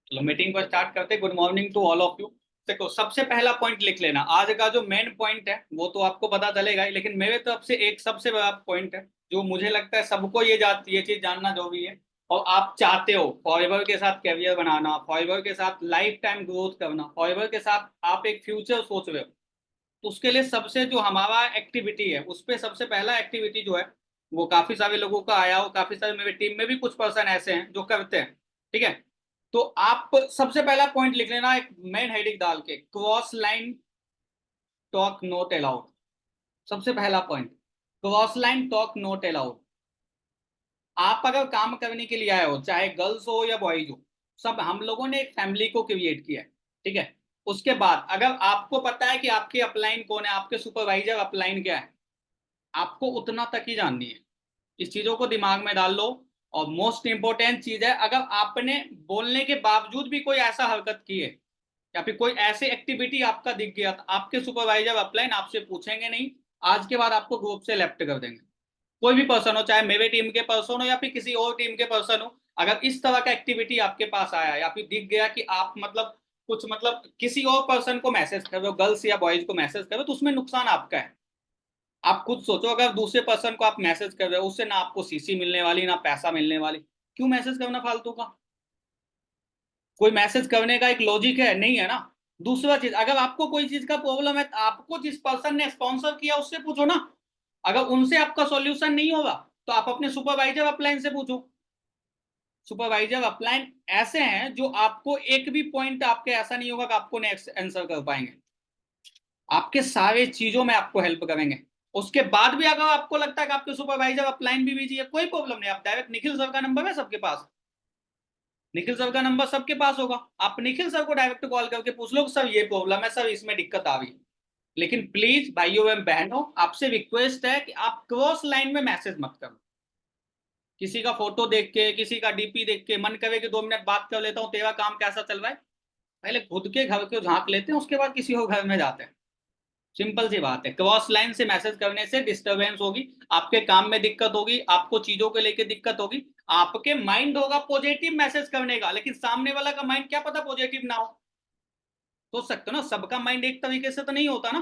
चलो मीटिंग को स्टार्ट करते। Good morning to all of you. देखो, सबसे पहला पॉइंट लिख लेना। आज का जो मेन पॉइंट है वो तो आपको पता चलेगा ही, लेकिन मेरे तरफ से एक सबसे बड़ा पॉइंट है जो मुझे लगता है सबको ये चीज जानना जरूरी है। और आप चाहते हो फॉरएवर के साथ कैरियर बनाना, फॉरएवर के साथ लाइफ टाइम ग्रोथ करना, फॉरएवर के साथ आप एक फ्यूचर सोच रहे हो, तो उसके लिए सबसे जो हमारा एक्टिविटी है उस पे सबसे पहला एक्टिविटी जो है वो काफी सारे लोगों का आया हो, काफी सारे मेरे टीम में भी कुछ पर्सन ऐसे हैं जो करते हैं। ठीक है, तो आप सबसे पहला पॉइंट लिख लेना एक मेन हेडिंग डाल के, cross line talk not allowed. सबसे पहला point, cross line talk not allowed. आप अगर काम करने के लिए आए हो, चाहे गर्ल्स हो या बॉयज हो, सब हम लोगों ने एक फैमिली को क्रिएट किया है। ठीक है, उसके बाद अगर आपको पता है कि आपके अपलाइन कौन है, आपके सुपरवाइजर अपलाइन क्या है, आपको उतना तक ही जाननी है। इस चीजों को दिमाग में डाल लो। और मोस्ट इंपॉर्टेंट चीज है, अगर आपने बोलने के बावजूद भी कोई ऐसा हरकत की है या फिर कोई ऐसी एक्टिविटी आपका दिख गया, तो आपके सुपरवाइजर अपलाइन आपसे पूछेंगे नहीं। आज के बाद आपको ग्रुप से लेफ्ट कर देंगे। कोई भी पर्सन हो, चाहे मेरे टीम के पर्सन हो या फिर किसी और टीम के पर्सन हो, अगर इस तरह का एक्टिविटी आपके पास आया या फिर दिख गया कि आप मतलब कुछ मतलब किसी और पर्सन को मैसेज कर रहे हो, गर्ल्स या बॉयज को मैसेज कर रहे हो, तो उसमें नुकसान आपका है। आप खुद सोचो, अगर दूसरे पर्सन को आप मैसेज कर रहे हो, उससे ना आपको सीसी मिलने वाली ना पैसा मिलने वाली, क्यों मैसेज करना फालतू का? कोई मैसेज करने का एक लॉजिक है नहीं है ना। दूसरा चीज, अगर आपको कोई चीज का प्रॉब्लम है तो आपको जिस पर्सन ने स्पॉन्सर किया उससे पूछो ना। अगर उनसे आपका सॉल्यूशन नहीं होगा तो आप अपने सुपरवाइजर अपलाइन से पूछो। सुपरवाइजर अपलाइन ऐसे हैं जो आपको एक भी पॉइंट आपके ऐसा नहीं होगा कि आपको नेक्स्ट आंसर कर पाएंगे। आपके सारे चीजों में आपको हेल्प करेंगे। उसके बाद भी अगर आपको लगता है कि आपके सुपरवाइजर अपलाइन भी बिजी है, कोई प्रॉब्लम नहीं, आप डायरेक्ट निखिल सर का नंबर है सबके पास, निखिल सर का नंबर सबके पास होगा, आप निखिल सर को डायरेक्ट कॉल करके पूछ लो सर ये प्रॉब्लम है, सर इसमें दिक्कत आ रही है। लेकिन प्लीज भाइयों एवं बहनों, आपसे रिक्वेस्ट है कि आप क्रॉस लाइन में मैसेज मत करो। किसी का फोटो देख के, किसी का डीपी देख के मन करे कि 2 मिनट बात कर लेता हूँ, तेरा काम कैसा चल रहा है, पहले खुद के घर को झांक लेते हैं, उसके बाद किसी और घर में जाते हैं। सिंपल सी बात है, क्रॉस लाइन से मैसेज करने से डिस्टरबेंस होगी, आपके काम में दिक्कत होगी, आपको चीजों को लेकर दिक्कत होगी। आपके माइंड होगा पॉजिटिव मैसेज करने का, लेकिन सामने वाला का माइंड क्या पता पॉजिटिव ना हो। सोच सकते हो ना, सबका माइंड एक तरीके से तो नहीं होता ना।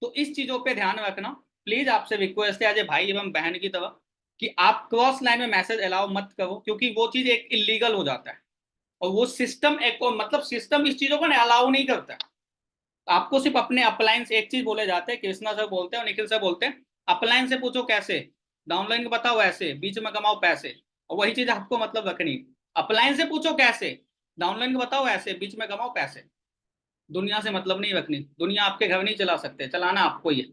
तो इस चीजों पे ध्यान रखना। प्लीज आपसे रिक्वेस्ट है, आज भाई एवं बहन की तरफ, कि आप क्रॉस लाइन में मैसेज अलाउ मत करो, क्योंकि वो चीज एक इलीगल हो जाता है। और वो सिस्टम एक मतलब सिस्टम इस चीजों को ना अलाउ नहीं करता है। आपको सिर्फ अपने अपलाइन से एक चीज बोले जाते हैं, कृष्णा सर बोलते हैं और निखिल सर बोलते हैं, अपलाइन से पूछो कैसे, डाउनलाइन को बताओ ऐसे, बीच में कमाओ पैसे। और वही चीज आपको मतलब रखनी, अपलाइन से पूछो कैसे, डाउनलाइन को बताओ ऐसे, बीच में कमाओ पैसे। दुनिया से मतलब नहीं रखनी, दुनिया आपके घर नहीं चला सकते, चलाना आपको ही है।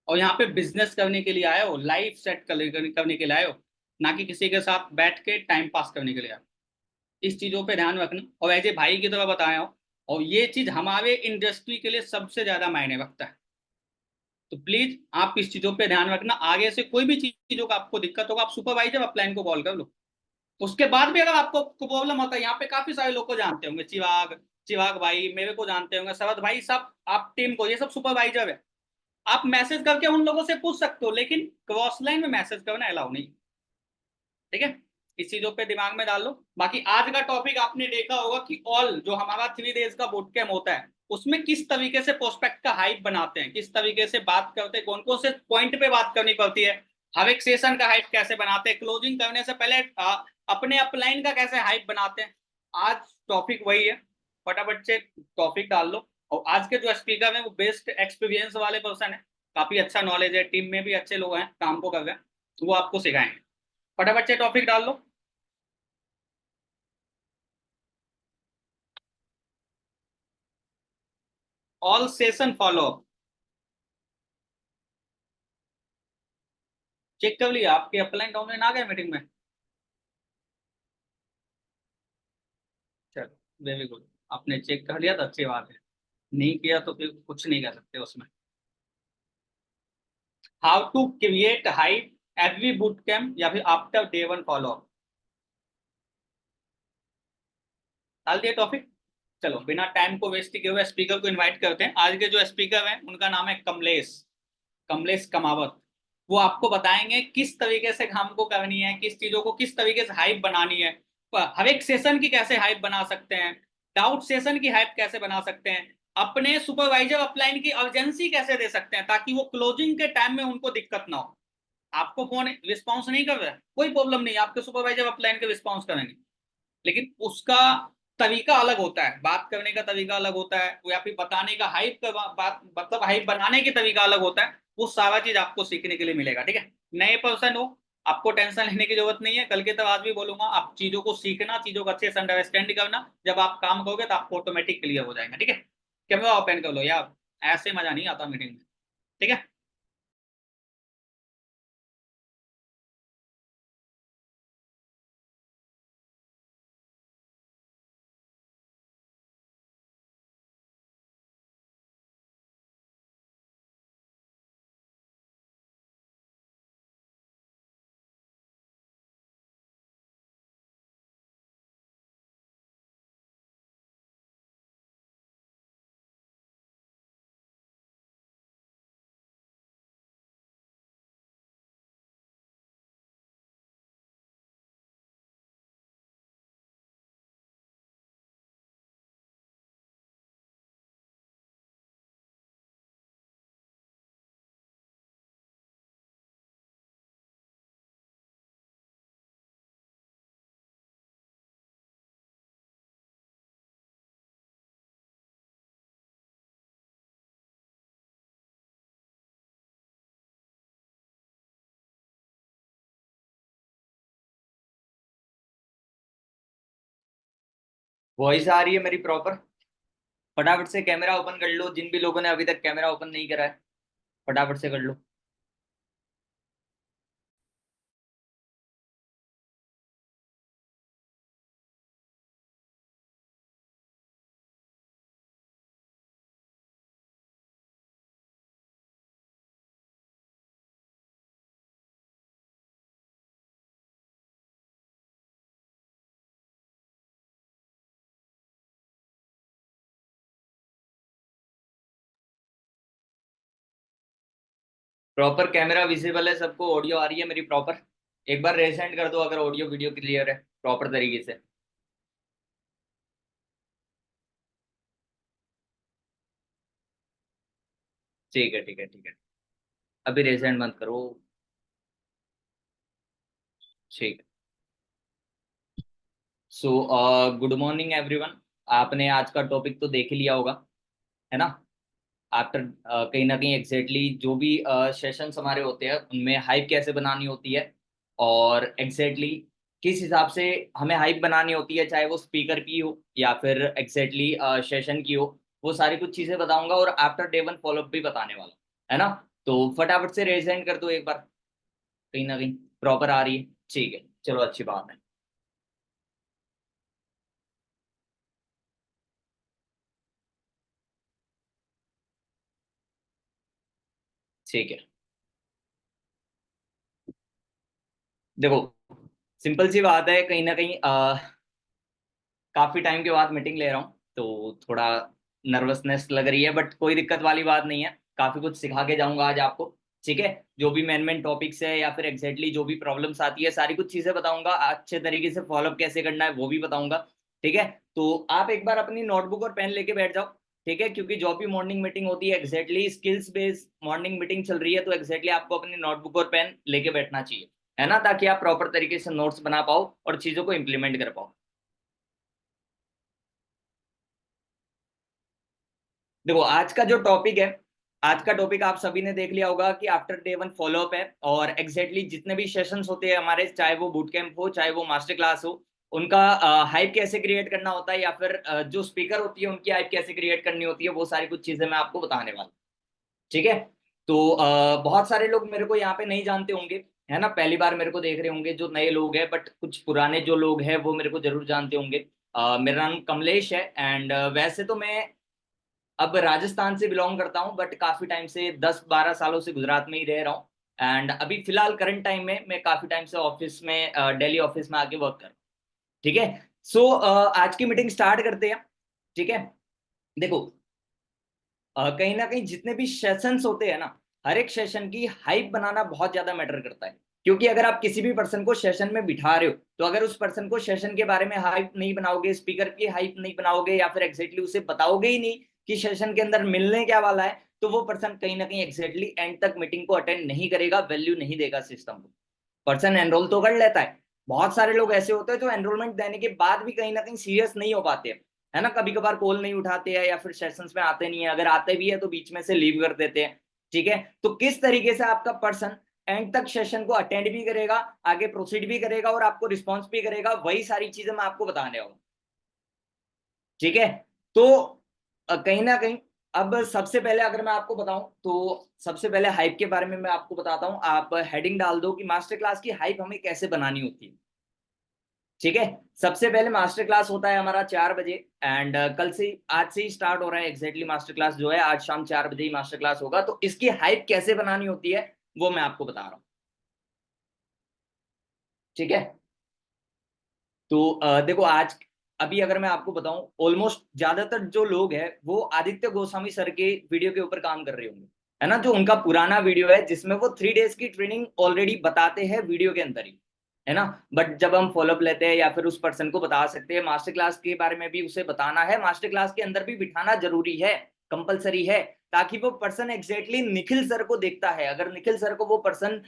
और यहाँ पे बिजनेस करने के लिए आए हो, लाइफ सेट करने के लिए आए हो, ना कि किसी के साथ बैठ के टाइम पास करने के लिए आए हो। इस चीजों पे ध्यान रखना, और एज ए भाई की तरह बताया हो। और ये चीज हमारे इंडस्ट्री के लिए सबसे ज्यादा मायने रखता है। तो प्लीज आप इस चीजों पे ध्यान रखना। आगे से कोई भी चीजों का आपको दिक्कत होगा, आप सुपरवाइजर अपलाइन को कॉल कर लो। उसके बाद भी अगर आपको प्रॉब्लम होता है, यहाँ पे काफी सारे लोग को जानते होंगे, चिराग, चिराग भाई मेरे को जानते होंगे, शरद भाई, सब आप टीम को, ये सब सुपरवाइजर है। आप मैसेज करके उन लोगों से पूछ सकते हो, लेकिन क्रॉस लाइन में मैसेज करना अलाउ नहीं। ठीक है, इस चीजों पे दिमाग में डाल लो। बाकी आज का टॉपिक आपने देखा होगा कि ऑल जो हमारा 3 डेज का बूट कैम्प होता है, उसमें किस तरीके से प्रोस्पेक्ट का हाइप बनाते हैं, किस तरीके से बात करते हैं, कौन कौन से पॉइंट पे बात करनी पड़ती है, हर एक सेशन का हाइप कैसे बनाते हैं, क्लोजिंग करने से पहले अपने अपलाइन का कैसे हाइप बनाते हैं। आज टॉपिक वही है, फटाफट से टॉपिक डाल लो। और आज के जो स्पीकर है वो बेस्ट एक्सपीरियंस वाले पर्सन है, काफी अच्छा नॉलेज है, टीम में भी अच्छे लोग हैं काम को कर रहे हैं, वो आपको सिखाएंगे। फटाफट से टॉपिक डाल लो। All session follow up. Check कर लिया आपके अपलाइन डाउनलाइन आ गए मीटिंग में? चलो वेरी गुड, आपने चेक कर लिया तो अच्छी बात है, नहीं किया तो फिर कुछ नहीं कर सकते उसमें। How to create hype every boot camp या फिर आफ्टर डे 1 फॉलो अप। डाल दिया टॉपिक। चलो बिना टाइम को वेस्ट किए हुए स्पीकर को इनवाइट करते हैं। आज के जो स्पीकर हैं उनका नाम है कमलेश, कमलेश कमावत। वो आपको बताएंगे किस तरीके से काम को करनी है, किस चीजों को किस तरीके से हाइप बनानी है, हर एक सेशन की कैसे हाइप बना सकते हैं, डाउट सेशन की हाइप कैसे बना सकते हैं, अपने सुपरवाइजर अपलाइन की अर्जेंसी कैसे दे सकते हैं ताकि वो क्लोजिंग के टाइम में उनको दिक्कत ना हो। आपको फोन रिस्पॉन्स नहीं कर रहा है, कोई प्रॉब्लम नहीं, आपके सुपरवाइजर अपलाइन के रिस्पॉन्स करेंगे, लेकिन उसका तरीका अलग होता है, बात करने का तरीका अलग होता है, या फिर बताने का हाइप का बात मतलब हाइप बनाने की तरीका अलग होता है। वो सारा चीज आपको सीखने के लिए मिलेगा, ठीक है। नए पर्सन हो, आपको टेंशन लेने की जरूरत नहीं है, कल के तो आज भी बोलूंगा, आप चीजों को सीखना, चीजों को अच्छे से अंडरस्टैंड करना, जब आप काम करोगे तो आपको ऑटोमेटिक क्लियर हो जाएगा, ठीक है। कैमरा ओपन कर लो यार, ऐसे मजा नहीं आता मीटिंग में, ठीक है। वॉइस आ रही है मेरी प्रॉपर? फटाफट से कैमरा ओपन कर लो, जिन भी लोगों ने अभी तक कैमरा ओपन नहीं करा है फटाफट से कर लो। प्रॉपर कैमरा विजिबल है सबको? ऑडियो आ रही है मेरी प्रॉपर? एक बार रेसेंड कर दो अगर ऑडियो वीडियो क्लियर है प्रॉपर तरीके से। ठीक है ठीक है ठीक है, अभी रेसेंड मत करो। ठीक है। So good morning everyone. आपने आज का टॉपिक तो देख ही लिया होगा, है ना? आफ्टर कहीं ना कहीं एग्जैक्टली जो भी सेशंस हमारे होते हैं उनमें हाइप कैसे बनानी होती है, और एग्जैक्टली किस हिसाब से हमें हाइप बनानी होती है, चाहे वो स्पीकर की हो या फिर एग्जैक्टली सेशन की हो, वो सारी कुछ चीजें बताऊंगा, और आफ्टर डे वन फॉलोअप भी बताने वाला, है ना? तो फटाफट से रेज हैंड कर दो एक बार, कहीं ना कहीं प्रॉपर आ रही है। ठीक है, चलो अच्छी बात है। ठीक है, देखो सिंपल सी बात है, कहीं ना कहीं काफी टाइम के बाद मीटिंग ले रहा हूँ तो थोड़ा नर्वसनेस लग रही है, बट कोई दिक्कत वाली बात नहीं है, काफी कुछ सिखा के जाऊंगा आज आपको। ठीक है, जो भी मेन टॉपिक्स है या फिर एग्जैक्टली जो भी प्रॉब्लम्स आती है सारी कुछ चीजें बताऊंगा, अच्छे तरीके से फॉलोअप कैसे करना है वो भी बताऊंगा। ठीक है, तो आप एक बार अपनी नोटबुक और पेन लेके बैठ जाओ। ठीक है, क्योंकि जो भी मॉर्निंग मीटिंग होती है exactly skills based morning meeting चल रही है, तो एग्जैक्टली आपको अपनी नोटबुक और पेन लेके बैठना चाहिए, है ना, ताकि आप प्रॉपर तरीके से नोट्स बना पाओ और चीजों को इम्प्लीमेंट कर पाओ। देखो आज का जो टॉपिक है, आज का टॉपिक आप सभी ने देख लिया होगा कि आफ्टर डे वन फॉलोअप है, और एग्जैक्टली जितने भी सेशंस होते हैं हमारे, चाहे वो बूट कैंप हो चाहे वो मास्टर क्लास हो, उनका हाइप कैसे क्रिएट करना होता है, या फिर जो स्पीकर होती है उनकी हाइप कैसे क्रिएट करनी होती है, वो सारी कुछ चीजें मैं आपको बताने वाला हूं। ठीक है, तो बहुत सारे लोग मेरे को यहाँ पे नहीं जानते होंगे, है ना, पहली बार मेरे को देख रहे होंगे जो नए लोग हैं, बट कुछ पुराने जो लोग हैं वो मेरे को जरूर जानते होंगे। मेरा नाम कमलेश है, एंड वैसे तो मैं अब राजस्थान से बिलोंग करता हूँ, बट काफी टाइम से 10-12 सालों से गुजरात में ही रह रहा हूँ। एंड अभी फिलहाल करंट टाइम में मैं काफी टाइम से ऑफिस में दिल्ली ऑफिस में आके वर्क कर रहा हूँ। ठीक है, सो आज की मीटिंग स्टार्ट करते हैं। ठीक है, देखो कहीं ना कहीं जितने भी सेशंस होते हैं ना, हर एक सेशन की हाइप बनाना बहुत ज्यादा मैटर करता है। क्योंकि अगर आप किसी भी पर्सन को सेशन में बिठा रहे हो, तो अगर उस पर्सन को सेशन के बारे में हाइप नहीं बनाओगे, स्पीकर की हाइप नहीं बनाओगे, या फिर एग्जैक्टली उसे बताओगे ही नहीं कि सेशन के अंदर मिलने क्या वाला है, तो वो पर्सन कहीं ना कहीं एग्जैक्टली एंड तक मीटिंग को अटेंड नहीं करेगा, वैल्यू नहीं देगा सिस्टम को। पर्सन एनरोल तो कर लेता है, बहुत सारे लोग ऐसे होते हैं जो एनरोलमेंट देने के बाद भी कहीं ना कहीं सीरियस नहीं हो पाते हैं, है ना, कभी कभार कॉल नहीं उठाते हैं या फिर सेशंस में आते नहीं है, अगर आते भी है तो बीच में से लीव कर देते हैं। ठीक है, तो किस तरीके से आपका पर्सन एंड तक सेशन को अटेंड भी करेगा, आगे प्रोसीड भी करेगा और आपको रिस्पॉन्स भी करेगा, वही सारी चीजें मैं आपको बताने वाला हूं। ठीक है, तो कहीं ना कहीं अब सबसे पहले अगर मैं आपको बताऊं, तो सबसे पहले हाइप के बारे में मैं आपको बताता हूं। आप हेडिंग डाल दो कि मास्टर क्लास की हाइप हमें कैसे बनानी होती है। ठीक है, सबसे पहले मास्टर क्लास होता है हमारा 4 बजे, एंड कल से आज से ही स्टार्ट हो रहा है एग्जैक्टली मास्टर क्लास जो है, आज शाम 4 बजे ही मास्टर क्लास होगा। तो इसकी हाइप कैसे बनानी होती है वो मैं आपको बता रहा हूं। ठीक है, तो देखो आज अभी अगर मैं आपको बताऊं, ऑलमोस्ट ज्यादातर जो लोग हैं वो आदित्य गोस्वामी सर के वीडियो के ऊपर काम कर रहे होंगे, है ना, जो उनका पुराना वीडियो है जिसमें वो 3 डेज की ट्रेनिंग ऑलरेडी बताते हैं वीडियो के अंदर ही, है ना। बट जब हम फॉलोअप लेते हैं या फिर उस पर्सन को बता सकते हैं, मास्टर क्लास के बारे में भी उसे बताना है, मास्टर क्लास के अंदर भी बिठाना जरूरी है, कंपलसरी है, ताकि वो पर्सन एग्जैक्टली निखिल सर को देखता है। अगर निखिल सर को वो पर्सन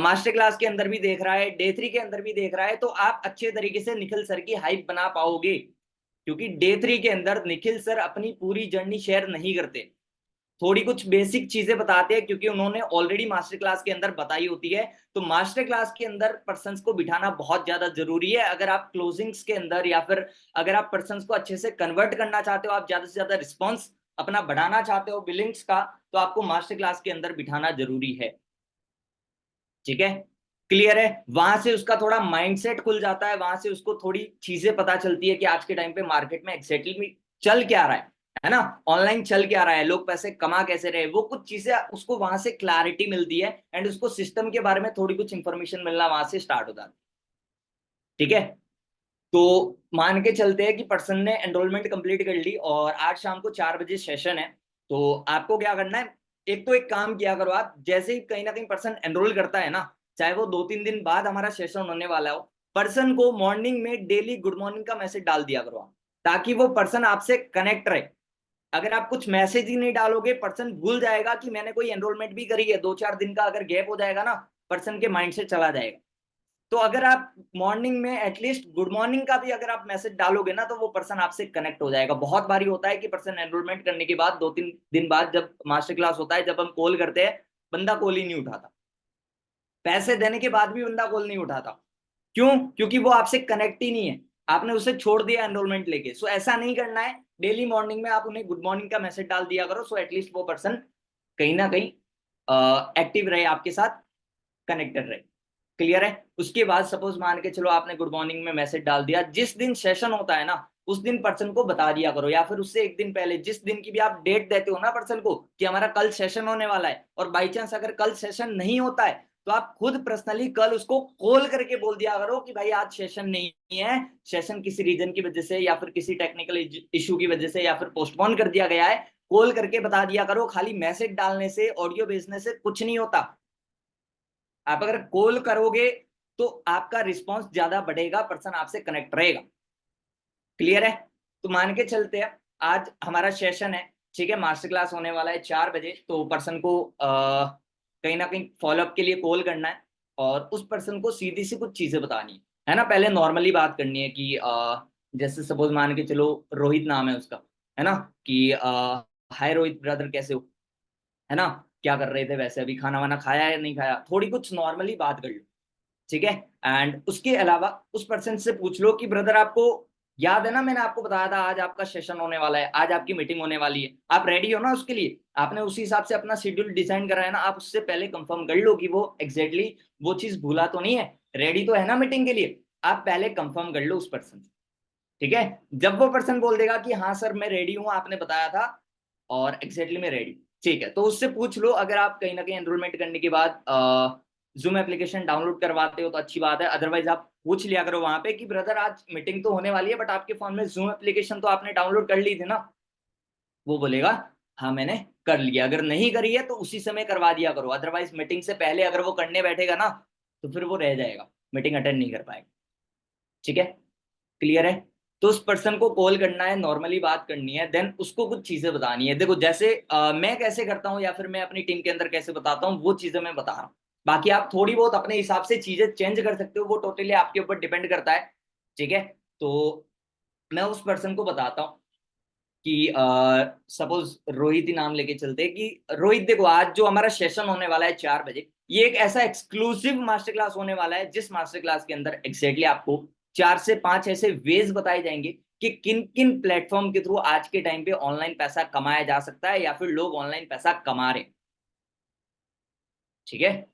मास्टर क्लास के अंदर भी देख रहा है, डे 3 के अंदर भी देख रहा है, तो आप अच्छे तरीके से निखिल सर की हाइप बना पाओगे। क्योंकि डे 3 के अंदर निखिल सर अपनी पूरी जर्नी शेयर नहीं करते, थोड़ी कुछ बेसिक चीजें बताते हैं, क्योंकि उन्होंने ऑलरेडी मास्टर क्लास के अंदर बताई होती है। तो मास्टर क्लास के अंदर पर्सन्स को बिठाना बहुत ज्यादा जरूरी है। अगर आप क्लोजिंग्स के अंदर या फिर अगर आप पर्सन्स को अच्छे से कन्वर्ट करना चाहते हो, आप ज्यादा से ज्यादा रिस्पॉन्स अपना बढ़ाना चाहते हो बिलिंग्स का, तो आपको मास्टर क्लास के अंदर बिठाना जरूरी है। ठीक है, क्लियर है, वहां से उसका थोड़ा माइंडसेट खुल जाता है, वहां से उसको थोड़ी चीजें पता चलती है कि आज के टाइम पे मार्केट में एग्जैक्टली चल क्या रहा है ना, ऑनलाइन चल क्या रहा है, लोग पैसे कमा कैसे रहे, वो कुछ चीजें उसको वहां से क्लैरिटी मिलती है, एंड उसको सिस्टम के बारे में थोड़ी कुछ इंफॉर्मेशन मिलना वहां से स्टार्ट हो जाती है। ठीक है, तो मान के चलते हैं कि पर्सन ने एनरोलमेंट कंप्लीट कर ली और आज शाम को 4 बजे सेशन है। तो आपको क्या करना है, एक तो एक काम किया करो, आप जैसे ही कहीं ना कहीं पर्सन एनरोल करता है ना, चाहे वो 2-3 दिन बाद हमारा सेशन होने वाला हो, पर्सन को मॉर्निंग में डेली गुड मॉर्निंग का मैसेज डाल दिया करो आप, ताकि वो पर्सन आपसे कनेक्ट रहे। अगर आप कुछ मैसेज ही नहीं डालोगे, पर्सन भूल जाएगा कि मैंने कोई एनरोलमेंट भी करी है, 2-4 दिन का अगर गैप हो जाएगा ना, पर्सन के माइंड से चला जाएगा। तो अगर आप मॉर्निंग में एटलीस्ट गुड मॉर्निंग का भी अगर आप मैसेज डालोगे ना, तो वो पर्सन आपसे कनेक्ट हो जाएगा। बहुत बारी होता है कि पर्सन एनरोलमेंट करने के बाद 2-3 दिन बाद जब मास्टर क्लास होता है, जब हम कॉल करते हैं, बंदा कॉल ही नहीं उठाता, पैसे देने के बाद भी बंदा कॉल नहीं उठाता। क्यों? क्योंकि वो आपसे कनेक्ट ही नहीं है, आपने उसे छोड़ दिया एनरोलमेंट लेके। सो ऐसा नहीं करना है, डेली मॉर्निंग में आप उन्हें गुड मॉर्निंग का मैसेज डाल दिया करो, सो एटलीस्ट वो पर्सन कहीं ना कहीं एक्टिव रहे, आपके साथ कनेक्टेड रहे। क्लियर है, उसके बाद सपोज मान के चलो आपने गुड मॉर्निंग में मैसेज डाल दिया, जिस दिन सेशन होता है ना, उस दिन पर्सन को बता दिया करो, या फिर उससे एक दिन पहले, जिस दिन की भी आप डेट देते हो ना पर्सन को कि हमारा कल सेशन होने वाला है, और बाई चांस अगर कल सेशन नहीं होता है, तो आप खुद पर्सनली कल उसको कॉल करके बोल दिया करो कि भाई आज सेशन नहीं है, सेशन किसी रीजन की वजह से या फिर किसी टेक्निकल इशू की वजह से या फिर पोस्टपोन कर दिया गया है। कॉल करके बता दिया करो, खाली मैसेज डालने से, ऑडियो भेजने से कुछ नहीं होता। आप अगर कॉल करोगे तो आपका रिस्पांस ज्यादा बढ़ेगा, पर्सन आपसे कनेक्ट रहेगा। क्लियर है, तो मान के चलते हैं आज हमारा सेशन है, ठीक है, मास्टर क्लास होने वाला है 4 बजे। तो पर्सन को कहीं ना कहीं फॉलोअप के लिए कॉल करना है, और उस पर्सन को सीधी सी कुछ चीजें बतानी है ना। पहले नॉर्मली बात करनी है कि जैसे सपोज मान के चलो रोहित नाम है उसका, है ना, कि हाय रोहित ब्रदर कैसे हो, है ना, क्या कर रहे थे, वैसे अभी खाना वाना खाया है नहीं खाया, थोड़ी कुछ नॉर्मली बात कर लो। ठीक है, एंड उसके अलावा उस पर्सन से पूछ लो कि ब्रदर आपको याद है ना, मैंने आपको बताया था आज आपका सेशन होने वाला है, आज आपकी मीटिंग होने वाली है, आप रेडी हो ना उसके लिए, आपने उसी हिसाब से अपना शेड्यूल डिजाइन करा है ना, आप उससे पहले कंफर्म कर लो कि वो एग्जैक्टली वो चीज भूला तो नहीं है, रेडी तो है ना मीटिंग के लिए। आप पहले कंफर्म कर लो उस पर्सन से। ठीक है, जब वो पर्सन बोल देगा कि हाँ सर मैं रेडी हूँ, आपने बताया था और एग्जैक्टली मैं रेडी, ठीक है, तो उससे पूछ लो। अगर आप कहीं ना कहीं एनरोलमेंट करने के बाद जूम एप्लीकेशन डाउनलोड करवाते हो तो अच्छी बात है, अदरवाइज आप पूछ लिया करो वहां पे कि ब्रदर आज मीटिंग तो होने वाली है, बट आपके फोन में जूम एप्लीकेशन तो आपने डाउनलोड कर ली थी ना। वो बोलेगा हाँ मैंने कर लिया। अगर नहीं करी है तो उसी समय करवा दिया करो, अदरवाइज मीटिंग से पहले अगर वो करने बैठेगा ना, तो फिर वो रह जाएगा, मीटिंग अटेंड नहीं कर पाएगा। ठीक है, क्लियर है। तो उस पर्सन को कॉल करना है, नॉर्मली बात करनी है, देन उसको कुछ चीजें बतानी है। देखो जैसे मैं कैसे करता हूँ या फिर मैं अपनी टीम के अंदर कैसे बताता हूँ, वो चीजें मैं बता रहा हूँ। बाकी आप थोड़ी बहुत अपने हिसाब से चीजें चेंज कर सकते हो, वो टोटली आपके ऊपर डिपेंड करता है। ठीक है, तो मैं उस पर्सन को बताता हूँ कि सपोज रोहित ही नाम लेके चलते हैं कि रोहित देखो आज जो हमारा सेशन होने वाला है 4 बजे, ये एक ऐसा एक्सक्लूसिव मास्टर क्लास होने वाला है जिस मास्टर क्लास के अंदर एग्जैक्टली आपको 4 से 5 ऐसे वेज बताए जाएंगे कि किन किन प्लेटफॉर्म के थ्रू आज के टाइम पे ऑनलाइन पैसा कमाया जा सकता है या फिर लोग ऑनलाइन पैसा कमा रहे हैं। ठीक है,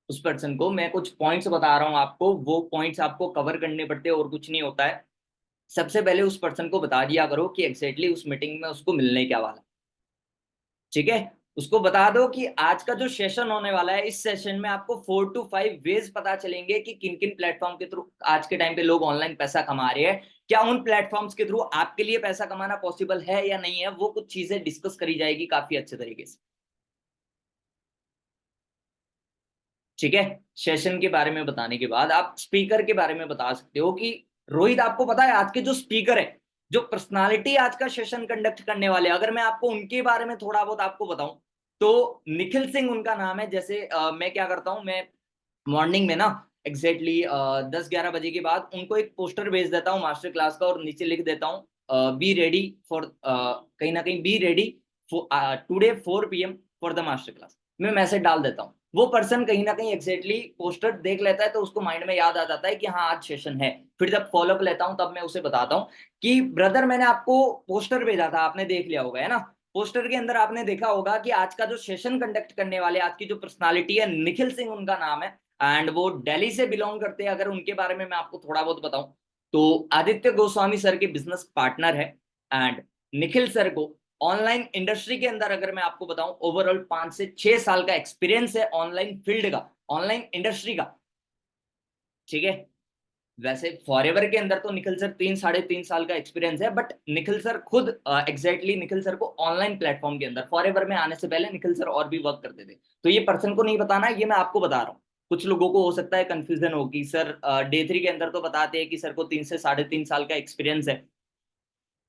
उस पर्सन को मैं कुछ पॉइंट्स बता रहा हूं आपको, वो पॉइंट्स आपको कवर करने पड़ते हैं और कुछ नहीं होता है। सबसे पहले उस पर्सन को बता दिया करो कि एग्जैक्टली उस मीटिंग में उसको मिलने क्या वाला। ठीक है, उसको बता दो कि आज का जो सेशन होने वाला है, इस सेशन में आपको 4 to 5 वेज पता चलेंगे कि किन किन प्लेटफॉर्म के थ्रू आज के टाइम पे लोग ऑनलाइन पैसा कमा रहे हैं। क्या उन प्लेटफॉर्म्स के थ्रू आपके लिए पैसा कमाना पॉसिबल है या नहीं है, वो कुछ चीजें डिस्कस करी जाएगी काफी अच्छे तरीके से। ठीक है, सेशन के बारे में बताने के बाद आप स्पीकर के बारे में बता सकते हो कि रोहित आपको पता है आज के जो स्पीकर है, जो पर्सनालिटी आज का सेशन कंडक्ट करने वाले, अगर मैं आपको उनके बारे में थोड़ा बहुत आपको बताऊं तो निखिल सिंह उनका नाम है। जैसे मैं क्या करता हूं, मैं मॉर्निंग में ना एग्जैक्टली 10-11 बजे के बाद उनको एक पोस्टर भेज देता हूँ मास्टर क्लास का, और नीचे लिख देता हूँ बी रेडी फॉर, कहीं ना कहीं be ready today 4 PM for the master class, मैं मैसेज डाल देता हूँ। वो पर्सन कहीं ना कहीं एग्जैक्टली पोस्टर देख लेता है तो उसको माइंड में याद आ जाता है कि हाँ आज सेशन है। फिर जब फॉलोअप लेता हूँ तब मैं उसे बताता हूँ कि ब्रदर मैंने आपको पोस्टर भेजा था, आपने देख लिया होगा, है ना। पोस्टर के अंदर आपने देखा होगा कि आज का जो सेशन कंडक्ट करने वाले, आज की जो पर्सनालिटी है, निखिल सिंह उनका नाम है, एंड वो दिल्ली से बिलोंग करते हैं। अगर उनके बारे में मैं आपको थोड़ा बहुत बताऊं तो आदित्य गोस्वामी सर के बिजनेस पार्टनर है। एंड निखिल सर को ऑनलाइन इंडस्ट्री के अंदर अगर मैं आपको बताऊं ओवरऑल 5 से 6 साल का एक्सपीरियंस है ऑनलाइन फील्ड का, ऑनलाइन इंडस्ट्री का। ठीक है, वैसे फॉरएवर के अंदर तो निखिल सर 3-3.5 साल का एक्सपीरियंस है, बट निखिल सर खुद एग्जैक्टली निखिल सर को ऑनलाइन प्लेटफॉर्म के अंदर फॉरएवर में आने से पहले निखिल सर और भी वर्क करते थे। तो ये पर्सन को नहीं बताना, ये मैं आपको बता रहा हूँ। कुछ लोगों को हो सकता है कंफ्यूजन होगी, सर डे 3 के अंदर तो बताते हैं कि सर को 3 से 3.5 साल का एक्सपीरियंस है।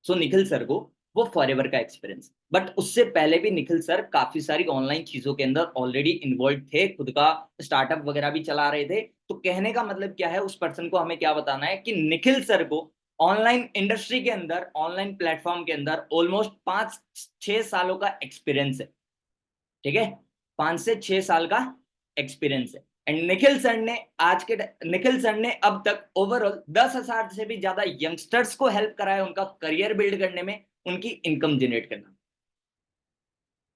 सो निखिल सर को वो फॉरएवर का एक्सपीरियंस, बट उससे पहले भी निखिल सर काफी सारी ऑनलाइन चीजों के अंदर ऑलरेडी इन्वॉल्व थे, खुद का स्टार्टअप वगैरह भी चला रहे थे। तो कहने का मतलब क्या है, उस पर्सन को हमें क्या बताना है कि निखिल सर को ऑनलाइन इंडस्ट्री के अंदर, ऑनलाइन प्लेटफॉर्म के अंदर ऑलमोस्ट 5-6 सालों का एक्सपीरियंस है। ठीक है, 5 से 6 साल का एक्सपीरियंस है। एंड निखिल सर ने अब तक ओवरऑल 10,000 से भी ज्यादा यंगस्टर्स को हेल्प करा है उनका करियर बिल्ड करने में, उनकी इनकम जनरेट करना।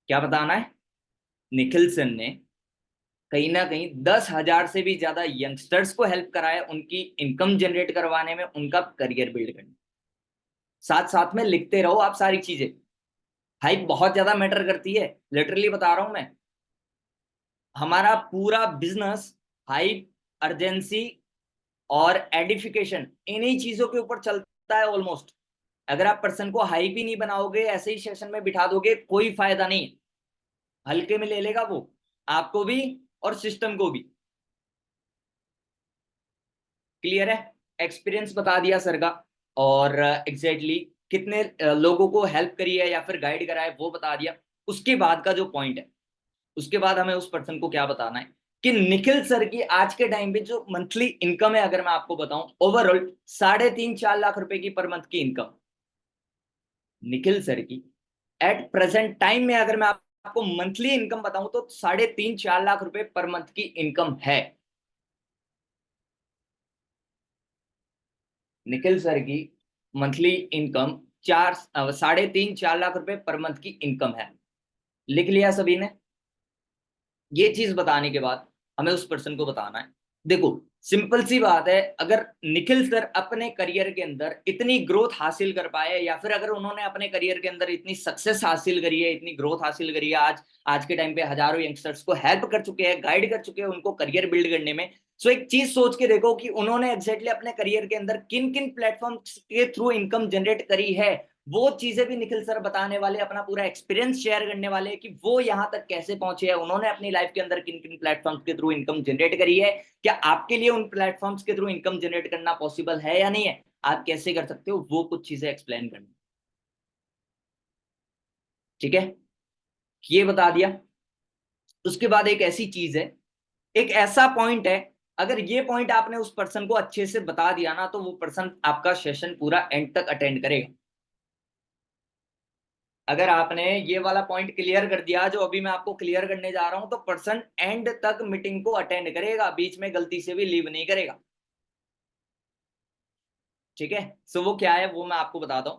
क्या बताना है, निखिल सर ने कहीं ना कहीं 10,000 से भी ज्यादा यंगस्टर्स को हेल्प करा है उनकी इनकम जनरेट करवाने में, उनका करियर बिल्ड करने। साथ साथ में लिखते रहो आप सारी चीजें, हाइप बहुत ज्यादा मैटर करती है, लिटरली बता रहा हूं मैं। हमारा पूरा बिजनेस हाइप, अर्जेंसी और एडिफिकेशन, इन्हीं चीजों के ऊपर चलता है ऑलमोस्ट। अगर आप पर्सन को हाइप ही नहीं बनाओगे, ऐसे ही सेशन में बिठा दोगे, कोई फायदा नहीं। हल्के में ले लेगा वो, आपको भी और सिस्टम को भी। क्लियर है, एक्सपीरियंस बता दिया सर का, और एग्जैक्टली कितने लोगों को हेल्प करी है या फिर गाइड करा है वो बता दिया। उसके बाद का जो पॉइंट है, उसके बाद हमें उस पर्सन को क्या बताना है कि निखिल सर की आज के टाइम पे जो मंथली इनकम है, अगर मैं आपको बताऊं ओवरऑल 3.5-4 लाख रुपए की पर मंथ की इनकम निखिल सर की एट प्रेजेंट टाइम में, अगर मैं आपको मंथली इनकम बताऊं तो 3.5-4 लाख रुपए पर मंथ की इनकम है। निखिल सर की मंथली इनकम 3.5-4 लाख रुपए पर मंथ की इनकम है। लिख लिया सभी ने। ये चीज बताने के बाद हमें उस पर्सन को बताना है, देखो सिंपल सी बात है, अगर निखिल सर अपने करियर के अंदर इतनी ग्रोथ हासिल कर पाए या फिर अगर उन्होंने अपने करियर के अंदर इतनी सक्सेस हासिल करी है, इतनी ग्रोथ हासिल करी है, आज आज के टाइम पे हजारों यंगस्टर्स को हेल्प कर चुके हैं, गाइड कर चुके हैं उनको करियर बिल्ड करने में। सो एक चीज सोच के देखो कि उन्होंने एग्जैक्टली अपने करियर के अंदर किन किन प्लेटफॉर्म के थ्रू इनकम जनरेट करी है, वो चीजें भी निखिल सर बताने वाले, अपना पूरा एक्सपीरियंस शेयर करने वाले कि वो यहाँ तक कैसे पहुंचे हैं, उन्होंने अपनी लाइफ के अंदर किन किन प्लेटफॉर्म्स के थ्रू इनकम जनरेट करी है, क्या आपके लिए उन प्लेटफॉर्म्स के थ्रू इनकम जनरेट करना पॉसिबल है या नहीं है, आप कैसे कर सकते हो, वो कुछ चीजें एक्सप्लेन करनी। ठीक है, ये बता दिया। उसके बाद एक ऐसी चीज है, एक ऐसा पॉइंट है, अगर ये पॉइंट आपने उस पर्सन को अच्छे से बता दिया ना, तो वो पर्सन आपका सेशन पूरा एंड तक अटेंड करेगा। अगर आपने ये वाला पॉइंट क्लियर कर दिया जो अभी मैं आपको क्लियर करने जा रहा हूं, तो पर्सन एंड तक मीटिंग को अटेंड करेगा, बीच में गलती से भी लीव नहीं करेगा। ठीक है, सो वो क्या है वो मैं आपको बताता हूं।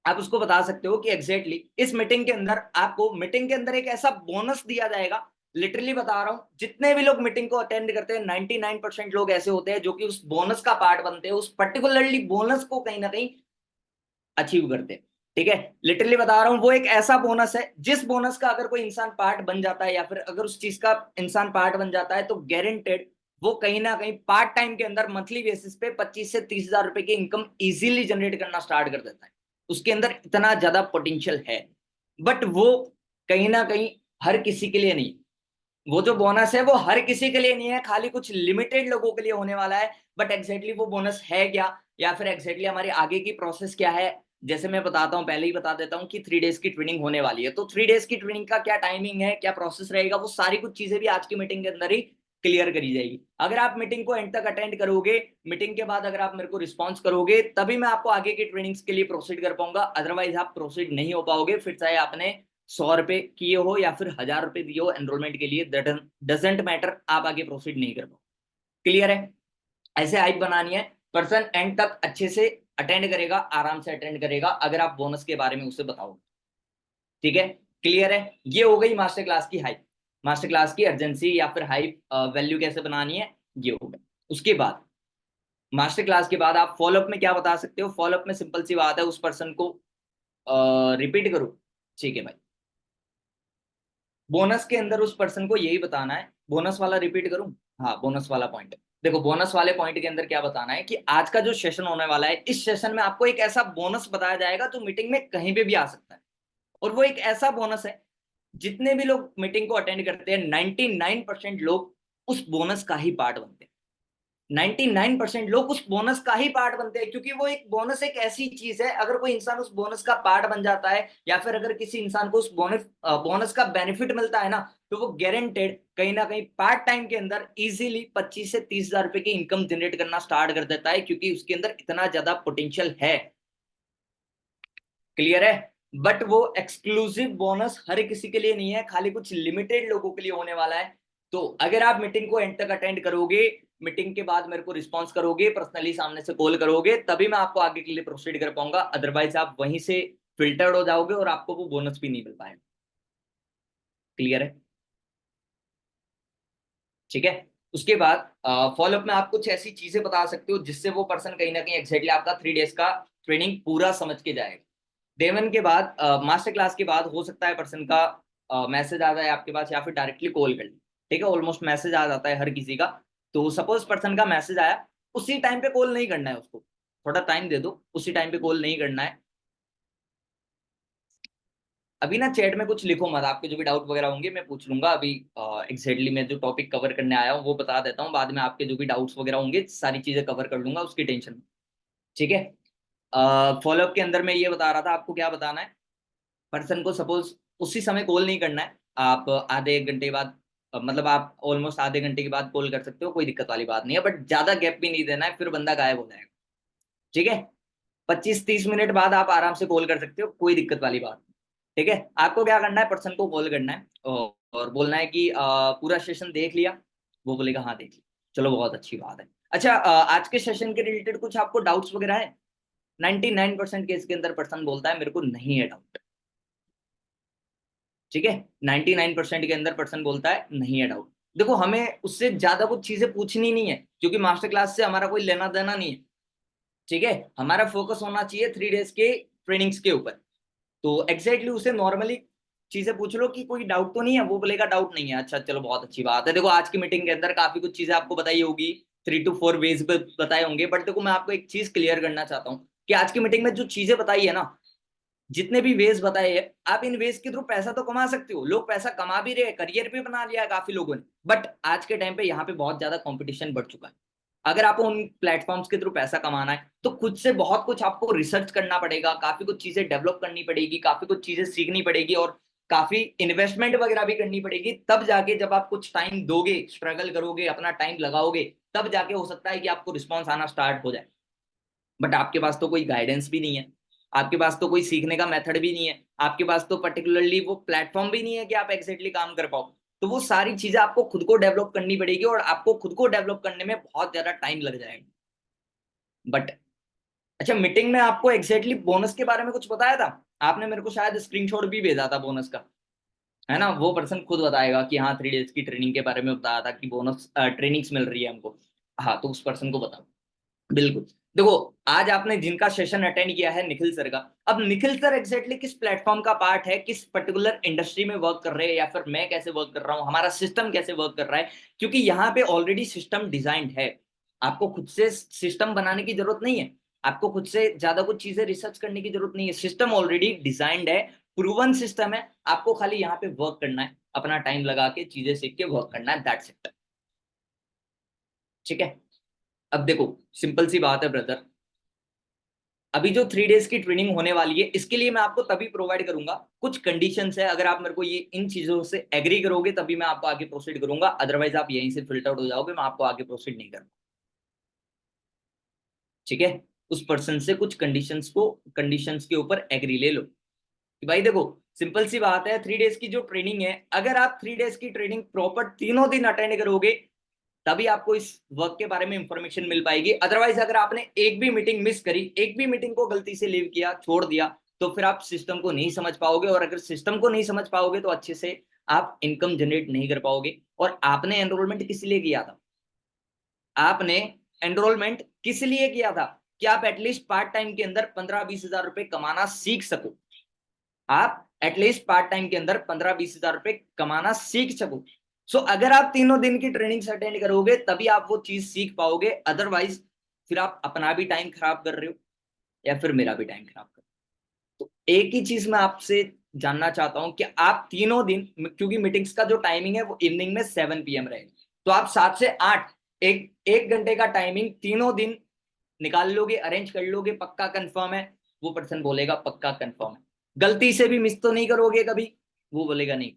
आप उसको बता सकते हो कि एग्जैक्टली इस मीटिंग के अंदर आपको मीटिंग के अंदर एक ऐसा बोनस दिया जाएगा, लिटरली बता रहा हूं, जितने भी लोग मीटिंग को अटेंड करते हैं 99% लोग ऐसे होते हैं जो कि उस बोनस का पार्ट बनते हैं, उस पर्टिकुलरली बोनस को कहीं ना कहीं अचीव करते हैं। ठीक है, लिटरली बता रहा हूं, वो एक ऐसा बोनस है जिस बोनस का अगर कोई इंसान पार्ट बन जाता है, या फिर अगर उस चीज का इंसान पार्ट बन जाता है, तो गारंटेड वो कहीं ना कहीं पार्ट टाइम के अंदर मंथली बेसिस पे 25 से 30 हजार रुपए की इनकम इजीली जनरेट करना स्टार्ट कर देता है। उसके अंदर इतना ज्यादा पोटेंशियल है, बट वो कहीं ना कहीं हर किसी के लिए नहीं। वो जो बोनस है वो हर किसी के लिए नहीं है, खाली कुछ लिमिटेड लोगों के लिए होने वाला है। बट एग्जैक्टली वो बोनस है क्या, या फिर एग्जैक्टली हमारी आगे की प्रोसेस क्या है, जैसे मैं बताता हूँ, पहले ही बता देता हूँ कि 3 डेज की ट्रेनिंग होने वाली है। तो 3 डेज की ट्रेनिंग का क्या टाइमिंग है, क्या प्रोसेस रहेगा, वो सारी कुछ चीजें भी आज की मीटिंग के अंदर ही क्लियर करी जाएगी। अगर आप मीटिंग को एंड तक अटेंड करोगे, मीटिंग के बाद अगर आप मेरे को रिस्पॉन्स करोगे, तभी मैं आपको आगे की ट्रेनिंग्स के लिए प्रोसीड कर पाऊंगा, अदरवाइज आप प्रोसीड नहीं हो पाओगे। फिर चाहे आपने 100 रुपए किए हो या फिर 1000 रुपए दिए हो एनरोलमेंट के लिए, दैट डजेंट मैटर, आप आगे प्रोसीड नहीं कर पाओ। क्लियर है, ऐसे हाइप बनानी है, पर्सन एंड तक अच्छे से अटेंड करेगा, आराम से अटेंड करेगा, अगर आप बोनस के बारे में उसे बताओ। ठीक है, क्लियर है, ये हो गई मास्टर क्लास की हाइप, मास्टर क्लास की अर्जेंसी या फिर हाइप वैल्यू कैसे बनानी है, ये हो गया। उसके बाद मास्टर क्लास के बाद आप फॉलोअप में क्या बता सकते हो, फॉलोअप में सिंपल सी बात है, उस पर्सन को रिपीट करो। ठीक है भाई, बोनस के अंदर उस पर्सन को यही बताना है, बोनस वाला रिपीट करूं, हाँ बोनस वाला पॉइंट। देखो बोनस वाले पॉइंट के अंदर क्या बताना है कि आज का जो सेशन होने वाला है, इस सेशन में आपको एक ऐसा बोनस बताया जाएगा जो मीटिंग में कहीं पे भी आ सकता है। और वो एक ऐसा बोनस है, जितने भी लोग मीटिंग को अटेंड करते हैं 99% लोग उस बोनस का ही पार्ट बनते हैं। 99% लोग उस बोनस का ही पार्ट बनते हैं, क्योंकि वो एक बोनस एक ऐसी चीज है, अगर कोई इंसान उस बोनस का पार्ट बन जाता है, या फिर अगर किसी इंसान को उस बोनस का बेनिफिट मिलता है ना, तो वो गारंटेड कहीं ना कहीं पार्ट टाइम के अंदर इजीली 25 से 30 हजार रुपए की इनकम जनरेट करना स्टार्ट कर देता है, क्योंकि उसके अंदर इतना ज्यादा पोटेंशियल है। क्लियर है, बट वो एक्सक्लूसिव बोनस हर किसी के लिए नहीं है, खाली कुछ लिमिटेड लोगों के लिए होने वाला है। तो अगर आप मीटिंग को एंड तक अटेंड करोगे, मीटिंग के बाद मेरे को रिस्पॉन्स करोगे, पर्सनली सामने से कॉल करोगे, तभी मैं आपको आगे के लिए प्रोसीड कर पाऊंगा, अदरवाइज आप वहीं से फिल्टर्ड हो जाओगे और आपको वो बोनस भी नहीं मिल पाएगा। क्लियर है, ठीक है। उसके बाद फॉलोअप में आप कुछ ऐसी चीजें बता सकते हो जिससे वो पर्सन कहीं ना कहीं एक्जैक्टली आपका 3 डेज का ट्रेनिंग पूरा समझ के जाएगा। डे 1 के बाद, मास्टर क्लास के बाद हो सकता है पर्सन का मैसेज आ जाए आपके पास, या फिर डायरेक्टली कॉल कर ले। ठीक है, ऑलमोस्ट मैसेज आ जाता है हर किसी का। तो सपोज पर्सन का मैसेज आया, उसी टाइम पे कॉल नहीं करना है उसको, थोड़ा टाइम दे दो, उसी टाइम पे कॉल नहीं करना है। अभी ना चैट में कुछ लिखो मत, आपके जो भी डाउट वगैरह होंगे मैं पूछ लूंगा। अभी एग्जैक्टली मैं जो टॉपिक कवर करने आया हूँ वो बता देता हूँ, बाद में आपके जो भी डाउट्स वगैरह होंगे सारी चीजें कवर कर लूंगा, उसकी टेंशन। ठीक है, फॉलोअप के अंदर मैं ये बता रहा था आपको क्या बताना है। पर्सन को सपोज उसी समय कॉल नहीं करना है, आप आधे एक घंटे बाद, मतलब आप ऑलमोस्ट आधे घंटे के बाद कॉल कर सकते हो, कोई दिक्कत वाली बात नहीं है, बट ज्यादा गैप भी नहीं देना है, फिर बंदा गायब हो जाएगा। ठीक है, 25-30 मिनट बाद आप आराम से कॉल कर सकते हो, कोई दिक्कत वाली बात नहीं। ठीक है, आपको क्या करना है, पर्सन को कॉल करना है और बोलना है कि पूरा सेशन देख लिया। वो बोलेगा हाँ देख लिया, चलो बहुत अच्छी बात है। अच्छा, आज के सेशन के रिलेटेड कुछ आपको डाउट्स वगैरह है? 99% केस के अंदर पर्सन बोलता है मेरे को नहीं है डाउट। ठीक है, 99% के अंदर पर्सन बोलता है नहीं है डाउट। देखो हमें उससे ज्यादा कुछ चीजें पूछनी नहीं है, क्योंकि मास्टर क्लास से हमारा कोई लेना देना नहीं है। ठीक है, हमारा फोकस होना चाहिए 3 डेज के ट्रेनिंग्स के ऊपर। तो एग्जैक्टली उसे नॉर्मली चीजें पूछ लो कि कोई डाउट तो नहीं है, वो बोलेगा डाउट नहीं है, अच्छा चलो बहुत अच्छी बात है। देखो आज की मीटिंग के अंदर काफी कुछ चीजें आपको बताई होगी, 3 to 4 वेज बताए होंगे, बट देखो मैं आपको एक चीज क्लियर करना चाहता हूँ कि आज की मीटिंग में जो चीजें बताई है ना, जितने भी वेज बताए हैं, आप इन वेज के थ्रू पैसा तो कमा सकते हो, लोग पैसा कमा भी रहे हैं, करियर भी बना लिया है काफी लोगों ने। बट आज के टाइम पे यहाँ पे बहुत ज्यादा कंपटीशन बढ़ चुका है। अगर आपको उन प्लेटफॉर्म्स के थ्रू पैसा कमाना है तो खुद से बहुत कुछ आपको रिसर्च करना पड़ेगा, काफी कुछ चीजें डेवलप करनी पड़ेगी, काफी कुछ चीजें सीखनी पड़ेगी, और काफी इन्वेस्टमेंट वगैरह भी करनी पड़ेगी। तब जाके जब आप कुछ टाइम दोगे, स्ट्रगल करोगे, अपना टाइम लगाओगे, तब जाके हो सकता है कि आपको रिस्पॉन्स आना स्टार्ट हो जाए। बट आपके पास तो कोई गाइडेंस भी नहीं है, आपके पास तो कोई सीखने का मेथड भी नहीं है, आपके पास तो पर्टिकुलरली वो प्लेटफॉर्म भी नहीं है कि आप एग्जैक्टली काम कर पाओ। तो वो सारी चीजें आपको खुद को डेवलप करनी पड़ेगी, और आपको खुद को डेवलप करने में बहुत ज्यादा टाइम लग जाएगा। बट अच्छा, मीटिंग में आपको एग्जैक्टली बोनस के बारे में कुछ बताया था? आपने मेरे को शायद स्क्रीनशॉट भी भेजा था बोनस का, है ना? वो पर्सन खुद बताएगा कि हाँ 3 डेज की ट्रेनिंग के बारे में बताया था कि बोनस ट्रेनिंग्स मिल रही है हमको। हाँ, तो उस पर्सन को बताओ। बिल्कुल। देखो, आज आपने जिनका सेशन अटेंड किया है निखिल सर का, अब निखिल सर एग्जैक्टली किस प्लेटफॉर्म का पार्ट है, किस पर्टिकुलर इंडस्ट्री में वर्क कर रहे हैं, या फिर मैं कैसे वर्क कर रहा हूं, हमारा सिस्टम कैसे वर्क कर रहा है, क्योंकि यहाँ पे ऑलरेडी सिस्टम डिजाइंड है। आपको खुद से सिस्टम बनाने की जरूरत नहीं है, आपको खुद से ज्यादा कुछ चीजें रिसर्च करने की जरूरत नहीं है, सिस्टम ऑलरेडी डिजाइंड है, प्रूवन सिस्टम है। आपको खाली यहाँ पे वर्क करना है, अपना टाइम लगा के चीजें सीख के वर्क करना है, दैट्स इट। ठीक है? अब देखो, सिंपल सी बात है ब्रदर, अभी जो 3 डेज की ट्रेनिंग होने वाली है, इसके लिए मैं आपको तभी प्रोवाइड करूंगा, कुछ कंडीशंस है, अगर आप मेरे को ये इन चीजों से एग्री करोगे तभी मैं आपको आगे प्रोसीड करूंगा, अदरवाइज आप यहीं से फिल्टर आउट हो जाओगे, मैं आपको आगे प्रोसीड नहीं करूंगा। ठीक है? उस पर्सन से कुछ कंडीशंस के ऊपर एग्री ले लो कि भाई देखो, सिंपल सी बात है, 3 डेज की जो ट्रेनिंग है, अगर आप 3 डेज की ट्रेनिंग प्रॉपर तीनों दिन अटेंड करोगे तभी आपको इस वर्क के बारे में इंफॉर्मेशन मिल पाएगी। अदरवाइज अगर आपने एक भी मीटिंग मिस करी, एक भी मीटिंग को गलती से लीव किया, छोड़ दिया, तो फिर आप सिस्टम को नहीं समझ पाओगे, और अगर सिस्टम को नहीं समझ पाओगे तो अच्छे से आप इनकम जनरेट नहीं कर पाओगे। और आपने एनरोलमेंट किस लिए किया था? आपने एनरोलमेंट किस लिए किया था? कि आप एटलीस्ट पार्ट टाइम के अंदर 15-20 हजार रुपए कमाना सीख सको। आप एटलीस्ट पार्ट टाइम के अंदर 15-20 हजार रुपए कमाना सीख सको। सो अगर आप तीनों दिन की ट्रेनिंग अटेंड करोगे तभी आप वो चीज सीख पाओगे, अदरवाइज फिर आप अपना भी टाइम खराब कर रहे हो, या फिर मेरा भी टाइम खराब कर रहे हो। तो एक ही चीज मैं आपसे जानना चाहता हूं कि आप तीनों दिन, क्योंकि मीटिंग्स का जो टाइमिंग है वो इवनिंग में 7 PM रहेगा, तो आप 7 से 8, एक एक घंटे का टाइमिंग तीनों दिन निकाल लोगे, अरेंज कर लोगे, पक्का कंफर्म है? वो पर्सन बोलेगा पक्का कंफर्म है। गलती से भी मिस तो नहीं करोगे कभी? वो बोलेगा नहीं।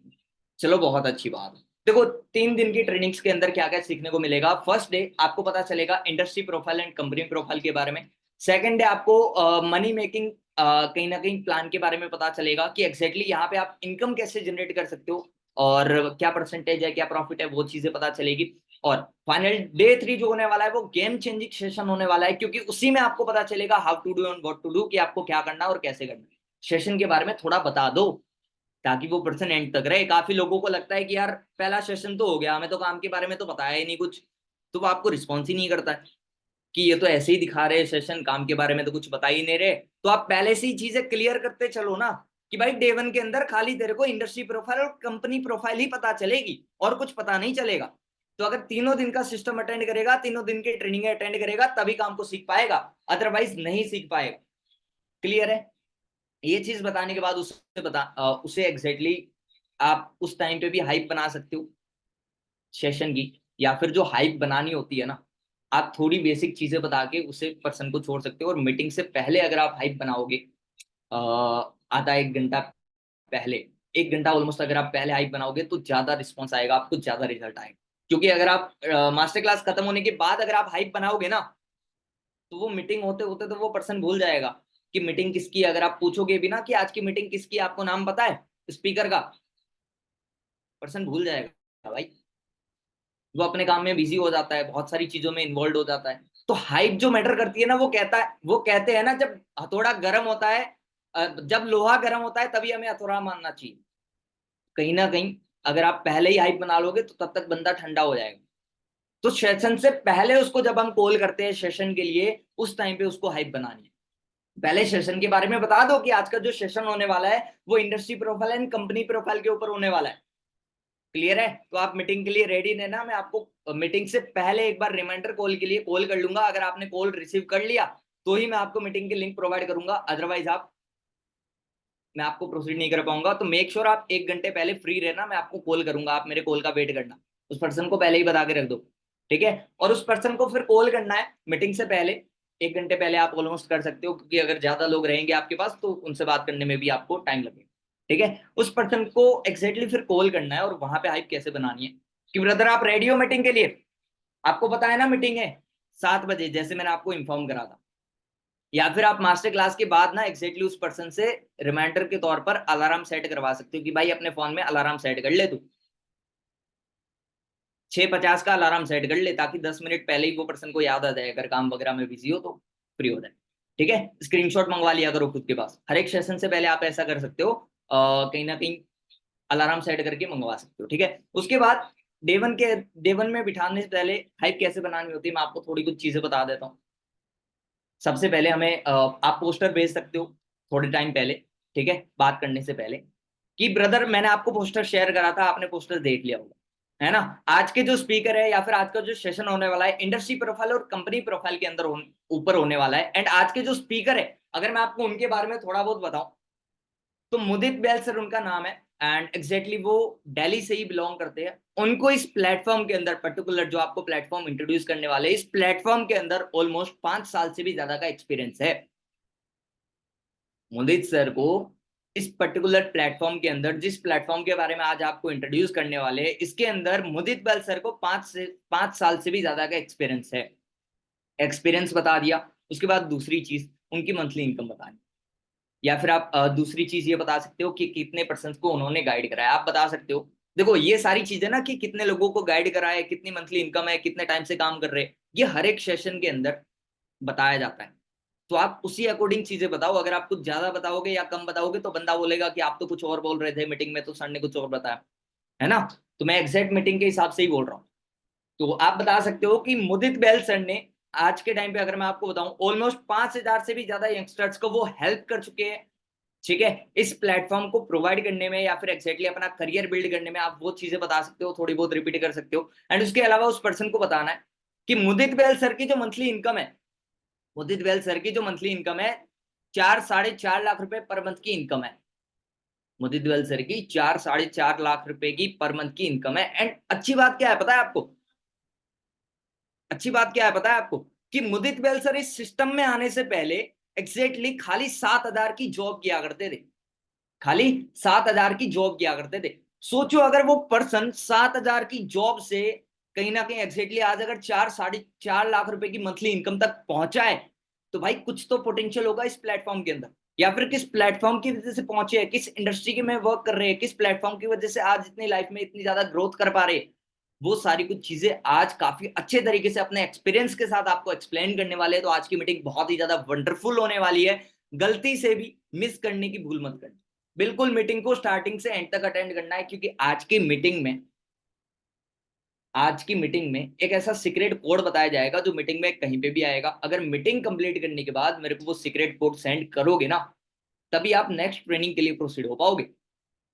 चलो, बहुत अच्छी बात है। देखो, 3 दिन की ट्रेनिंग्स के अंदर क्या क्या सीखने को मिलेगा। फर्स्ट डे आपको पता चलेगा industry profile and company profile के बारे में। सेकंड डे आपको मनी मेकिंग कहीं ना कहीं प्लान के बारे में पता चलेगा कि एग्जैक्टली यहाँ पे आप इनकम कैसे जनरेट कर सकते हो, और क्या परसेंटेज है, क्या प्रॉफिट है, वो चीजें पता चलेगी। और फाइनल डे 3 जो होने वाला है वो गेम चेंजिंग सेशन होने वाला है, क्योंकि उसी में आपको पता चलेगा how to do and what to do, कि आपको क्या करना है और कैसे करना है। सेशन के बारे में थोड़ा बता दो ताकि वो पर्सन एंड तक रहे। काफी लोगों को लगता है कि यार पहला सेशन तो हो गया, हमें तो काम के बारे में तो बताया ही नहीं कुछ, तो वो आपको रिस्पॉन्स ही नहीं करता है कि ये तो ऐसे ही दिखा रहे सेशन, काम के बारे में तो कुछ बता ही नहीं रहे। तो आप पहले से ही चीजें क्लियर करते चलो ना, कि भाई डे 1 के अंदर खाली तेरे को इंडस्ट्री प्रोफाइल और कंपनी प्रोफाइल ही पता चलेगी, और कुछ पता नहीं चलेगा। तो अगर तीनों दिन का सिस्टम अटेंड करेगा, तीनों दिन की ट्रेनिंग अटेंड करेगा, तभी काम को सीख पाएगा, अदरवाइज नहीं सीख पाएगा। क्लियर है? ये चीज बताने के बाद उसे एग्जैक्टली आप उस टाइम पे भी हाइप बना सकते हो सेशन की, या फिर जो हाइप बनानी होती है ना, आप थोड़ी बेसिक चीजें बता के उसे पर्सन को छोड़ सकते हो। और मीटिंग से पहले अगर आप हाइप बनाओगे, आधा 1 घंटा पहले, 1 घंटा ऑलमोस्ट अगर आप पहले हाइप बनाओगे तो ज्यादा रिस्पॉन्स आएगा, आपको ज्यादा रिजल्ट आएगा। क्योंकि अगर आप मास्टर क्लास खत्म होने के बाद अगर आप हाइप बनाओगे ना, तो वो मीटिंग होते होते तो वो पर्सन भूल जाएगा कि मीटिंग किसकी है। अगर आप पूछोगे भी ना कि आज की मीटिंग किसकी, आपको नाम पता है स्पीकर का, पर्सन भूल जाएगा भाई। वो अपने काम में बिजी हो जाता है, बहुत सारी चीजों में इन्वॉल्व हो जाता है। तो हाइप जो मैटर करती है ना, वो कहते हैं ना, जब हथौड़ा गर्म होता है, जब लोहा गर्म होता है तभी हमें हथौड़ा मारना चाहिए। कहीं ना कहीं अगर आप पहले ही हाइप बना लोगे तो तब तक बंदा ठंडा हो जाएगा। तो सेशन से पहले उसको जब हम कॉल करते हैं सेशन के लिए, उस टाइम पे उसको हाइप बनानी है। पहले सेशन के बारे में बता दो कि आज का जो सेशन होने वाला है वो industry profile and company profile के ऊपर होने वाला है। क्लियर है? तो आप मीटिंग के लिए रेडी रहना। मैं आपको मीटिंग से पहले एक बार रिमाइंडर कॉल के लिए कॉल कर लूंगा। अगर आपने कॉल रिसीव कर लिया तो ही मैं आपको मीटिंग की लिंक प्रोवाइड करूंगा, अदरवाइज आप मैं आपको प्रोसीड नहीं कर पाऊंगा। तो मेक श्योर आप 1 घंटे पहले फ्री रहना, मैं आपको कॉल करूंगा, आप मेरे कॉल का वेट करना, उस पर्सन को पहले ही बता के रख दो, ठीक है। और उस पर्सन को फिर कॉल करना है मीटिंग से पहले, 1 घंटे पहले आप ऑलमोस्ट कर सकते हो, क्योंकि अगर ज्यादा लोग रहेंगे आपके पास तो उनसे बात करने में भी आपको टाइम लगेगा, ठीक है। उस पर्सन को एग्जैक्टली फिर कॉल करना है और वहां पे हाइप कैसे बनानी है कि ब्रदर आप रेडी हो मीटिंग के लिए, आपको पता है ना मीटिंग है 7 बजे, जैसे मैंने आपको इन्फॉर्म करा था। या फिर आप मास्टर क्लास के बाद ना एग्जैक्टली उस पर्सन से रिमाइंडर के तौर पर अलार्म सेट करवा सकते हो कि भाई अपने फोन में अलार्म सेट कर ले, तू 6:50 का अलार्म सेट कर ले, ताकि 10 मिनट पहले ही वो पर्सन को याद आ जाए, अगर काम वगैरह में बिजी हो तो फ्री हो जाए, ठीक है। स्क्रीनशॉट मंगवा लिया करो खुद के पास, हर एक सेशन से पहले आप ऐसा कर सकते हो, कहीं ना कहीं अलार्म सेट करके मंगवा सकते हो, ठीक है। उसके बाद डे 1 में बिठाने से पहले हाइप कैसे बनानी होती है, मैं आपको थोड़ी कुछ चीजें बता देता हूँ। सबसे पहले हमें आप पोस्टर भेज सकते हो थोड़े टाइम पहले, ठीक है, बात करने से पहले, कि ब्रदर मैंने आपको पोस्टर शेयर करा था, आपने पोस्टर देख लिया होगा, है ना। आज के जो स्पीकर है या फिर आज का जो सेशन होने वाला है इंडस्ट्री प्रोफाइल और कंपनी प्रोफाइल के अंदर ऊपर होने वाला है। एंड आज के जो स्पीकर है, अगर मैं आपको उनके बारे में थोड़ा बहुत बताऊं, तो मुदित बैल सर उनका नाम है, एंड एग्जैक्टली वो दिल्ली से ही बिलोंग करते हैं। उनको इस प्लेटफॉर्म के अंदर, पर्टिकुलर जो आपको प्लेटफॉर्म इंट्रोड्यूस करने वाले, इस प्लेटफॉर्म के अंदर ऑलमोस्ट 5 साल से भी ज्यादा का एक्सपीरियंस है। मुदित सर को इस पर्टिकुलर प्लेटफॉर्म के अंदर, जिस प्लेटफॉर्म के बारे में आज आपको इंट्रोड्यूस करने वाले हैं, इसके अंदर मुदित बैल सर को 5 साल से भी ज्यादा का एक्सपीरियंस है। एक्सपीरियंस बता दिया, उसके बाद दूसरी चीज उनकी मंथली इनकम बतानी, या फिर आप दूसरी चीज ये बता सकते हो कि कितने पर्सन को उन्होंने गाइड कराया, आप बता सकते हो। देखो ये सारी चीजें ना, कि कितने लोगों को गाइड कराया है, कितनी मंथली इनकम है, कितने टाइम से काम कर रहे हैं, ये हर एक सेशन के अंदर बताया जाता है। तो आप उसी अकॉर्डिंग चीजें बताओ। अगर आप कुछ ज्यादा बताओगे या कम बताओगे तो बंदा बोलेगा कि आप तो कुछ और बोल रहे थे मीटिंग में, तो सर ने कुछ और बताया, है ना। तो मैं एग्जैक्ट मीटिंग के हिसाब से ही बोल रहा हूँ। तो आप बता सकते हो कि मुदित बैल सर ने आज के टाइम पे, अगर मैं आपको बताऊं, ऑलमोस्ट 5,000 से भी ज्यादा यंगस्टर्स को वो हेल्प कर चुके हैं, ठीक है, इस प्लेटफॉर्म को प्रोवाइड करने में, या फिर एक्जैक्टली अपना करियर बिल्ड करने में। आप वो चीजें बता सकते हो, थोड़ी बहुत रिपीट कर सकते हो। एंड उसके अलावा उस पर्सन को बताना है कि मुदित बैल सर की जो मंथली इनकम है, मुदित बैल सर की जो मंथली इनकम है 4-4.5 लाख रुपए पर मंथ की इनकम है। मुदित बैल सर की 4-4.5 लाख रुपए की पर मंथ की इनकम है। एंड अच्छी बात क्या है पता है आपको, अच्छी बात क्या है पता है आपको, कि मुदित बैल सर इस सिस्टम में आने से पहले एग्जैक्टली खाली 7,000 की जॉब किया करते थे, खाली 7,000 की जॉब किया करते थे। सोचो अगर वो पर्सन 7,000 की जॉब से कहीं ना कहीं एग्जैक्टली आज अगर 4-4.5 लाख रुपए की मंथली इनकम तक पहुंचा है, तो भाई कुछ तो पोटेंशियल होगा इस प्लेटफॉर्म के अंदर। या फिर किस प्लेटफॉर्म की वजह से पहुंचे हैं, किस इंडस्ट्री के में वर्क कर रहे हैं, किस प्लेटफॉर्म की वजह से आज इतनी लाइफ में इतनी ज्यादा ग्रोथ कर पा रहे हैं। वो सारी कुछ चीजें आज काफी अच्छे तरीके से अपने एक्सपीरियंस के साथ आपको एक्सप्लेन करने वाले हैं। तो आज की मीटिंग बहुत ही ज्यादा वंडरफुल होने वाली है, गलती से भी मिस करने की भूल मत करना। बिल्कुल मीटिंग को स्टार्टिंग से एंड तक अटेंड करना है, क्योंकि आज की मीटिंग में एक ऐसा सीक्रेट कोड बताया जाएगा जो मीटिंग में कहीं पे भी आएगा। अगर मीटिंग कंप्लीट करने के बाद मेरे को वो सीक्रेट कोड सेंड करोगे ना, तभी आप नेक्स्ट ट्रेनिंग के लिए प्रोसीड हो पाओगे।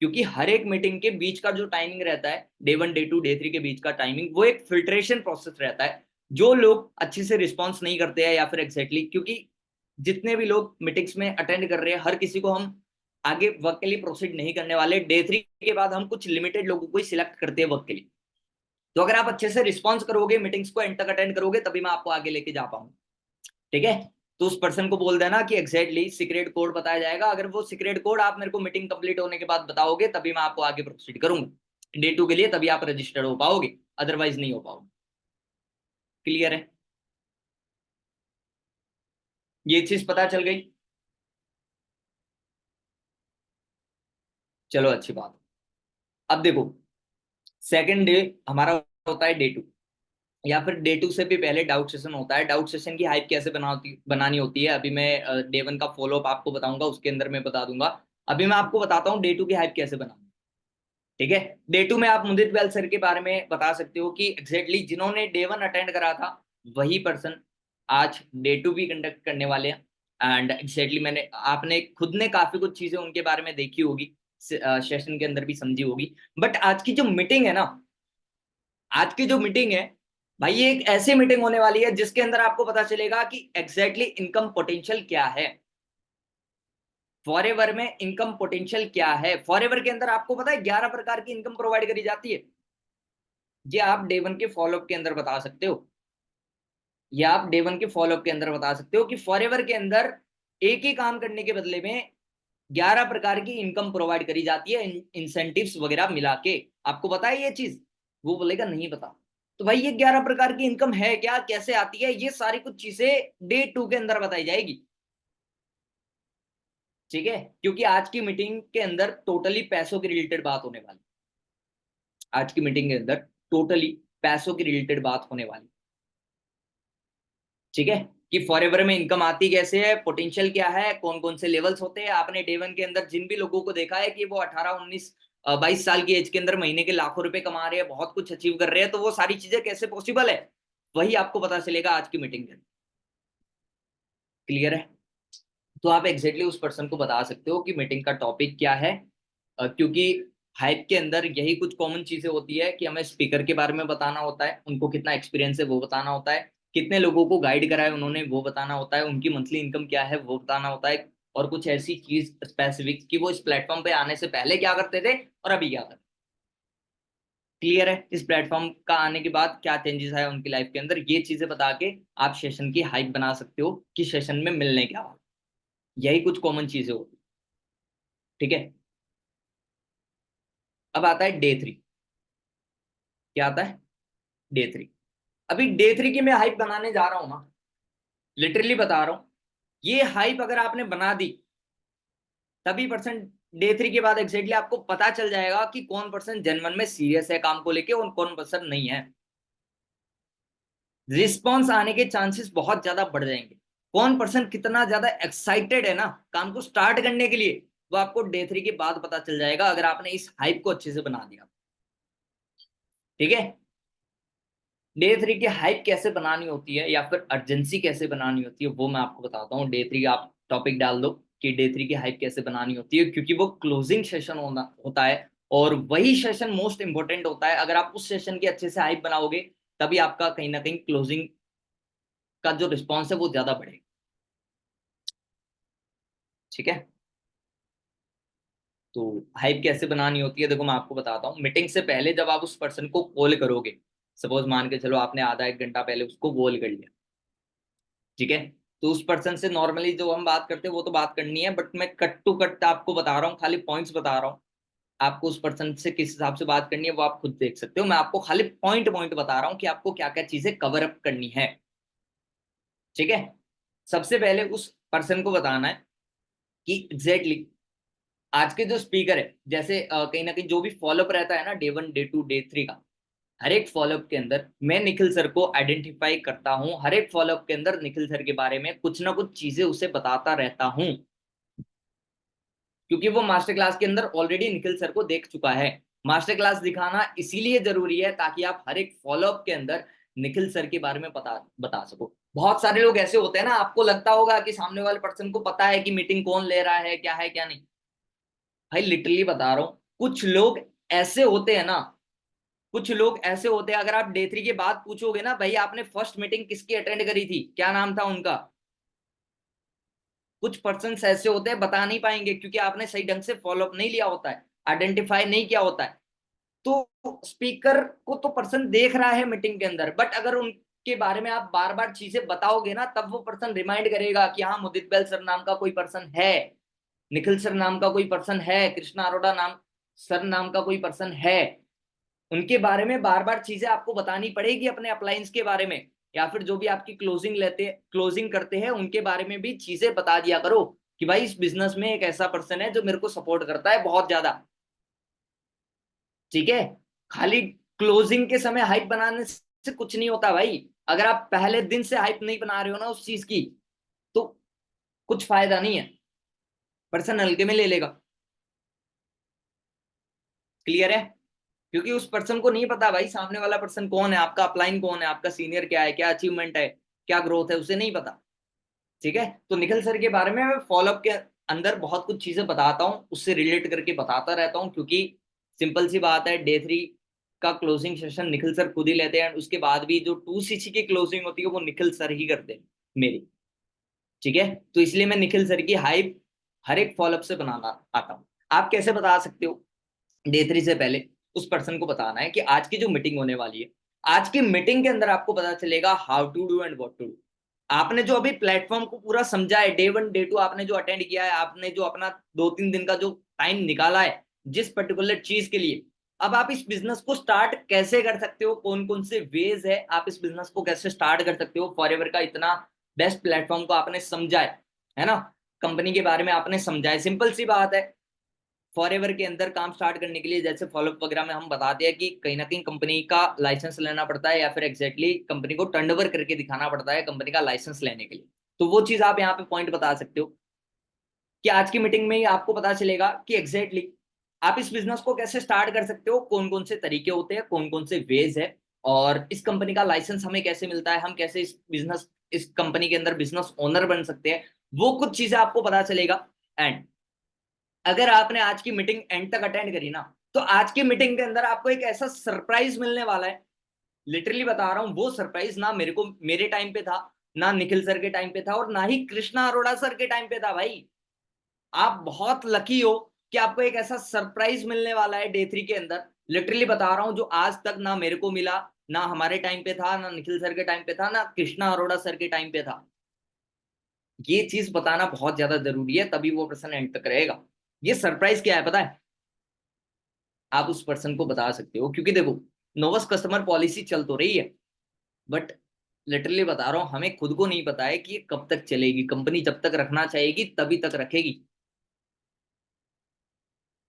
क्योंकि हर एक मीटिंग के बीच का जो टाइमिंग रहता है, डे 1 डे 2 डे 3 के बीच का टाइमिंग, वो एक फिल्ट्रेशन प्रोसेस रहता है। जो लोग अच्छे से रिस्पॉन्स नहीं करते हैं, या फिर एग्जैक्टली क्योंकि जितने भी लोग मीटिंग्स में अटेंड कर रहे हैं, हर किसी को हम आगे वर्क के लिए प्रोसीड नहीं करने वाले। डे 3 के बाद हम कुछ लिमिटेड लोगों को ही सिलेक्ट करते हैं वर्क के लिए। तो अगर आप अच्छे से रिस्पॉन्स करोगे, मीटिंग्स को एंड तक अटेंड करोगे, तभी मैं आपको आगे लेके जा पाऊंगा, ठीक है। तो उस पर्सन को बोल देना कि एग्जैक्टली सीक्रेट कोड बताया जाएगा, अगर वो सीक्रेट कोड आप मेरे को मीटिंग कंप्लीट होने के बाद बताओगे, तभी मैं आपको आगे प्रोसीड करूंगा डे 2 के लिए, तभी आप रजिस्टर्ड हो पाओगे, अदरवाइज नहीं हो पाओगे। क्लियर है, ये चीज पता चल गई। चलो अच्छी बात। अब देखो, सेकंड डे हमारा होता है डे 2, या फिर डे 2 से भी पहले डाउट सेशन होता है। डाउट सेशन की हाइप कैसे बनानी होती है, अभी मैं डे 1 का फॉलोअप आपको बताऊंगा, उसके अंदर मैं बता दूंगा। अभी मैं आपको बताता हूँ डे 2 की हाइप कैसे बनानी, ठीक है। डे 2 में आप मुदित बैल सर के बारे में बता सकते हो कि एग्जैक्टली जिन्होंने डे 1 अटेंड करा था, वही पर्सन आज डे 2 भी कंडक्ट करने वाले हैं। एंड एग्जैक्टली मैंने, आपने खुद ने काफी कुछ चीजें उनके बारे में देखी होगी, सेशन के अंदर भी समझी होगी। बट आज की जो मीटिंग है ना, आज की जो मीटिंग है भाई, ये एक ऐसी मीटिंग होने वाली है जिसके अंदर आपको पता चलेगा कि एग्जैक्टली इनकम पोटेंशियल क्या है। फॉरएवर में इनकम पोटेंशियल क्या है। फॉरएवर के अंदर आपको पता है 11 प्रकार की इनकम प्रोवाइड करी जाती है। ये आप डे वन के फॉलोअप के अंदर बता सकते हो, ये आप डे वन के फॉलोअप के अंदर बता सकते हो कि फॉरएवर के अंदर एक ही काम करने के बदले में 11 प्रकार की इनकम प्रोवाइड करी जाती है, इंसेंटिव्स वगैरह मिला के। आपको पता है ये चीज? वो बोलेगा नहीं पता। तो भाई ये 11 प्रकार की इनकम है क्या, कैसे आती है, ये सारी कुछ चीजें डे 2 के अंदर बताई जाएगी। ठीक है, क्योंकि आज की मीटिंग के अंदर टोटली पैसों के रिलेटेड बात होने वाली, आज की मीटिंग के अंदर टोटली पैसों के रिलेटेड बात होने वाली। ठीक है, कि फॉरएवर में इनकम आती कैसे है, पोटेंशियल क्या है, कौन कौन से लेवल्स होते हैं। आपने डे वन के अंदर जिन भी लोगों को देखा है कि वो 18 19 22 साल की एज के अंदर महीने के लाखों रुपए कमा रहे हैं, बहुत कुछ अचीव कर रहे हैं, तो वो सारी चीजें कैसे पॉसिबल है, वही आपको पता चलेगा आज की मीटिंग में। क्लियर है? तो आप एग्जैक्टली उस पर्सन को बता सकते हो कि मीटिंग का टॉपिक क्या है, क्योंकि हाइप के अंदर यही कुछ कॉमन चीजें होती है कि हमें स्पीकर के बारे में बताना होता है, उनको कितना एक्सपीरियंस है वो बताना होता है, कितने लोगों को गाइड करा है उन्होंने वो बताना होता है, उनकी मंथली इनकम क्या है वो बताना होता है, और कुछ ऐसी चीज स्पेसिफिक कि वो इस प्लेटफॉर्म पे आने से पहले क्या करते थे और अभी क्या करते। क्लियर है? इस प्लेटफॉर्म का आने के बाद क्या चेंजेस आए उनकी लाइफ के अंदर, ये चीजें बता के आप सेशन की हाइप बना सकते हो कि सेशन में मिलने क्या वाला। यही कुछ कॉमन चीजें होती। ठीक है, अब आता है डे 3। क्या आता है? डे 3। अभी डे 3 की मैं हाइप बनाने जा रहा हूं ना, लिटरली बता रहा हूं, ये हाइप अगर आपने बना दी तभी पर्सन डे 3 के बाद एग्जैक्टली आपको पता चल जाएगा कि कौन पर्सन जेन्युइन में सीरियस है काम को लेके और कौन पर्सन नहीं है। रिस्पॉन्स आने के चांसेस बहुत ज्यादा बढ़ जाएंगे। कौन पर्सन कितना ज्यादा एक्साइटेड है ना काम को स्टार्ट करने के लिए, वो आपको डे 3 के बाद पता चल जाएगा अगर आपने इस हाइप को अच्छे से बना दिया। ठीक है, डे 3 की हाइप कैसे बनानी होती है या फिर अर्जेंसी कैसे बनानी होती है वो मैं आपको बताता हूँ। डे 3 आप टॉपिक डाल दो कि डे 3 की हाइप कैसे बनानी होती है, क्योंकि वो क्लोजिंग सेशन होता है और वही सेशन मोस्ट इंपॉर्टेंट होता है। अगर आप उस सेशन की अच्छे से हाइप बनाओगे तभी आपका कहीं ना कहीं क्लोजिंग का जो रिस्पॉन्स है वो ज्यादा बढ़ेगा। ठीक है, तो हाइप कैसे बनानी होती है देखो मैं आपको बताता हूँ। मीटिंग से पहले जब आप उस पर्सन को कॉल करोगे, सपोज मान के चलो आपने आधा एक घंटा पहले उसको कॉल कर लिया, ठीक है, तो उस पर्सन से नॉर्मली जो हम बात करते हैं वो तो बात करनी है, बट मैं कट टू कट आपको बता रहा हूँ, खाली पॉइंट्स बता रहा हूँ। आपको उस पर्सन से किस हिसाब से बात करनी है वो आप खुद देख सकते हो, मैं आपको खाली पॉइंट पॉइंट बता रहा हूँ कि आपको क्या क्या चीजें कवर अप करनी है। ठीक है, सबसे पहले उस पर्सन को बताना है कि एग्जैक्टली आज के जो स्पीकर है, जैसे कहीं ना कहीं जो भी फॉलोअप रहता है ना डे 1 डे 2 डे 3 का, हर एक फॉलोअप के अंदर मैं निखिल सर को आइडेंटिफाई करता हूं, हर एक फॉलोअप के अंदर निखिल सर के बारे में कुछ ना कुछ चीजें उसे बताता रहता हूं, क्योंकि वो मास्टर क्लास के अंदर ऑलरेडी निखिल सर को देख चुका है। मास्टर क्लास दिखाना इसीलिए जरूरी है ताकि आप हर एक फॉलोअप के अंदर निखिल सर के बारे में पता बता सको। बहुत सारे लोग ऐसे होते हैं ना, आपको लगता होगा कि सामने वाले पर्सन को पता है कि मीटिंग कौन ले रहा है, क्या है क्या नहीं। भाई लिटरली बता रहा हूं, कुछ लोग ऐसे होते हैं ना, कुछ लोग ऐसे होते हैं, अगर आप डे 3 के बाद पूछोगे ना भाई आपने फर्स्ट मीटिंग किसकी अटेंड करी थी, क्या नाम था उनका, कुछ पर्सन ऐसे होते हैं बता नहीं पाएंगे क्योंकि आपने सही ढंग से फॉलोअप नहीं लिया होता है, आइडेंटिफाई नहीं किया होता है। तो स्पीकर को तो पर्सन देख रहा है मीटिंग के अंदर, बट अगर उनके बारे में आप बार बार चीजें बताओगे ना तब वो पर्सन रिमाइंड करेगा कि हाँ मुदित बैल सर नाम का कोई पर्सन है, निखिल सर नाम का कोई पर्सन है, कृष्णा अरोड़ा नाम सर नाम का कोई पर्सन है। उनके बारे में बार बार चीजें आपको बतानी पड़ेगी, अपने अप्लायंस के बारे में या फिर जो भी आपकी क्लोजिंग करते हैं उनके बारे में भी चीजें बता दिया करो कि भाई इस बिजनेस में एक ऐसा पर्सन है जो मेरे को सपोर्ट करता है बहुत ज्यादा। ठीक है, खाली क्लोजिंग के समय हाइप बनाने से कुछ नहीं होता भाई। अगर आप पहले दिन से हाइप नहीं बना रहे हो ना उस चीज की तो कुछ फायदा नहीं है, पर्सन हल्के में ले लेगा। क्लियर है? क्योंकि उस पर्सन को नहीं पता भाई सामने वाला पर्सन कौन है, आपका अपलाइन कौन है, आपका सीनियर क्या है, क्या अचीवमेंट है, क्या ग्रोथ है, उसे नहीं पता। ठीक है, तो निखिल सर के बारे में मैं फॉलोअप के अंदर बहुत कुछ चीजें बताता हूँ, उससे रिलेट करके बताता रहता हूँ, क्योंकि सिंपल सी बात है डे 3 का क्लोजिंग सेशन निखिल सर खुद ही लेते हैं, उसके बाद भी जो 2cc की क्लोजिंग होती है वो निखिल सर ही करते हैं मेरी। ठीक है, तो इसलिए मैं निखिल सर की हाइप हर एक फॉलोअप से बनाना आता हूँ। आप कैसे बता सकते हो? डे 3 से पहले उस पर्सन को बताना है कि आज की जो मीटिंग होने वाली है, आज की मीटिंग के अंदर आपको पता चलेगा how to do and what to do. आपने जो अभी प्लेटफॉर्म को पूरा समझा है, डे 1 डे 2 आपने जो अटेंड किया है, आपने जो अपना 2-3 दिन का जो टाइम निकाला है जिस पर्टिकुलर चीज के लिए, अब आप इस बिजनेस को स्टार्ट कैसे कर सकते हो, कौन कौन से वेज है, आप इस बिजनेस को कैसे स्टार्ट कर सकते हो, फॉरएवर का इतना बेस्ट प्लेटफॉर्म को आपने समझा है ना, कंपनी के बारे में आपने समझा है। सिंपल सी बात है, फॉरएवर के अंदर काम स्टार्ट करने के लिए जैसे फॉलोअप वगैरह में हम बताते हैं कि कहीं ना कहीं कंपनी का लाइसेंस लेना पड़ता है, या फिर एग्जैक्टली कंपनी को टर्नओवर करके दिखाना पड़ता है कंपनी का लाइसेंस लेने के लिए। तो वो चीज आप यहाँ पे पॉइंट बता सकते हो कि आज की मीटिंग में ही आपको पता चलेगा कि एग्जैक्टली आप इस बिजनेस को कैसे स्टार्ट कर सकते हो, कौन कौन से तरीके होते हैं, कौन कौन से वेज है, और इस कंपनी का लाइसेंस हमें कैसे मिलता है, हम कैसे इस कंपनी के अंदर बिजनेस ओनर बन सकते हैं, वो कुछ चीजें आपको पता चलेगा। एंड अगर आपने आज की मीटिंग एंड तक अटेंड करी ना, तो आज की मीटिंग के अंदर आपको एक ऐसा सरप्राइज मिलने वाला है, लिटरली बता रहा हूं, वो सरप्राइज ना मेरे को मेरे टाइम पे था, ना निखिल सर के टाइम पे था, और ना ही कृष्णा अरोड़ा सर के टाइम पे था। भाई आप बहुत लकी हो कि आपको एक ऐसा सरप्राइज मिलने वाला है डे 3 के अंदर, लिटरली बता रहा हूं, जो आज तक ना मेरे को मिला, ना हमारे टाइम पे था, ना निखिल सर के टाइम पे था, ना कृष्णा अरोड़ा सर के टाइम पे था। ये चीज बताना बहुत ज्यादा जरूरी है, तभी वो पर्सन एंड तक रहेगा। ये सरप्राइज क्या है पता है? आप उस पर्सन को बता सकते हो, क्योंकि देखो, नोवस कस्टमर पॉलिसी चल तो रही है, बट लिटरली बता रहा हूं, हमें खुद को नहीं पता है कि ये कब तक चलेगी। कंपनी जब तक रखना चाहेगी तभी तक रखेगी,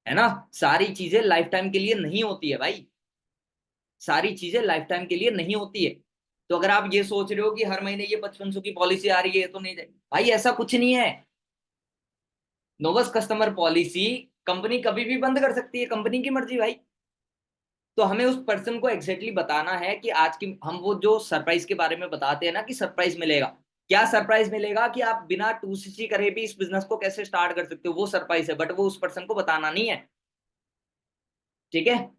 है ना। सारी चीजें लाइफ टाइम के लिए नहीं होती है भाई, सारी चीजें लाइफ टाइम के लिए नहीं होती है। तो अगर आप ये सोच रहे हो कि हर महीने ये 5500 की पॉलिसी आ रही है तो नहीं जाएगी, भाई ऐसा कुछ नहीं है। नोवस कस्टमर पॉलिसी कंपनी कभी भी बंद कर सकती है, कंपनी की मर्जी भाई। तो हमें उस पर्सन को एग्जैक्टली बताना है कि आज की हम वो जो सरप्राइज के बारे में बताते हैं ना कि सरप्राइज मिलेगा, क्या सरप्राइज मिलेगा कि आप बिना 2cc करे भी इस बिजनेस को कैसे स्टार्ट कर सकते हो, वो सरप्राइज है, बट वो उस पर्सन को बताना नहीं है। ठीक है,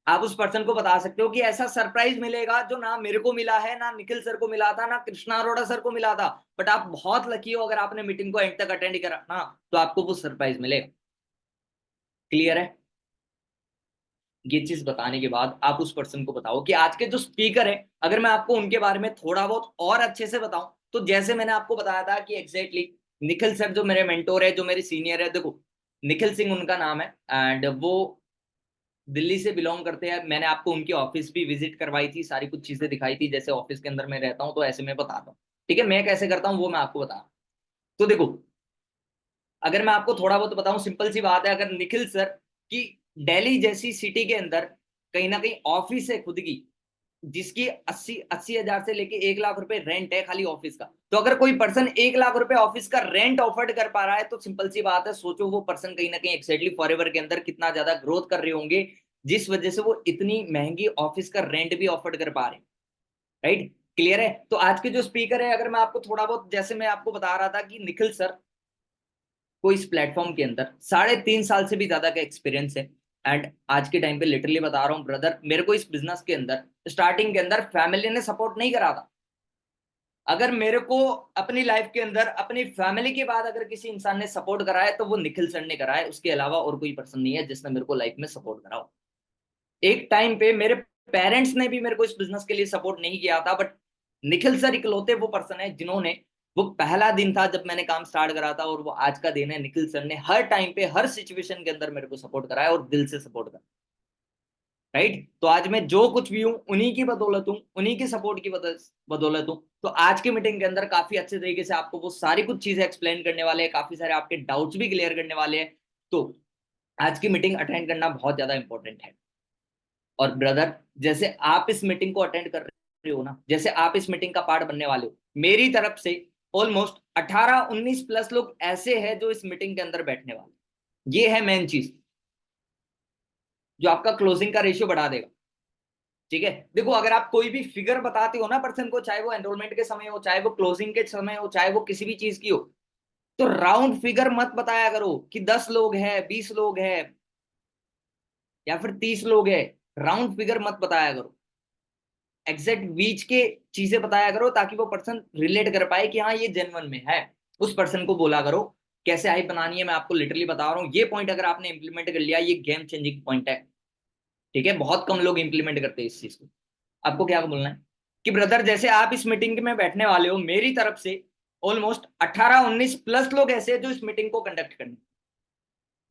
आप उस पर्सन को बता सकते हो कि ऐसा सरप्राइज मिलेगा जो ना मेरे को मिला है, ना निखिल सर को मिला था, ना कृष्णा अरोड़ा सर को मिला था, बट आप बहुत लकी हो अगर आपने मीटिंग को एंड तक अटेंड करा ना, तो आपको वो सरप्राइज मिलेगा। क्लियर है? ये चीज बताने के बाद आप उस पर्सन को बताओ कि आज के जो स्पीकर है, अगर मैं आपको उनके बारे में थोड़ा बहुत और अच्छे से बताऊं, तो जैसे मैंने आपको बताया था कि एग्जैक्टली निखिल सर जो मेरे मेंटोर है, जो मेरे सीनियर है, देखो निखिल सिंह उनका नाम है, एंड वो दिल्ली से बिलोंग करते हैं। मैंने आपको उनकी ऑफिस भी विजिट करवाई थी, सारी कुछ चीजें दिखाई थी, जैसे ऑफिस के अंदर मैं रहता हूँ तो ऐसे मैं बताता हूँ। ठीक है, मैं कैसे करता हूँ वो मैं आपको बता रहा हूं। तो देखो, अगर मैं आपको थोड़ा बहुत बताऊं, सिंपल सी बात है, अगर निखिल सर की दिल्ली जैसी सिटी के अंदर कहीं ना कहीं ऑफिस है खुद की, जिसकी 80,000 से लेके 1 लाख रुपए रेंट है खाली ऑफिस का, तो अगर कोई पर्सन 1 लाख रुपए ऑफिस का रेंट ऑफर्ड कर पा रहा है, तो सिंपल सी बात है, सोचो वो पर्सन कहीं ना कहीं एक्सैक्टली फॉरएवर के अंदर कितना ज्यादा ग्रोथ कर रहे होंगे, जिस वजह से वो इतनी महंगी ऑफिस का रेंट भी ऑफर्ड कर पा रहे हैं। राइट? क्लियर है? तो आज के जो स्पीकर है, अगर मैं आपको थोड़ा बहुत, जैसे मैं आपको बता रहा था कि निखिल सर को इस प्लेटफॉर्म के अंदर 3.5 साल से भी ज्यादा का एक्सपीरियंस है। एंड आज के टाइम पे लिटरली बता रहा हूँ ब्रदर, मेरे को इस बिजनेस के अंदर स्टार्टिंग के अंदर फैमिली ने सपोर्ट नहीं करा था। अगर मेरे को अपनी लाइफ के अंदर अपनी फैमिली के बाद अगर किसी इंसान ने सपोर्ट करा है, तो वो निखिल सर ने करा है, उसके अलावा और कोई पर्सन नहीं है जिसने मेरे को लाइफ में सपोर्ट करा हो। एक टाइम पे मेरे पेरेंट्स ने भी मेरे को इस बिजनेस के लिए सपोर्ट नहीं किया था, बट निखिल सर इकलौते वो पर्सन है जिन्होंने, वो पहला दिन था जब मैंने काम स्टार्ट करा था, और वो आज का दिन है, निखिल सर ने हर टाइम पे हर सिचुएशन के अंदर मेरे को सपोर्ट करा है, और दिल से सपोर्ट करा। राइट? तो आज मैं जो कुछ भी हूँ उन्हीं की बदौलत हूँ, उन्हीं की सपोर्ट की बदौलत हूँ। तो आज की मीटिंग के अंदर काफी अच्छे तरीके से आपको वो सारी कुछ चीजें एक्सप्लेन करने वाले हैं, काफी सारे आपके डाउट्स भी क्लियर करने वाले हैं। तो आज की मीटिंग अटेंड करना बहुत ज्यादा इंपॉर्टेंट है। और ब्रदर, जैसे आप इस मीटिंग को अटेंड कर रहे हो ना, जैसे आप इस मीटिंग का पार्ट बनने वाले हो, मेरी तरफ से ऑलमोस्ट 18-19 प्लस लोग ऐसे हैं जो इस मीटिंग के अंदर बैठने वाले। ये है मेन चीज जो आपका क्लोजिंग का रेशियो बढ़ा देगा। ठीक है, देखो, अगर आप कोई भी फिगर बताते हो ना पर्सन को, चाहे वो एनरोलमेंट के समय हो, चाहे वो क्लोजिंग के समय हो, चाहे वो किसी भी चीज की हो, तो राउंड फिगर मत बताया करो कि 10 लोग हैं, 20 लोग हैं, या फिर 30 लोग हैं। राउंड फिगर मत बताया करो, एग्जैक्ट बीच के चीजें बताया करो, ताकि वो पर्सन रिलेट कर पाए कि हाँ ये जेन्युइन में है। उस पर्सन को बोला करो कैसे हाइप बनानी है मैं आपको लिटरली बता रहा हूँ। ये पॉइंट अगर आपने इंप्लीमेंट कर लिया, ये गेम चेंजिंग पॉइंट है, ठीक है। बहुत कम लोग इंप्लीमेंट करते हैं इस चीज को। आपको क्या बोलना है कि ब्रदर जैसे आप इस मीटिंग में बैठने वाले हो, मेरी तरफ से ऑलमोस्ट 18-19 प्लस लोग ऐसे हैं जो इस मीटिंग को कंडक्ट करने,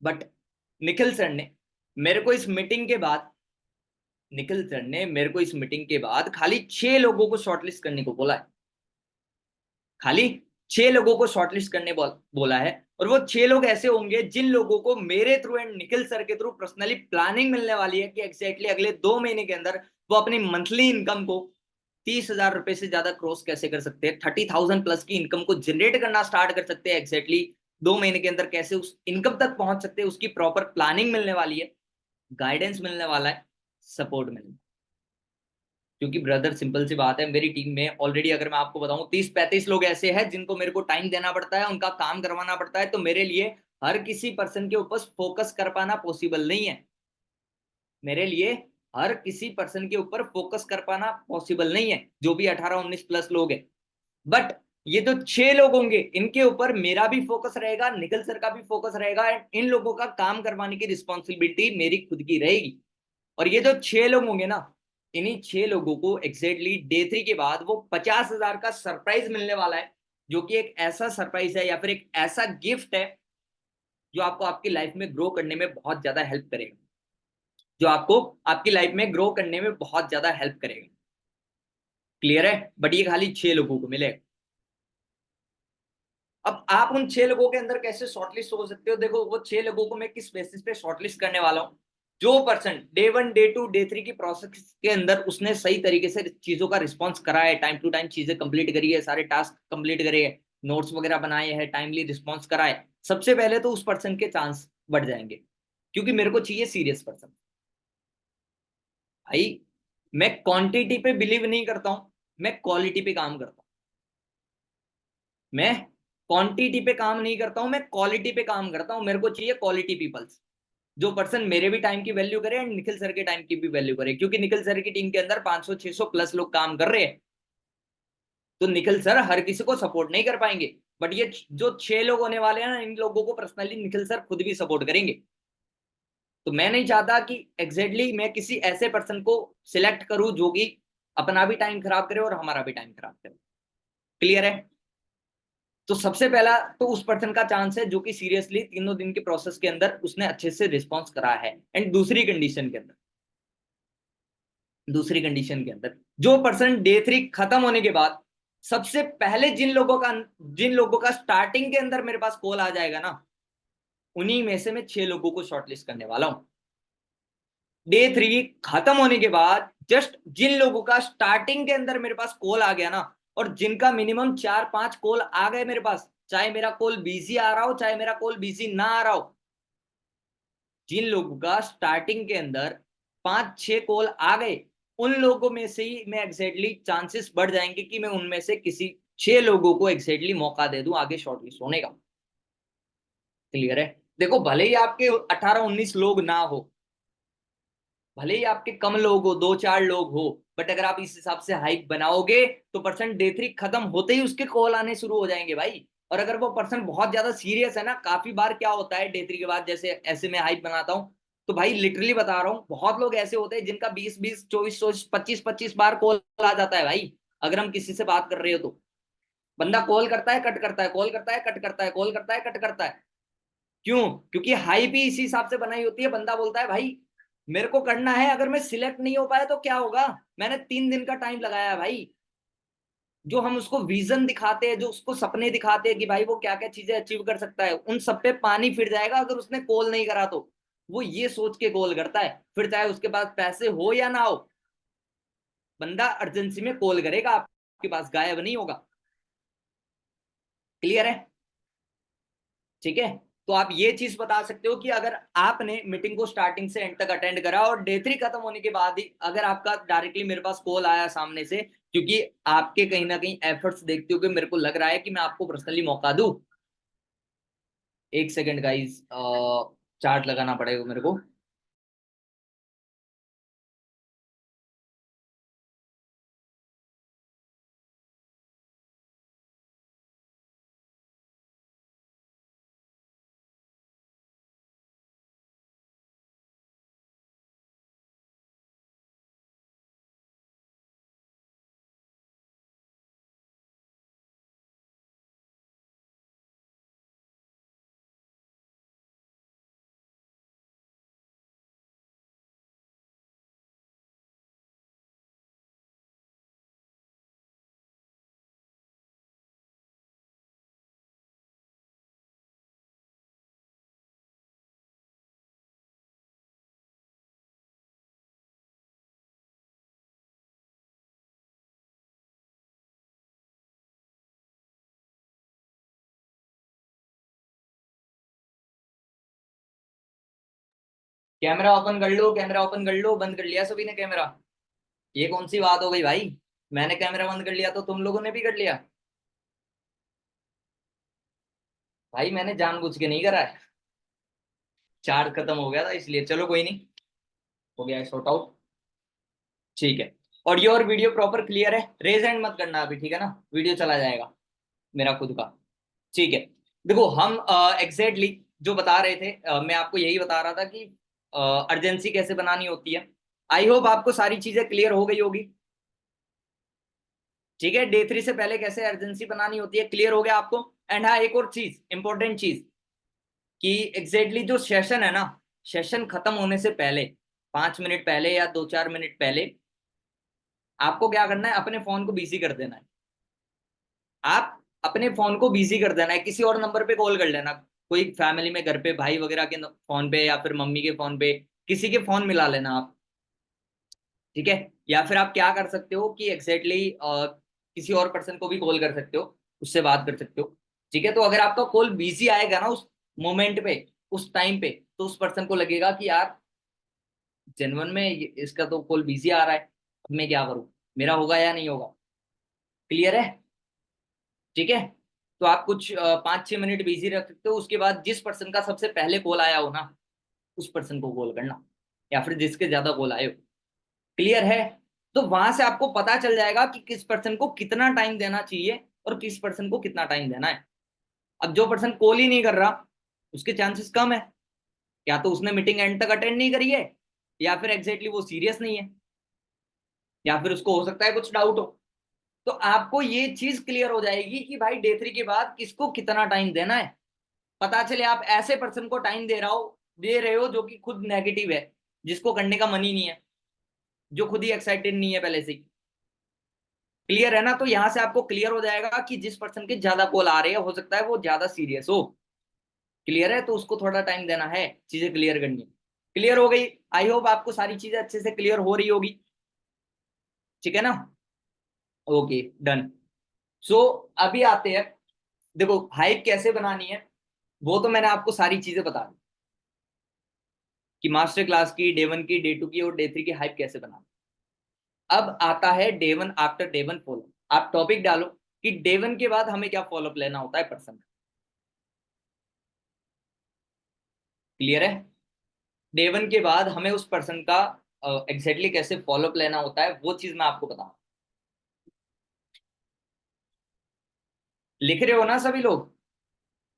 बट निखिल सर ने मेरे को इस मीटिंग के बाद निखिल सर ने मेरे को इस मीटिंग के बाद खाली 6 लोगों को शॉर्टलिस्ट करने को बोला है। खाली 6 लोगों को शॉर्टलिस्ट करने बोला है। और वो 6 लोग ऐसे होंगे जिन लोगों को मेरे थ्रू एंड निखिल सर के थ्रू पर्सनली प्लानिंग मिलने वाली है कि एग्जैक्टली अगले 2 महीने के अंदर वो अपनी मंथली इनकम को 30,000 रुपए से ज्यादा क्रॉस कैसे कर सकते हैं, 30,000 प्लस की इनकम को जनरेट करना स्टार्ट कर सकते हैं एग्जैक्टली 2 महीने के अंदर, कैसे उस इनकम तक पहुंच सकते हैं, उसकी प्रॉपर प्लानिंग मिलने वाली है, गाइडेंस मिलने वाला है, सपोर्ट मिलने। क्योंकि ब्रदर सिंपल सी बात है, मेरी टीम में ऑलरेडी अगर मैं आपको बताऊं 30-35 लोग ऐसे हैं जिनको मेरे को टाइम देना पड़ता है, उनका काम करवाना पड़ता है। तो मेरे लिए हर किसी पर्सन के ऊपर फोकस कर पाना पॉसिबल नहीं है। मेरे लिए हर किसी पर्सन के ऊपर फोकस कर पाना पॉसिबल नहीं है, जो भी 18-19 प्लस लोग हैं। बट ये जो 6 लोग होंगे इनके ऊपर मेरा भी फोकस रहेगा, निखिल सर का भी फोकस रहेगा, एंड इन लोगों का काम करवाने की रिस्पॉन्सिबिलिटी मेरी खुद की रहेगी। और ये जो 6 लोग होंगे ना, इन्हीं 6 लोगों को एग्जैक्टली डे 3 के बाद वो 50,000 का सरप्राइज मिलने वाला है, जो कि एक ऐसा सरप्राइज है या फिर एक ऐसा गिफ्ट है जो आपको आपकी लाइफ में ग्रो करने में बहुत ज्यादा हेल्प करेगा, जो आपको आपकी लाइफ में ग्रो करने में बहुत ज्यादा हेल्प करेगा। क्लियर है? बट ये खाली 6 लोगों को मिलेगा। अब आप उन 6 लोगों के अंदर कैसे शॉर्टलिस्ट हो सकते हो? देखो, वो 6 लोगों को मैं किस बेसिस पे शॉर्टलिस्ट करने वाला हूं। जो पर्सन डे 1, डे 2, डे 3 की प्रोसेस के अंदर उसने सही तरीके से चीजों का रिस्पॉन्स करा है, टाइम टू टाइम चीजें कंप्लीट करी है, सारे टास्क कंप्लीट करे है, नोट्स वगैरह बनाए हैं, टाइमली रिस्पॉन्स करा है, सबसे पहले तो उस पर्सन के चांस बढ़ जाएंगे। क्योंकि मेरे को चाहिए सीरियस पर्सन। भाई, मैं क्वांटिटी पे बिलीव नहीं करता हूं, मैं क्वालिटी पे काम करता हूं। मैं क्वांटिटी पे काम नहीं करता हूं, मैं क्वालिटी पे काम करता हूं। मेरे को चाहिए क्वालिटी पीपल्स, जो पर्सन मेरे भी टाइम की वैल्यू करे एंड निखिल सर के टाइम की भी वैल्यू करे। क्योंकि निखिल सर की टीम के अंदर 500-600 प्लस लोग काम कर रहे हैं, तो निखिल सर हर किसी को सपोर्ट नहीं कर पाएंगे। बट ये जो 6 लोग होने वाले हैं ना, इन लोगों को पर्सनली निखिल सर खुद भी सपोर्ट करेंगे। तो मैं नहीं चाहता कि एग्जैक्टली मैं किसी ऐसे पर्सन को सिलेक्ट करूं जो कि अपना भी टाइम खराब करे और हमारा भी टाइम खराब करे। क्लियर है? तो सबसे पहला तो उस पर्सन का चांस है जो कि सीरियसली 3 दिन के प्रोसेस के अंदर उसने अच्छे से रिस्पॉन्स करा है। एंड दूसरी कंडीशन के अंदर जो पर्सन डे 3 खत्म होने के बाद सबसे पहले जिन लोगों का स्टार्टिंग के अंदर मेरे पास कॉल आ जाएगा ना, उन्हीं में से मैं 6 लोगों को शॉर्टलिस्ट करने वाला हूं। डे 3 खत्म होने के बाद जस्ट जिन लोगों का स्टार्टिंग के अंदर मेरे पास कॉल आ गया ना, और जिनका मिनिमम 4-5 कॉल आ गए मेरे पास, चाहे मेरा कॉल बिजी आ रहा हो चाहे मेरा कॉल बिजी ना आ रहा हो, जिन लोगों का स्टार्टिंग के अंदर 5-6 कॉल आ गए, उन लोगों में से ही मैं एग्जैक्टली चांसेस बढ़ जाएंगे कि मैं उनमें से किसी 6 लोगों को एग्जैक्टली मौका दे दूं आगे शॉर्टलिस्ट होने का। क्लियर है? देखो, भले ही आपके 18-19 लोग ना हो, भले ही आपके कम लोग हो, 2-4 लोग हो, बट अगर आप इस हिसाब से हाइप बनाओगे तो पर्सन डे 3 खत्म होते ही उसके कॉल आने शुरू हो जाएंगे भाई। और अगर वो पर्सन बहुत ज्यादा सीरियस है ना, काफी बार क्या होता है डे 3 के बाद जैसे ऐसे में हाइप बनाता हूँ, तो भाई लिटरली बता रहा हूँ, बहुत लोग ऐसे होते हैं जिनका 20-20, 24-24, 25-25 बार कॉल आ जाता है भाई। अगर हम किसी से बात कर रहे हो तो बंदा कॉल करता है, कट करता है, कॉल करता है, कट करता है, कॉल करता है, कट करता है। क्यों? क्योंकि हाइप ही इसी हिसाब से बनाई होती है। बंदा बोलता है भाई मेरे को करना है, अगर मैं सिलेक्ट नहीं हो पाया तो क्या होगा, मैंने 3 दिन का टाइम लगाया भाई। जो हम उसको विजन दिखाते हैं, जो उसको सपने दिखाते हैं कि भाई वो क्या क्या चीजें अचीव कर सकता है, उन सब पे पानी फिर जाएगा अगर उसने कॉल नहीं करा तो। वो ये सोच के कॉल करता है, फिर चाहे उसके पास पैसे हो या ना हो, बंदा अर्जेंसी में कॉल करेगा, आपके पास गायब नहीं होगा। क्लियर है? ठीक है। तो आप ये चीज बता सकते हो कि अगर आपने मीटिंग को स्टार्टिंग से एंड तक अटेंड करा और डे 3 खत्म होने के बाद ही अगर आपका डायरेक्टली मेरे पास कॉल आया सामने से, क्योंकि आपके कहीं ना कहीं एफर्ट्स देखते हो कि मेरे को लग रहा है कि मैं आपको पर्सनली मौका दूं। एक सेकेंड गाइस, चार्ट लगाना पड़ेगा मेरे को। कैमरा ओपन कर लो, कैमरा ओपन कर लो। बंद कर लिया सभी ने कैमरा? ये कौन सी बात हो गई भाई? मैंने कैमरा बंद कर लिया तो तुम लोगों ने भी कर लिया? भाई मैंने जानबूझ के नहीं करा है, चार्ज खत्म हो गया था इसलिए। चलो कोई नहीं, हो गया सॉर्ट आउट। ठीक है। और ये और वीडियो प्रॉपर क्लियर है? रेज हैंड मत करना अभी, ठीक है ना? वीडियो चला जाएगा मेरा खुद का। ठीक है। देखो हम एग्जैक्टली जो बता रहे थे, मैं आपको यही बता रहा था कि अर्जेंसी कैसे बनानी होती है। आई होप आपको सारी चीजें क्लियर हो गई होगी। ठीक है, डे 3 से पहले कैसे अर्जेंसी बनानी होती है क्लियर हो गया आपको। एंड हाँ, एक और चीज, इंपॉर्टेंट चीज, कि एग्जैक्टली जो सेशन है ना, सेशन खत्म होने से पहले 5 मिनट पहले या 2-4 मिनट पहले आपको क्या करना है, अपने फोन को बिजी कर देना है। आप अपने फोन को बिजी कर देना है, किसी और नंबर पे कॉल कर लेना, कोई फैमिली में घर पे भाई वगैरह के फोन पे या फिर मम्मी के फोन पे, किसी के फोन मिला लेना आप। ठीक है। या फिर आप क्या कर सकते हो कि एग्जैक्टली किसी और पर्सन को भी कॉल कर सकते हो, उससे बात कर सकते हो। ठीक है। तो अगर आपका कॉल बिजी आएगा ना उस मोमेंट पे, उस टाइम पे, तो उस पर्सन को लगेगा कि यार जेन्युइन में इसका तो कॉल बिजी आ रहा है, अब मैं क्या करूं, मेरा होगा या नहीं होगा। क्लियर है? ठीक है। तो आप कुछ 5-6 मिनट बिजी रख सकते हो, उसके बाद जिस पर्सन का सबसे पहले कॉल आया हो ना, उस पर्सन को कॉल करना, या फिर जिसके ज्यादा कॉल आए हो। क्लियर है? तो वहां से आपको पता चल जाएगा कि किस पर्सन को कितना टाइम देना चाहिए और किस पर्सन को कितना टाइम देना है। अब जो पर्सन कॉल ही नहीं कर रहा, उसके चांसेस कम है, या तो उसने मीटिंग एंड तक अटेंड नहीं करी है, या फिर एग्जैक्टली वो सीरियस नहीं है, या फिर उसको हो सकता है कुछ डाउट हो। तो आपको ये चीज क्लियर हो जाएगी कि भाई डे 3 के बाद किसको कितना टाइम देना है। पता चले आप ऐसे पर्सन को टाइम दे रहे हो जो कि खुद नेगेटिव है, जिसको करने का मन ही नहीं है, जो खुद ही एक्साइटेड नहीं है पहले से। क्लियर है ना? तो यहां से आपको क्लियर हो जाएगा कि जिस पर्सन के ज्यादा कॉल आ रहे हैं, हो सकता है वो ज्यादा सीरियस हो। क्लियर है? तो उसको थोड़ा टाइम देना है, चीजें क्लियर करनी। क्लियर हो गई? आई होप आपको सारी चीजें अच्छे से क्लियर हो रही होगी। ठीक है ना? Okay, done. सो अभी आते हैं, देखो हाइप कैसे बनानी है, वो तो मैंने आपको सारी चीजें बता दी कि मास्टर क्लास की, डे 1 की, डे 2 की और डे 3 की हाइप कैसे बनानी। अब आता है डे 1 आफ्टर डे 1 फॉलो। आप टॉपिक डालो कि डे 1 के बाद हमें क्या फॉलोअप लेना होता है पर्सन। क्लियर है? डे 1 के बाद हमें उस पर्सन का एग्जैक्टली कैसे फॉलोअप लेना होता है, वो चीज मैं आपको बताऊं। लिख रहे हो ना सभी लोग?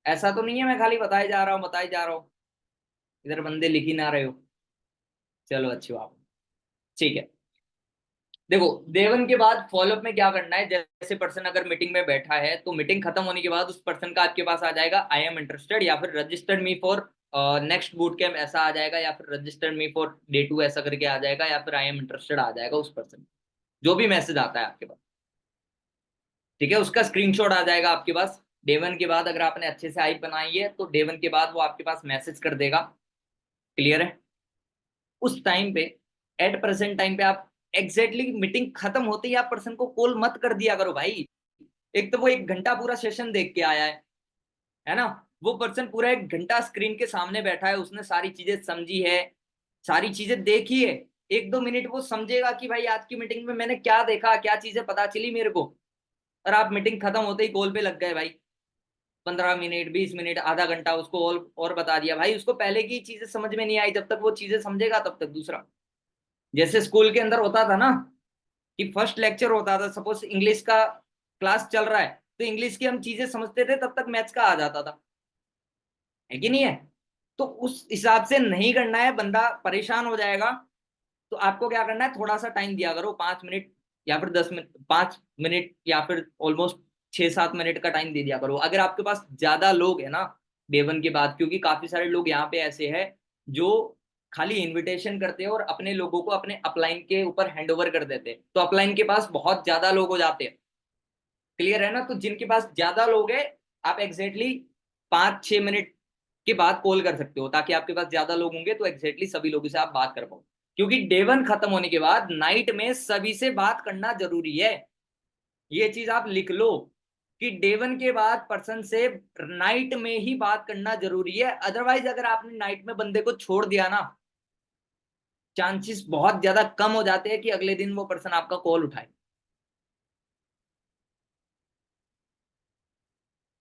ऐसा तो नहीं है मैं खाली बताए जा रहा हूँ, बताए जा रहा हूँ, इधर बंदे लिख ही ना रहे हो। चलो अच्छी बात है। ठीक है। देखो डे 1 के बाद फॉलोअप में क्या करना है, जैसे पर्सन अगर मीटिंग में बैठा है तो मीटिंग खत्म होने के बाद उस पर्सन का आपके पास आ जाएगा आई एम इंटरेस्टेड, या फिर registered me for next boot camp ऐसा आ जाएगा, या फिर रजिस्टर्ड मी फॉर डे 2 ऐसा करके आ जाएगा, या फिर आई एम इंटरेस्टेड आ जाएगा उस पर्सन, जो भी मैसेज आता है आपके पास। ठीक है, उसका स्क्रीनशॉट आ जाएगा आपके पास। डे 1 के बाद अगर आपने अच्छे से हाइप बनाई है तो डे 1 के बाद वो आपके पास मैसेज कर देगा। क्लियर है? उस टाइम पे, एट प्रेजेंट टाइम पे, आप एग्जैक्टली मीटिंग खत्म होते ही आप पर्सन को कॉल मत कर दिया करो भाई। एक तो वो 1 घंटा पूरा सेशन देख के आया है ना? वो पर्सन पूरा 1 घंटा स्क्रीन के सामने बैठा है, उसने सारी चीजें समझी है, सारी चीजें देखी है। 1-2 मिनट वो समझेगा कि भाई आज की मीटिंग में मैंने क्या देखा, क्या चीजें पता चली मेरे को। और आप मीटिंग खत्म होते ही कॉल पे लग गए भाई, 15 मिनट, 20 मिनट, आधा घंटा उसको और बता दिया भाई। उसको पहले की चीजें समझ में नहीं आई, जब तक वो चीजें समझेगा तब तक दूसरा। जैसे स्कूल के अंदर होता था ना कि फर्स्ट लेक्चर होता था, सपोज इंग्लिश का क्लास चल रहा है, तो इंग्लिश की हम चीजें समझते थे, तब तक मैथ्स का आ जाता था, है कि नहीं है? तो उस हिसाब से नहीं करना है, बंदा परेशान हो जाएगा। तो आपको क्या करना है, थोड़ा सा टाइम दिया करो, 5 मिनट या फिर 10 मिनट, 5 मिनट या फिर ऑलमोस्ट 6-7 मिनट का टाइम दे दिया करो। अगर आपके पास ज्यादा लोग है ना डे 1 के बाद, क्योंकि काफी सारे लोग यहाँ पे ऐसे हैं जो खाली इनविटेशन करते हैं और अपने लोगों को अपने अपलाइन के ऊपर हैंड ओवर कर देते हैं, तो अपलाइन के पास बहुत ज्यादा लोग हो जाते हैं। क्लियर है ना? तो जिनके पास ज्यादा लोग हैं, आप एग्जैक्टली 5-6 मिनट के बाद कॉल कर सकते हो, ताकि आपके पास ज्यादा लोग होंगे तो एग्जैक्टली सभी लोगों से आप बात कर पाओ। क्योंकि डे 1 खत्म होने के बाद नाइट में सभी से बात करना जरूरी है। ये चीज आप लिख लो कि डे 1 के बाद पर्सन से नाइट में ही बात करना जरूरी है। अदरवाइज अगर आपने नाइट में बंदे को छोड़ दिया ना, चांसेस बहुत ज्यादा कम हो जाते हैं कि अगले दिन वो पर्सन आपका कॉल उठाए।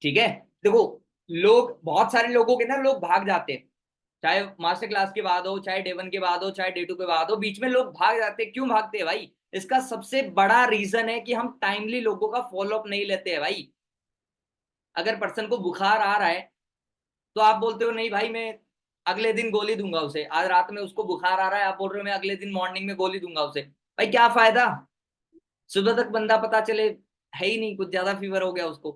ठीक है। देखो, लोग, बहुत सारे लोगों के ना लोग भाग जाते हैं, चाहे मास्टर क्लास के बाद हो, चाहे डे 1 के बाद हो, चाहे डे 2 के बाद हो, बीच में लोग भाग जाते हैं। क्यों भागते हैं भाई? इसका सबसे बड़ा रीजन है कि हम टाइमली लोगों का फॉलोअप नहीं लेते हैं भाई। अगर पर्सन को बुखार आ रहा है तो आप बोलते हो नहीं भाई मैं अगले दिन गोली दूंगा उसे, आज रात में उसको बुखार आ रहा है, आप बोल रहे हो मैं अगले दिन मॉर्निंग में गोली दूंगा उसे। भाई क्या फायदा? सुबह तक बंदा पता चले है ही नहीं, कुछ ज्यादा फीवर हो गया उसको,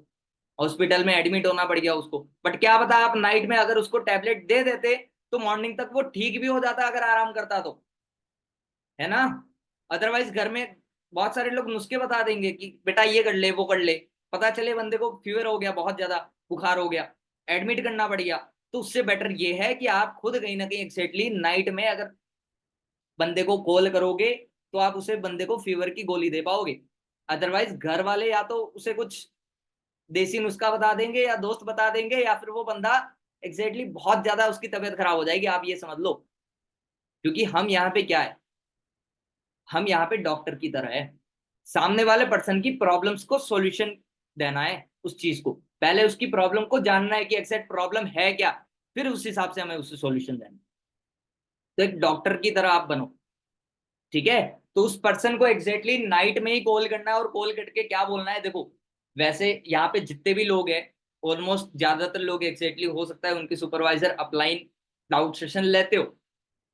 हॉस्पिटल में एडमिट होना पड़ गया उसको। बट क्या पता आप नाइट में अगर उसको टैबलेट दे देते तो मॉर्निंग तक वो ठीक भी हो जाता अगर आराम करता तो, है ना? अदरवाइज घर में बहुत सारे लोग नुस्खे बता देंगे कि बेटा ये कर ले वो कर ले, पता चले बंदे को फीवर हो गया, बहुत ज्यादा बुखार हो गया, एडमिट करना पड़ गया। तो उससे बेटर ये है कि आप खुद कहीं ना कहीं एक्सैक्टली नाइट में अगर बंदे को कॉल करोगे तो आप उसे बंदे को फीवर की गोली दे पाओगे। अदरवाइज घर वाले या तो उसे कुछ देसी नुस्खा बता देंगे या दोस्त बता देंगे, या फिर वो बंदा एग्जैक्टली बहुत ज्यादा उसकी तबीयत खराब हो जाएगी, आप ये समझ लो। क्योंकि हम यहाँ पे क्या है, हम यहाँ पे डॉक्टर की तरह है, सामने वाले पर्सन की प्रॉब्लम्स को सॉल्यूशन देना है। उस चीज को पहले उसकी प्रॉब्लम को जानना है कि एग्जैक्ट प्रॉब्लम है क्या, फिर उस हिसाब से हमें उसे सॉल्यूशन देना है। तो एक डॉक्टर की तरह आप बनो। ठीक है। तो उस पर्सन को एग्जैक्टली नाइट में ही कॉल करना है, और कॉल करके क्या बोलना है, देखो वैसे यहाँ पे जितने भी लोग हैं ऑलमोस्ट ज्यादातर लोग एग्जैक्टली हो सकता है उनके सुपरवाइजर अपलाइन डाउट सेशन लेते हो,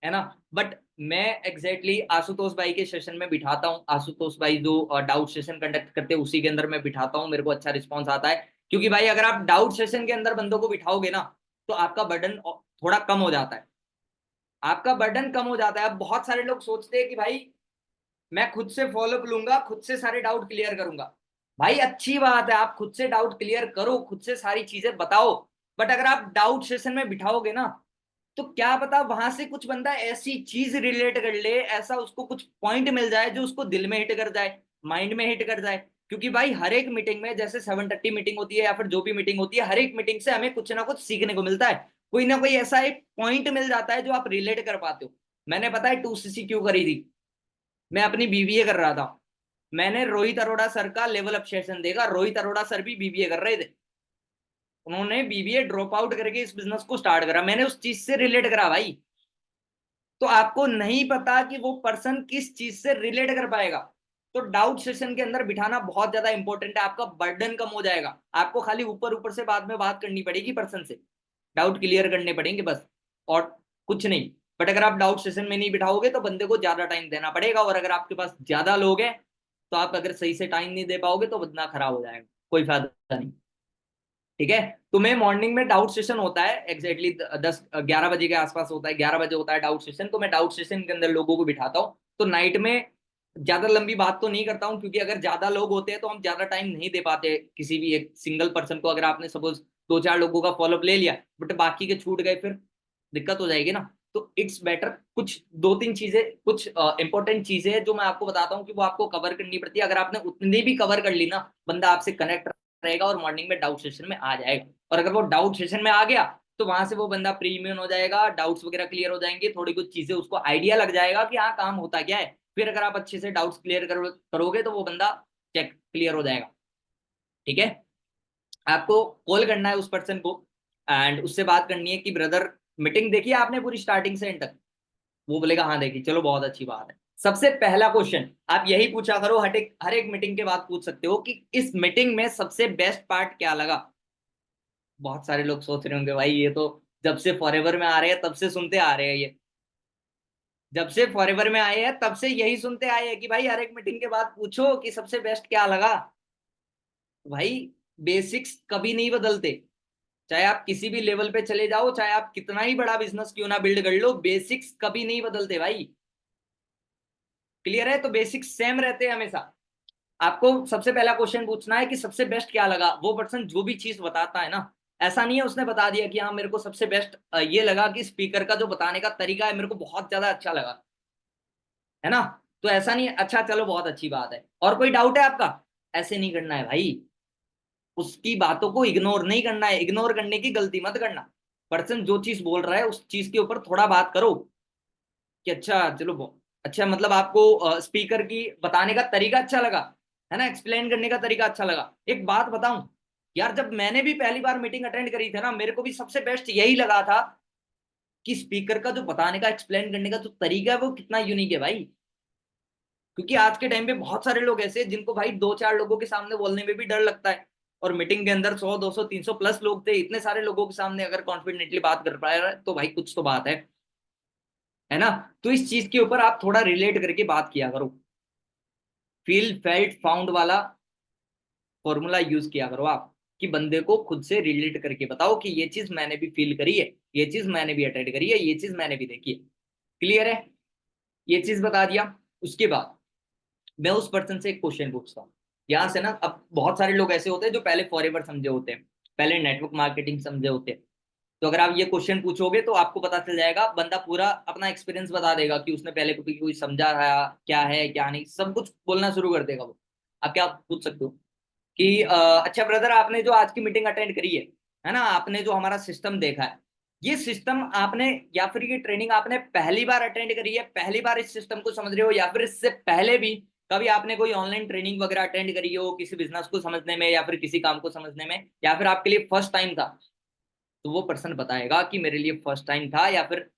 है ना? बट मैं एग्जैक्टली आशुतोष भाई के सेशन में बिठाता हूँ, आशुतोष भाई जो डाउट सेशन कंडक्ट करते हैं उसी के अंदर मैं बिठाता हूँ, मेरे को अच्छा रिस्पॉन्स आता है। क्योंकि भाई अगर आप डाउट सेशन के अंदर बंदों को बिठाओगे ना तो आपका बर्डन थोड़ा कम हो जाता है, आपका बर्डन कम हो जाता है। अब बहुत सारे लोग सोचते हैं कि भाई मैं खुद से फॉलोअप लूंगा, खुद से सारे डाउट क्लियर करूंगा। भाई अच्छी बात है, आप खुद से डाउट क्लियर करो, खुद से सारी चीजें बताओ। बट अगर आप डाउट सेशन में बिठाओगे ना तो क्या पता वहां से कुछ बंदा ऐसी चीज रिलेट कर ले, ऐसा उसको कुछ पॉइंट मिल जाए जो उसको दिल में हिट कर जाए, माइंड में हिट कर जाए। क्योंकि भाई हर एक मीटिंग में, जैसे 7:30 मीटिंग होती है या फिर जो भी मीटिंग होती है, हर एक मीटिंग से हमें कुछ ना कुछ सीखने को मिलता है। कोई ना कोई ऐसा एक पॉइंट मिल जाता है जो आप रिलेट कर पाते हो। मैंने पता है 2CC क्यों करी थी? मैं अपनी बीबीए कर रहा था, मैंने रोहित अरोड़ा सर का लेवल अप सेशन देखा। रोहित अरोड़ा सर भी बीबीए कर रहे थे, उन्होंने बीबीए ड्रॉप आउट करके इस बिजनेस को स्टार्ट करा, मैंने उस चीज से रिलेट करा भाई। तो आपको नहीं पता कि वो पर्सन किस चीज से रिलेट कर पाएगा। तो डाउट सेशन के अंदर बिठाना बहुत ज्यादा इंपॉर्टेंट है, आपका बर्डन कम हो जाएगा। आपको खाली ऊपर ऊपर से बाद में बात करनी पड़ेगी पर्सन से, डाउट क्लियर करने पड़ेंगे बस, और कुछ नहीं। बट अगर आप डाउट सेशन में नहीं बिठाओगे तो बंदे को ज्यादा टाइम देना पड़ेगा, और अगर आपके पास ज्यादा लोग हैं तो आप अगर सही से टाइम नहीं दे पाओगे तो बंदा खराब हो जाएगा, कोई फायदा नहीं। ठीक है। तो मैं मॉर्निंग में डाउट सेशन होता है एग्जैक्टली 10-11 बजे के आसपास होता है, 11 बजे होता है डाउट सेशन। तो मैं डाउट सेशन के अंदर लोगों को बिठाता हूँ। तो नाइट में ज्यादा लंबी बात तो नहीं करता हूँ, क्योंकि अगर ज्यादा लोग होते हैं तो हम ज्यादा टाइम नहीं दे पाते किसी भी एक सिंगल पर्सन को। अगर आपने सपोज 2-4 लोगों का फॉलोअप ले लिया बट बाकी के छूट गए, फिर दिक्कत हो जाएगी ना। तो इट्स बेटर कुछ 2-3 चीजें, कुछ इंपॉर्टेंट चीजें हैं जो मैं आपको बताता हूँ कि वो आपको कवर करनी पड़ती है। अगर आपने उतनी भी कवर कर ली ना, बंदा आपसे कनेक्ट रहेगा और मॉर्निंग में डाउट सेशन में आ जाएगा। और अगर वो डाउट सेशन में आ गया तो वहां से वो बंदा प्रीमियम हो जाएगा, डाउट्स वगैरह क्लियर हो जाएंगे, थोड़ी कुछ चीजें उसको आइडिया लग जाएगा कि हाँ काम होता क्या है। फिर अगर आप अच्छे से डाउट्स क्लियर करोगे तो वो बंदा चेक क्लियर हो जाएगा। ठीक है। आपको कॉल करना है उस पर्सन को एंड उससे बात करनी है कि ब्रदर मीटिंग देखी आपने पूरी स्टार्टिंग से एंड तक? वो बोलेगा हाँ देखी, चलो बहुत अच्छी बात है। सबसे पहला क्वेश्चन आप यही पूछा करो, हर एक मीटिंग के बाद पूछ सकते हो कि इस मीटिंग में सबसे बेस्ट पार्ट क्या लगा। बहुत सारे लोग सोच रहे होंगे भाई ये तो जब से फॉरएवर में आ रहे हैं तब से सुनते आ रहे हैं, ये जब से फॉरएवर में आए हैं तब से यही सुनते आए हैं कि भाई हर एक मीटिंग के बाद पूछो कि सबसे बेस्ट क्या लगा। भाई बेसिक्स कभी नहीं बदलते, चाहे आप किसी भी लेवल पे चले जाओ, चाहे आप कितना ही बड़ा बिजनेस क्यों ना बिल्ड कर लो, बेसिक्स कभी नहीं बदलते भाई। क्लियर है? तो बेसिक्स सेम रहते हैं हमेशा। आपको सबसे पहला क्वेश्चन पूछना है कि सबसे बेस्ट क्या लगा। वो पर्सन जो भी चीज बताता है ना, ऐसा नहीं है उसने बता दिया कि हाँ मेरे को सबसे बेस्ट ये लगा कि स्पीकर का जो बताने का तरीका है मेरे को बहुत ज्यादा अच्छा लगा, है ना? तो ऐसा नहीं है, अच्छा चलो बहुत अच्छी बात है, और कोई डाउट है आपका? ऐसे नहीं करना है भाई, उसकी बातों को इग्नोर नहीं करना है, इग्नोर करने की गलती मत करना। पर्सन जो चीज बोल रहा है उस चीज के ऊपर थोड़ा बात करो। कि अच्छा चलो अच्छा, मतलब आपको स्पीकर की बताने का तरीका अच्छा लगा, है ना, एक्सप्लेन करने का तरीका अच्छा लगा। एक बात बताऊं यार, जब मैंने भी पहली बार मीटिंग अटेंड करी थी ना, मेरे को भी सबसे बेस्ट यही लगा था कि स्पीकर का जो बताने का, एक्सप्लेन करने का जो तरीका है वो कितना यूनिक है भाई। क्योंकि आज के टाइम पे बहुत सारे लोग ऐसे हैं जिनको भाई दो चार लोगों के सामने बोलने में भी डर लगता है, और मीटिंग के अंदर 100 200 300 प्लस लोग थे, इतने सारे लोगों के सामने अगर कॉन्फिडेंटली बात कर पा रहा है तो भाई कुछ तो बात है ना। तो इस चीज के ऊपर आप थोड़ा रिलेट करके बात किया करो, फील फेल्ट फाउंड वाला फॉर्मूला यूज किया करो आप, कि बंदे को खुद से रिलेट करके बताओ कि ये चीज मैंने भी फील करी है, ये चीज मैंने भी अटेंड करी है, ये चीज मैंने भी देखी है। क्लियर है, ये चीज बता दिया। उसके बाद मैं उस पर्सन से एक क्वेश्चन पूछता हूँ। यहाँ से ना, अब बहुत सारे लोग ऐसे होते हैं जो पहले फॉरएवर समझे होते हैं, पहले नेटवर्क मार्केटिंग समझे होते हैं। तो अगर आप ये क्वेश्चन पूछोगे तो आपको पता चल जाएगा, बंदा पूरा अपना एक्सपीरियंस बता देगा कि उसने पहले कभी कोई समझा है क्या है क्या नहीं, सब कुछ बोलना शुरू कर देगा वो। आप क्या पूछ सकते हो कि अच्छा ब्रदर, आपने जो आज की मीटिंग अटेंड करी है ना, आपने जो हमारा सिस्टम देखा है, ये सिस्टम आपने, या फिर ये ट्रेनिंग आपने पहली बार अटेंड करी है, पहली बार इस सिस्टम को समझ रहे हो, या फिर इससे पहले भी कभी आपने कोई ऑनलाइन ट्रेनिंग वगैरह अटेंड करी हो किसी बिजनेस को समझने में या फिर किसी काम को समझने में, या फिर आपके लिए फर्स्ट टाइम था। तो वो पर्सन बताएगा कि मेरे लिए फर्स्ट टाइम था, या फिर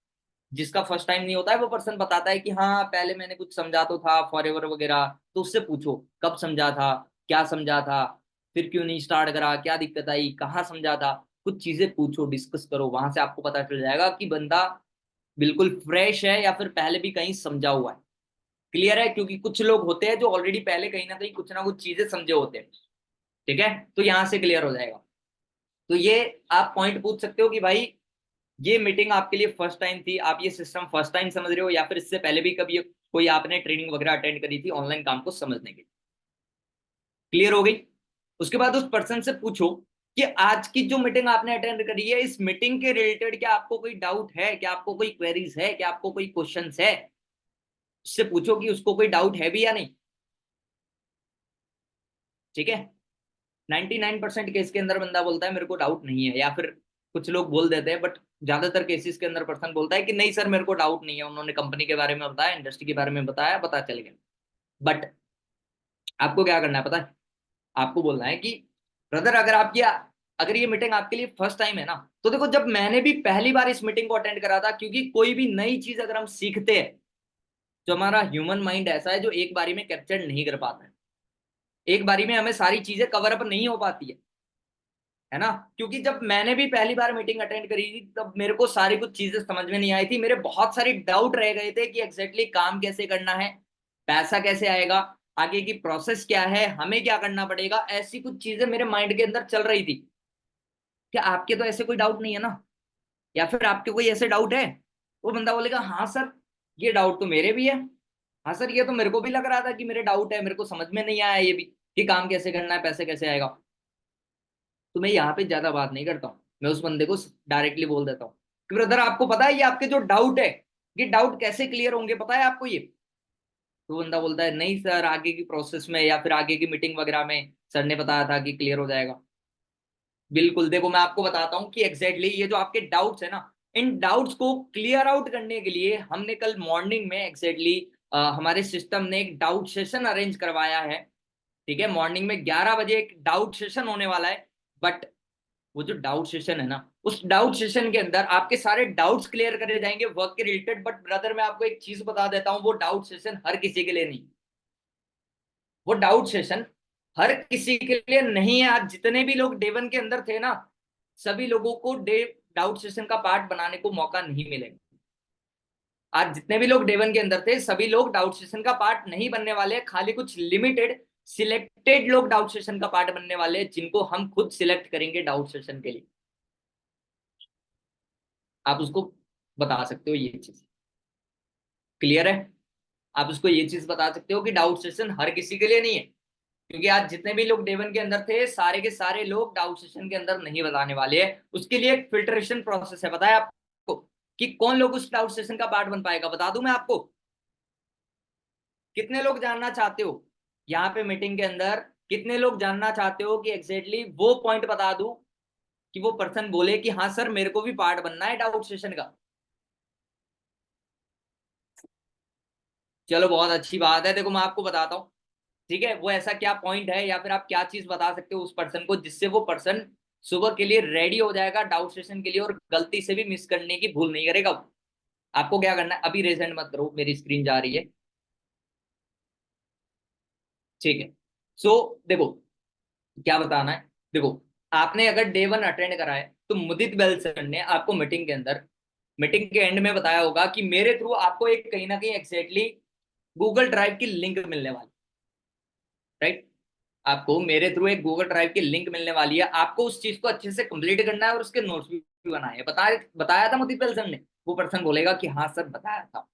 जिसका फर्स्ट टाइम नहीं होता है वो पर्सन बताता है कि हाँ पहले मैंने कुछ समझा तो था फॉरएवर वगैरह। तो उससे पूछो कब समझा था, क्या समझा था, फिर क्यों नहीं स्टार्ट करा, क्या दिक्कत आई, कहाँ समझा था। कुछ चीजें पूछो, डिस्कस करो, वहां से आपको पता चल जाएगा कि बंदा बिल्कुल फ्रेश है या फिर पहले भी कहीं समझा हुआ है। क्लियर है, क्योंकि कुछ लोग होते हैं जो ऑलरेडी पहले कहीं ना कुछ चीजें समझे होते हैं। ठीक है, तो यहां से क्लियर हो जाएगा। तो ये आप पॉइंट पूछ सकते हो कि भाई ये मीटिंग आपके लिए फर्स्ट टाइम थी, आप ये सिस्टम फर्स्ट टाइम समझ रहे हो, या फिर इससे पहले भी कभी कोई आपने ट्रेनिंग वगैरह अटेंड करी थी ऑनलाइन काम को समझने के। क्लियर हो गई। उसके बाद उस पर्सन से पूछो कि आज की जो मीटिंग आपने अटेंड करी है, इस मीटिंग के रिलेटेड क्या आपको कोई डाउट है, क्या आपको कोई क्वेरीज है, क्या आपको कोई क्वेश्चन है। उससे पूछो कि उसको कोई डाउट है भी या नहीं। ठीक है, 99% केस के अंदर बंदा बोलता है मेरे को डाउट नहीं है, या फिर कुछ लोग बोल देते हैं, बट ज्यादातर केसेस के अंदर पर्सन बोलता है कि नहीं सर मेरे को डाउट नहीं है, उन्होंने कंपनी के बारे में बताया, इंडस्ट्री के बारे में बताया, पता चल गया। बट आपको क्या करना है पता है, आपको बोलना है कि ब्रदर अगर ये मीटिंग आपके लिए फर्स्ट टाइम है ना, तो देखो जब मैंने भी पहली बार इस मीटिंग को अटेंड करा था, क्योंकि कोई भी नई चीज अगर हम सीखते हैं, जो हमारा ह्यूमन माइंड ऐसा है जो एक बारी में कैप्चर नहीं कर पाता है, एक बारी में हमें सारी चीजें कवर अप नहीं हो पाती है ना। क्योंकि जब मैंने भी पहली बार मीटिंग अटेंड करी थी तब मेरे को सारी कुछ चीजें समझ में नहीं आई थी, मेरे बहुत सारे डाउट रह गए थे कि एग्जैक्टली काम कैसे करना है, पैसा कैसे आएगा, आगे की प्रोसेस क्या है, हमें क्या करना पड़ेगा, ऐसी कुछ चीजें मेरे माइंड के अंदर चल रही थी। क्या आपके तो ऐसे कोई डाउट नहीं है ना, या फिर आपके कोई ऐसे डाउट है। वो बंदा बोलेगा हाँ सर ये डाउट तो मेरे भी है, हाँ सर ये तो मेरे को भी लग रहा था कि मेरे डाउट है, मेरे को समझ में नहीं आया ये भी कि काम कैसे करना है, पैसे कैसे आएगा। तो मैं यहाँ पे ज्यादा बात नहीं करता हूँ, मैं उस बंदे को डायरेक्टली बोल देता हूँ कि ब्रदर आपको पता है ये आपके जो डाउट है, ये डाउट कैसे क्लियर होंगे, पता है आपको ये। तो बंदा बोलता है नहीं सर आगे की प्रोसेस में या फिर आगे की मीटिंग वगैरह में सर ने बताया था कि क्लियर हो जाएगा। बिल्कुल, देखो मैं आपको बताता हूँ कि एग्जैक्टली ये जो आपके डाउट्स है ना, इन डाउट्स को क्लियर आउट करने के लिए हमने कल मॉर्निंग में एग्जैक्टली हमारे सिस्टम ने एक डाउट सेशन अरेंज करवाया है। ठीक है, मॉर्निंग में 11 बजे एक डाउट सेशन होने वाला है। बट वो जो डाउट सेशन है ना, उस डाउट सेशन के अंदर आपके सारे डाउट्स क्लियर करे जाएंगे वर्क के रिलेटेड। बट ब्रदर मैं आपको एक चीज बता देता हूँ, वो डाउट सेशन हर किसी के लिए नहीं, वो डाउट सेशन हर किसी के लिए नहीं है। आज जितने भी लोग डे वन के अंदर थे ना, सभी लोगों को डे डाउट सेशन का पार्ट बनाने को मौका नहीं मिलेगा। आज जितने भी लोग डे वन के अंदर थे सभी लोग डाउट सेशन का पार्ट नहीं बनने वाले हैं, खाली कुछ लिमिटेड सिलेक्टेड लोग डाउट सेशन का पार्ट बनने वाले हैं, जिनको हम खुद सिलेक्ट करेंगे डाउट सेशन के लिए। आप उसको बता सकते हो ये चीज। क्लियर है, आप उसको ये चीज बता सकते हो कि डाउट सेशन हर किसी के लिए नहीं है, क्योंकि आज जितने भी लोग डे वन के अंदर थे सारे के सारे लोग डाउट सेशन के अंदर नहीं बताने वाले हैं। उसके लिए एक फिल्ट्रेशन प्रोसेस है, बताया आपको कि कौन लोग उस डाउट सेशन का पार्ट बन पाएगा, बता दूं मैं आपको। कितने लोग जानना चाहते हो यहाँ पे मीटिंग के अंदर, कितने लोग जानना चाहते हो कि एग्जैक्टली वो पॉइंट बता दूं कि वो पर्सन बोले कि हाँ सर मेरे को भी पार्ट बनना है डाउट सेशन का। चलो बहुत अच्छी बात है। देखो मैं आपको बताता हूँ, ठीक है, वो ऐसा क्या पॉइंट है या फिर आप क्या चीज बता सकते हो उस पर्सन को जिससे वो पर्सन सुबह के लिए रेडी हो जाएगा डाउट सेशन के लिए और गलती से भी मिस करने की भूल नहीं करेगा। आपको क्या करना है, अभी रेजेंट मत करो, मेरी स्क्रीन जा रही है, ठीक है। सो देखो क्या बताना है। देखो आपने अगर डे वन अटेंड करा है तो मुदित बेल सर ने आपको मीटिंग के अंदर, मीटिंग के एंड में बताया होगा कि मेरे थ्रू आपको एक कहीं ना कहीं एग्जैक्टली गूगल ड्राइव की लिंक मिलने वाली, राइट। आपको मेरे थ्रू एक गूगल ड्राइव की लिंक मिलने वाली है, आपको उस चीज को अच्छे से कंप्लीट करना है और उसके नोट्स भी बनाए हैं। बताया था मुदित बेल सर ने, वो पर्सन बोलेगा कि हाँ सर बताया था,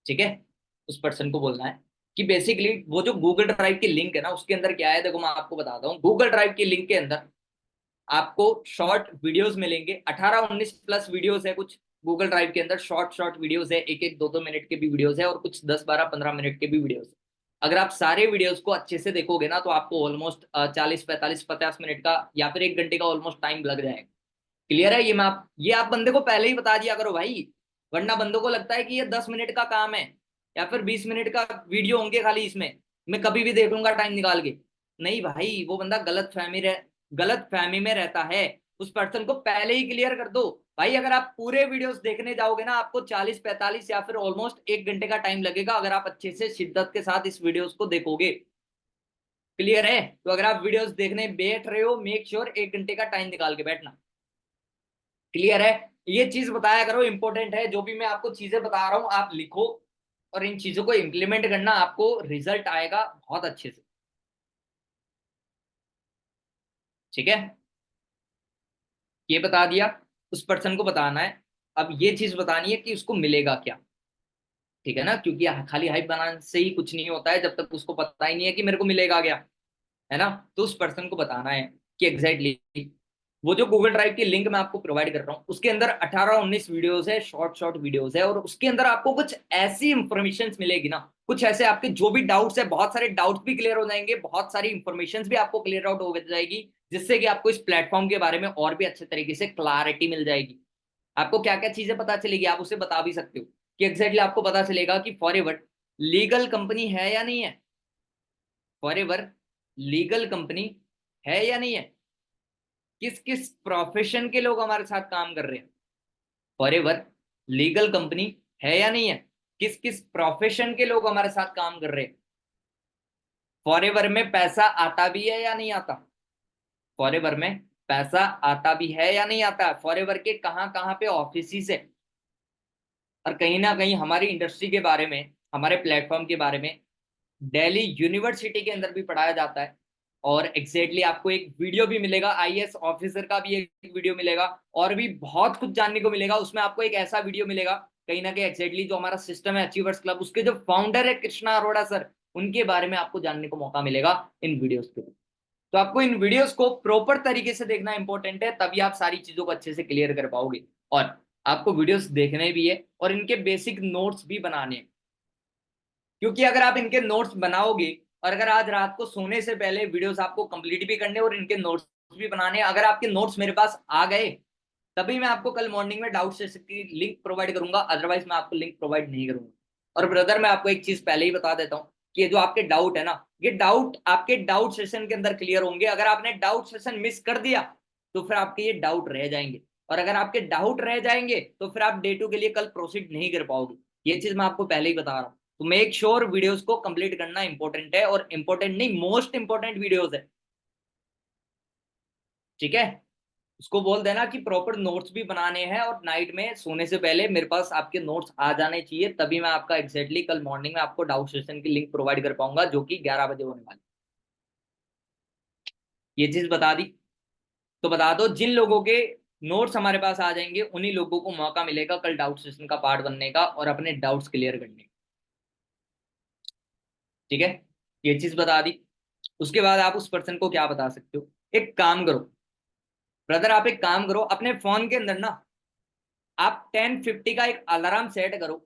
ठीक है। उस पर्सन को बोलना है कि बेसिकली वो जो गूगल ड्राइव की लिंक है ना उसके अंदर क्या है, देखो मैं आपको बताता हूँ। गूगल ड्राइव की लिंक के अंदर आपको शॉर्ट वीडियोस मिलेंगे, 18-19 प्लस वीडियोस है कुछ गूगल ड्राइव के अंदर। शॉर्ट शॉर्ट वीडियोस है, एक एक 2-2 मिनट के भी वीडियोस है और कुछ 10-12-15 मिनट के भी वीडियोस है। अगर आप सारे वीडियोस को अच्छे से देखोगे ना तो आपको ऑलमोस्ट 40-45-50 मिनट का या फिर 1 घंटे का ऑलमोस्ट टाइम लग जाएगा। क्लियर है, ये आप बंदे को पहले ही बता दिया करो भाई, वरना बंदों को लगता है कि ये 10 मिनट का काम है या फिर 20 मिनट का वीडियो होंगे खाली, इसमें मैं कभी भी देख लूंगा टाइम निकाल के। नहीं भाई, वो बंदा गलत फहमी में रहता है। उस पर्सन को पहले ही क्लियर कर दो भाई। अगर आप पूरे वीडियोस देखने जाओगे ना आपको 40-45 या फिर ऑलमोस्ट 1 घंटे का टाइम लगेगा, अगर आप अच्छे से शिद्दत के साथ इस वीडियोस को देखोगे। क्लियर है, तो अगर आप वीडियोस देखने बैठ रहे हो मेक श्योर 1 घंटे का टाइम निकाल के बैठना। क्लियर है, ये चीज बताया करो, इंपॉर्टेंट है। जो भी मैं आपको चीजें बता रहा हूं आप लिखो और इन चीजों को इंप्लीमेंट करना, आपको रिजल्ट आएगा बहुत अच्छे से, ठीक है। ये बता दिया, उस पर्सन को बताना है। अब ये चीज बतानी है कि उसको मिलेगा क्या, ठीक है ना, क्योंकि खाली हाइप बनाने से ही कुछ नहीं होता है जब तक उसको पता ही नहीं है कि मेरे को मिलेगा क्या, है ना। तो उस पर्सन को बताना है कि एग्जैक्टली वो जो गूगल ड्राइव की लिंक मैं आपको प्रोवाइड कर रहा हूँ उसके अंदर 18-19 वीडियोस है, शॉर्ट शॉर्ट वीडियोस है, और उसके अंदर आपको कुछ ऐसी इंफॉर्मेशन मिलेगी ना, कुछ ऐसे आपके जो भी डाउट्स है, बहुत सारे डाउट्स भी क्लियर हो जाएंगे, बहुत सारी इंफॉर्मेशन भी आपको क्लियर आउट हो जाएगी, जिससे कि आपको इस प्लेटफॉर्म के बारे में और भी अच्छे तरीके से क्लैरिटी मिल जाएगी। आपको क्या क्या चीजें पता चलेगी आप उसे बता भी सकते हो कि एग्जैक्टली आपको पता चलेगा कि फॉरएवर लीगल कंपनी है या नहीं है, फॉरएवर लीगल कंपनी है या नहीं है, किस किस प्रोफेशन के लोग हमारे साथ काम कर रहे हैं। फॉरएवर लीगल कंपनी है या नहीं है, किस किस प्रोफेशन के लोग हमारे साथ काम कर रहे हैं। फॉरएवर में पैसा आता भी है या नहीं आता, फॉरएवर में पैसा आता भी है या नहीं आता, फॉरएवर के कहाँ कहाँ पे ऑफिस है। और कहीं ना कहीं हमारी इंडस्ट्री के बारे में, हमारे प्लेटफॉर्म के बारे में दिल्ली यूनिवर्सिटी के अंदर भी पढ़ाया जाता है। और एग्जैक्टली आपको एक वीडियो भी मिलेगा, आईएएस ऑफिसर का भी एक वीडियो मिलेगा, और भी बहुत कुछ जानने को मिलेगा। उसमें आपको एक ऐसा वीडियो मिलेगा कहीं ना कहीं एग्जैक्टली जो हमारा सिस्टम है अचीवर्स क्लब, उसके जो फाउंडर है कृष्णा अरोड़ा सर, उनके बारे में आपको जानने को मौका मिलेगा इन वीडियोस के। तो आपको इन वीडियोस को प्रॉपर तरीके से देखना इंपॉर्टेंट है, तभी आप सारी चीजों को अच्छे से क्लियर कर पाओगे। और आपको वीडियोस देखने भी है और इनके बेसिक नोट्स भी बनाने हैं, क्योंकि अगर आप इनके नोट्स बनाओगे और अगर आज रात को सोने से पहले वीडियोस आपको कंप्लीट भी करने और इनके नोट्स भी बनाने, अगर आपके नोट्स मेरे पास आ गए तभी मैं आपको कल मॉर्निंग में डाउट सेशन की लिंक प्रोवाइड करूंगा, अदरवाइज मैं आपको लिंक प्रोवाइड नहीं करूंगा। और ब्रदर मैं आपको एक चीज पहले ही बता देता हूँ कि ये जो आपके डाउट है ना, ये डाउट आपके डाउट सेशन के अंदर क्लियर होंगे। अगर आपने डाउट सेशन मिस कर दिया तो फिर आपके ये डाउट रह जाएंगे, और अगर आपके डाउट रह जाएंगे तो फिर आप डे 2 के लिए कल प्रोसीड नहीं कर पाओगे। ये चीज मैं आपको पहले ही बता रहा हूँ। तो मेक श्योर वीडियोस को कंप्लीट करना इंपॉर्टेंट है, और इंपॉर्टेंट नहीं मोस्ट इंपॉर्टेंट वीडियोस है, ठीक है। उसको बोल देना कि प्रॉपर नोट्स भी बनाने हैं और नाइट में सोने से पहले मेरे पास आपके नोट्स आ जाने चाहिए, तभी मैं आपका एग्जैक्टली कल मॉर्निंग में आपको डाउट सेशन की लिंक प्रोवाइड कर पाऊंगा जो कि 11 बजे होने वाली। ये चीज बता दी, तो बता दो जिन लोगों के नोट्स हमारे पास आ जाएंगे उन्हीं लोगों को मौका मिलेगा कल डाउट सेशन का पार्ट बनने का और अपने डाउट्स क्लियर करने का, ठीक है। ये चीज बता दी। उसके बाद आप उस पर्सन को क्या बता सकते हो, एक काम करो ब्रदर, आप एक काम करो, अपने फोन के अंदर ना आप 10:50 का एक अलार्म सेट करो